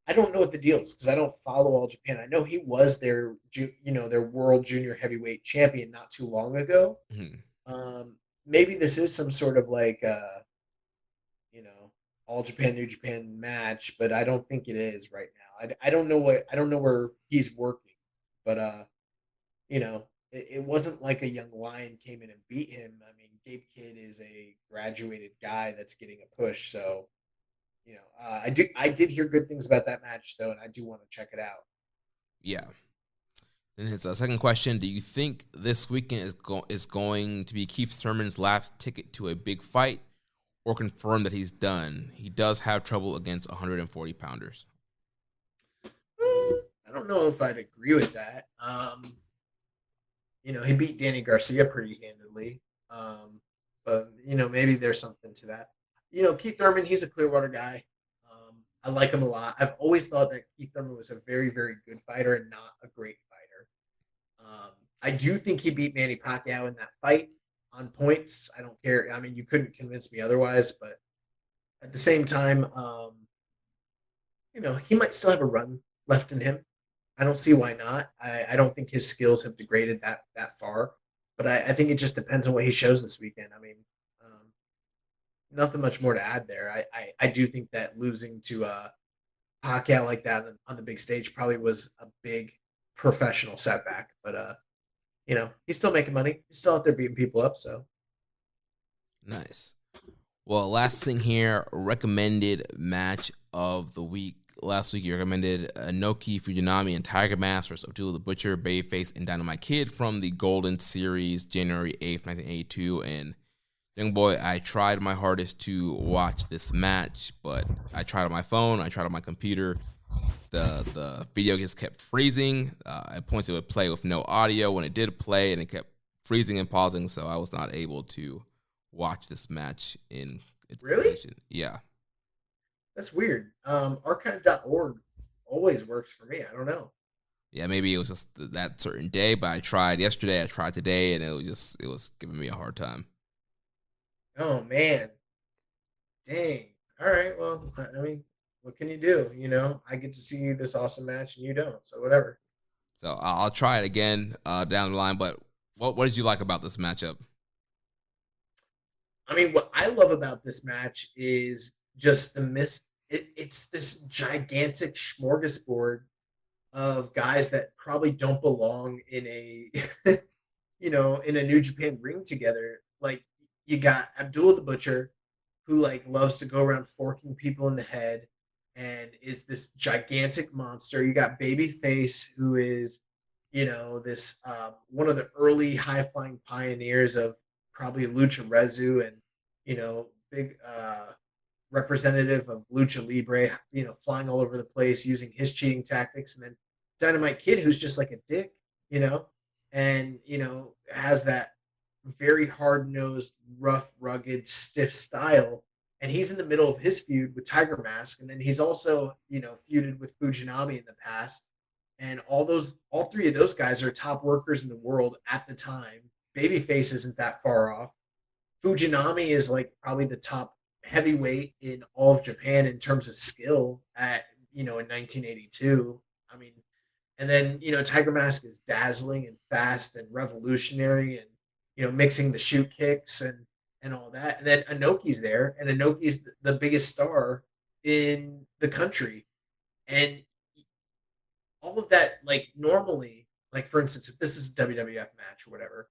I don't know what the deal is because I don't follow All Japan. I know he was their world junior heavyweight champion not too long ago. Mm-hmm. Maybe this is some sort of like All Japan New Japan match, but I don't think it is right now. I don't know where he's working, but it wasn't like a young lion came in and beat him. I mean, Gabe Kidd is a graduated guy that's getting a push, so. I did hear good things about that match though, and I do want to check it out. Yeah. And his second question: do you think this weekend is going to be Keith Thurman's last ticket to a big fight, or confirm that he's done? He does have trouble against 140 pounders. I don't know if I'd agree with that. He beat Danny Garcia pretty handedly, but maybe there's something to that. Keith Thurman, he's a Clearwater guy. I like him a lot. I've always thought that Keith Thurman was a very, very good fighter and not a great fighter. I do think he beat Manny Pacquiao in that fight on points. I don't care. I mean, you couldn't convince me otherwise, but at the same time, he might still have a run left in him. I don't see why not. I don't think his skills have degraded that far, but I think it just depends on what he shows this weekend. I mean, nothing much more to add there. I do think that losing to Pacquiao like that on the big stage probably was a big professional setback. But he's still making money. He's still out there beating people up. So nice. Well, last thing here, recommended match of the week. Last week you recommended Inoki Fujinami and Tiger Mask versus Abdullah the Butcher, Babyface, and Dynamite Kid from the Golden Series, January 8th, 1982, and young boy, I tried my hardest to watch this match, but I tried on my phone, I tried on my computer. the video just kept freezing. At points it would play with no audio when it did play, and it kept freezing and pausing, so I was not able to watch this match in its completion. Yeah. That's weird. Archive.org always works for me. I don't know. Yeah, maybe it was just that certain day, but I tried yesterday, I tried today, and it was giving me a hard time. Oh, man. Dang. All right, well, I mean, what can you do? You know, I get to see this awesome match and you don't, so whatever. So I'll try it again down the line, but what did you like about this matchup? I mean, what I love about this match is just it's this gigantic smorgasbord of guys that probably don't belong in a in a New Japan ring together. Like, you got Abdullah the Butcher, who like loves to go around forking people in the head and is this gigantic monster. You got Babyface, who is, this one of the early high flying pioneers of probably Lucha Rezu, and big representative of Lucha Libre, flying all over the place using his cheating tactics. And then Dynamite Kid, who's just like a dick, and has that very hard-nosed, rough, rugged, stiff style. And he's in the middle of his feud with Tiger Mask, and then he's also feuded with Fujinami in the past. And all three of those guys are top workers in the world at the time. Babyface isn't that far off. Fujinami is like probably the top heavyweight in all of Japan in terms of skill in 1982. I mean, and then Tiger Mask is dazzling and fast and revolutionary, and mixing the shoot kicks and all that. And then Inoki's there, and Inoki's the biggest star in the country. And all of that, like, normally, like, for instance, if this is a WWF match or whatever,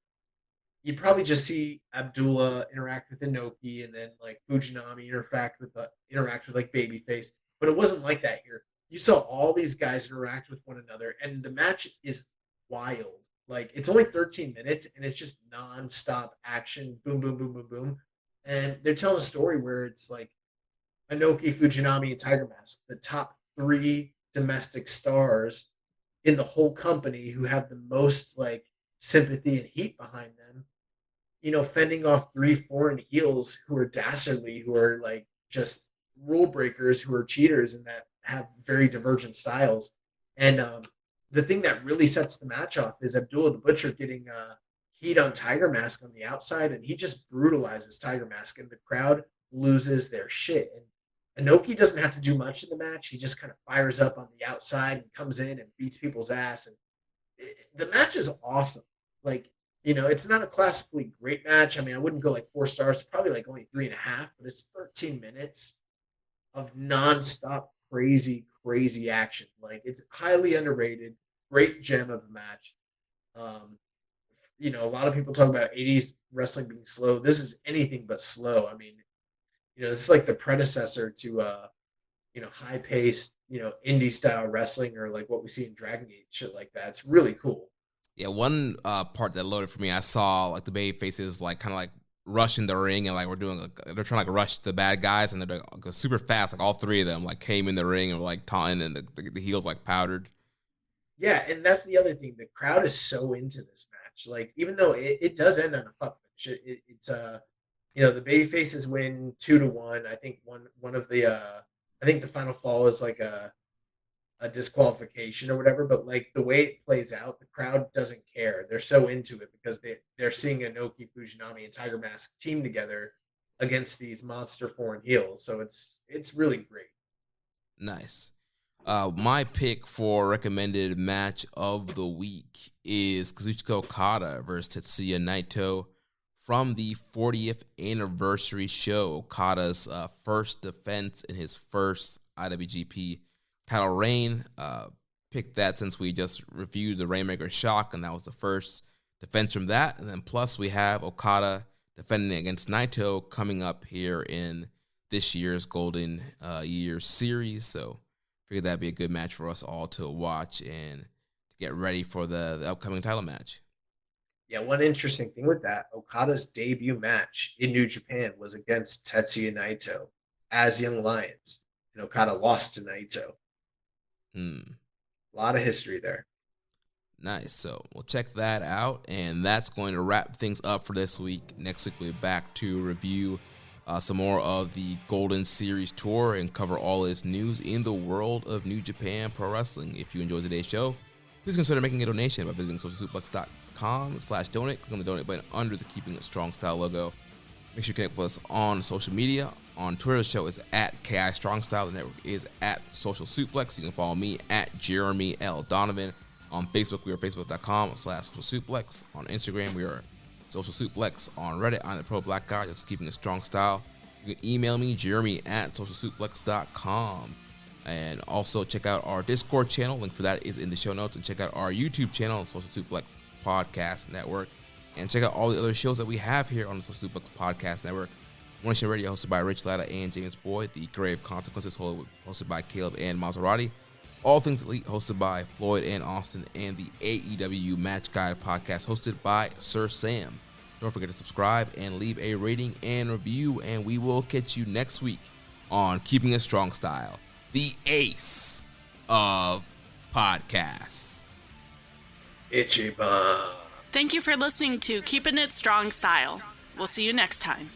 you'd probably just see Abdullah interact with Inoki, and then like Fujinami interact with like Babyface. But it wasn't like that here. You saw all these guys interact with one another, and the match is wild. Like, it's only 13 minutes, and it's just nonstop action, boom, boom, boom, boom, boom. And they're telling a story where it's like Inoki, Fujinami, and Tiger Mask, the top 3 domestic stars in the whole company, who have the most like sympathy and heat behind them, fending off 3 foreign heels who are dastardly, who are like just rule breakers, who are cheaters, and that have very divergent styles. And the thing that really sets the match off is Abdullah the Butcher getting heat on Tiger Mask on the outside, and he just brutalizes Tiger Mask, and the crowd loses their shit. And Inoki doesn't have to do much in the match. He just kind of fires up on the outside and comes in and beats people's ass. And the match is awesome. Like, it's not a classically great match. I mean, I wouldn't go like 4 stars, probably like only 3.5, but it's 13 minutes of nonstop crazy action. Like, it's highly underrated, great gem of a match. A lot of people talk about 80s wrestling being slow. This is anything but slow. I mean, this is like the predecessor to high-paced, indie style wrestling, or like what we see in Dragon Gate, shit like that. It's really cool. Yeah, one part that loaded for me, I saw like the baby faces like kind of like rushing the ring, and like they're trying to like rush the bad guys, and they're like super fast. Like all 3 of them like came in the ring and were like taunting, and the heels like powdered. Yeah, and that's the other thing. The crowd is so into this match. Like, even though it does end on a fuck match, it's the baby faces win 2-1. I think one of the I think the final fall is like a disqualification or whatever, but like the way it plays out, the crowd doesn't care. They're so into it because they're seeing Inoki, Fujinami, and Tiger Mask team together against these monster foreign heels. So it's really great. Nice. My pick for recommended match of the week is Kazuchika Okada versus Tetsuya Naito from the 40th anniversary show. Okada's first defense in his first IWGP title reign. Picked that since we just reviewed the Rainmaker Shock, and that was the first defense from that. And then plus we have Okada defending against Naito coming up here in this year's Golden Year Series. So figured that'd be a good match for us all to watch and to get ready for the upcoming title match. Yeah, one interesting thing with that, Okada's debut match in New Japan was against Tetsuya Naito as Young Lions, and Okada lost to Naito. A lot of history there. Nice. So we'll check that out, and that's going to wrap things up for this week. Next week we'll be back to review some more of the Golden Series Tour and cover all its news in the world of New Japan Pro Wrestling. If you enjoyed today's show, please consider making a donation by visiting socialsuplex.com/donate. Click on the donate button under the Keeping It Strong Style logo. Make sure you connect with us on social media. On Twitter, the show is at KI Strong Style. The network is at Social Suplex. You can follow me at Jeremy L. Donovan. On Facebook, we are facebook.com/Social Suplex. On Instagram, we are Social Suplex. On Reddit, I'm the Pro Black Guy, just keeping it strong style. You can email me, Jeremy at socialsuplex.com. And also check out our Discord channel. Link for that is in the show notes. And check out our YouTube channel, Social Suplex Podcast Network. And check out all the other shows that we have here on the Social Suplex Podcast Network. One Nation Radio, hosted by Rich Latta and James Boyd. The Grave Consequences, hosted by Caleb and Maserati. All Things Elite, hosted by Floyd and Austin. And the AEW Match Guide Podcast, hosted by Sir Sam. Don't forget to subscribe and leave a rating and review. And we will catch you next week on Keeping It Strong Style, the ace of podcasts. Ichiban. Thank you for listening to Keepin' It Strong Style. We'll see you next time.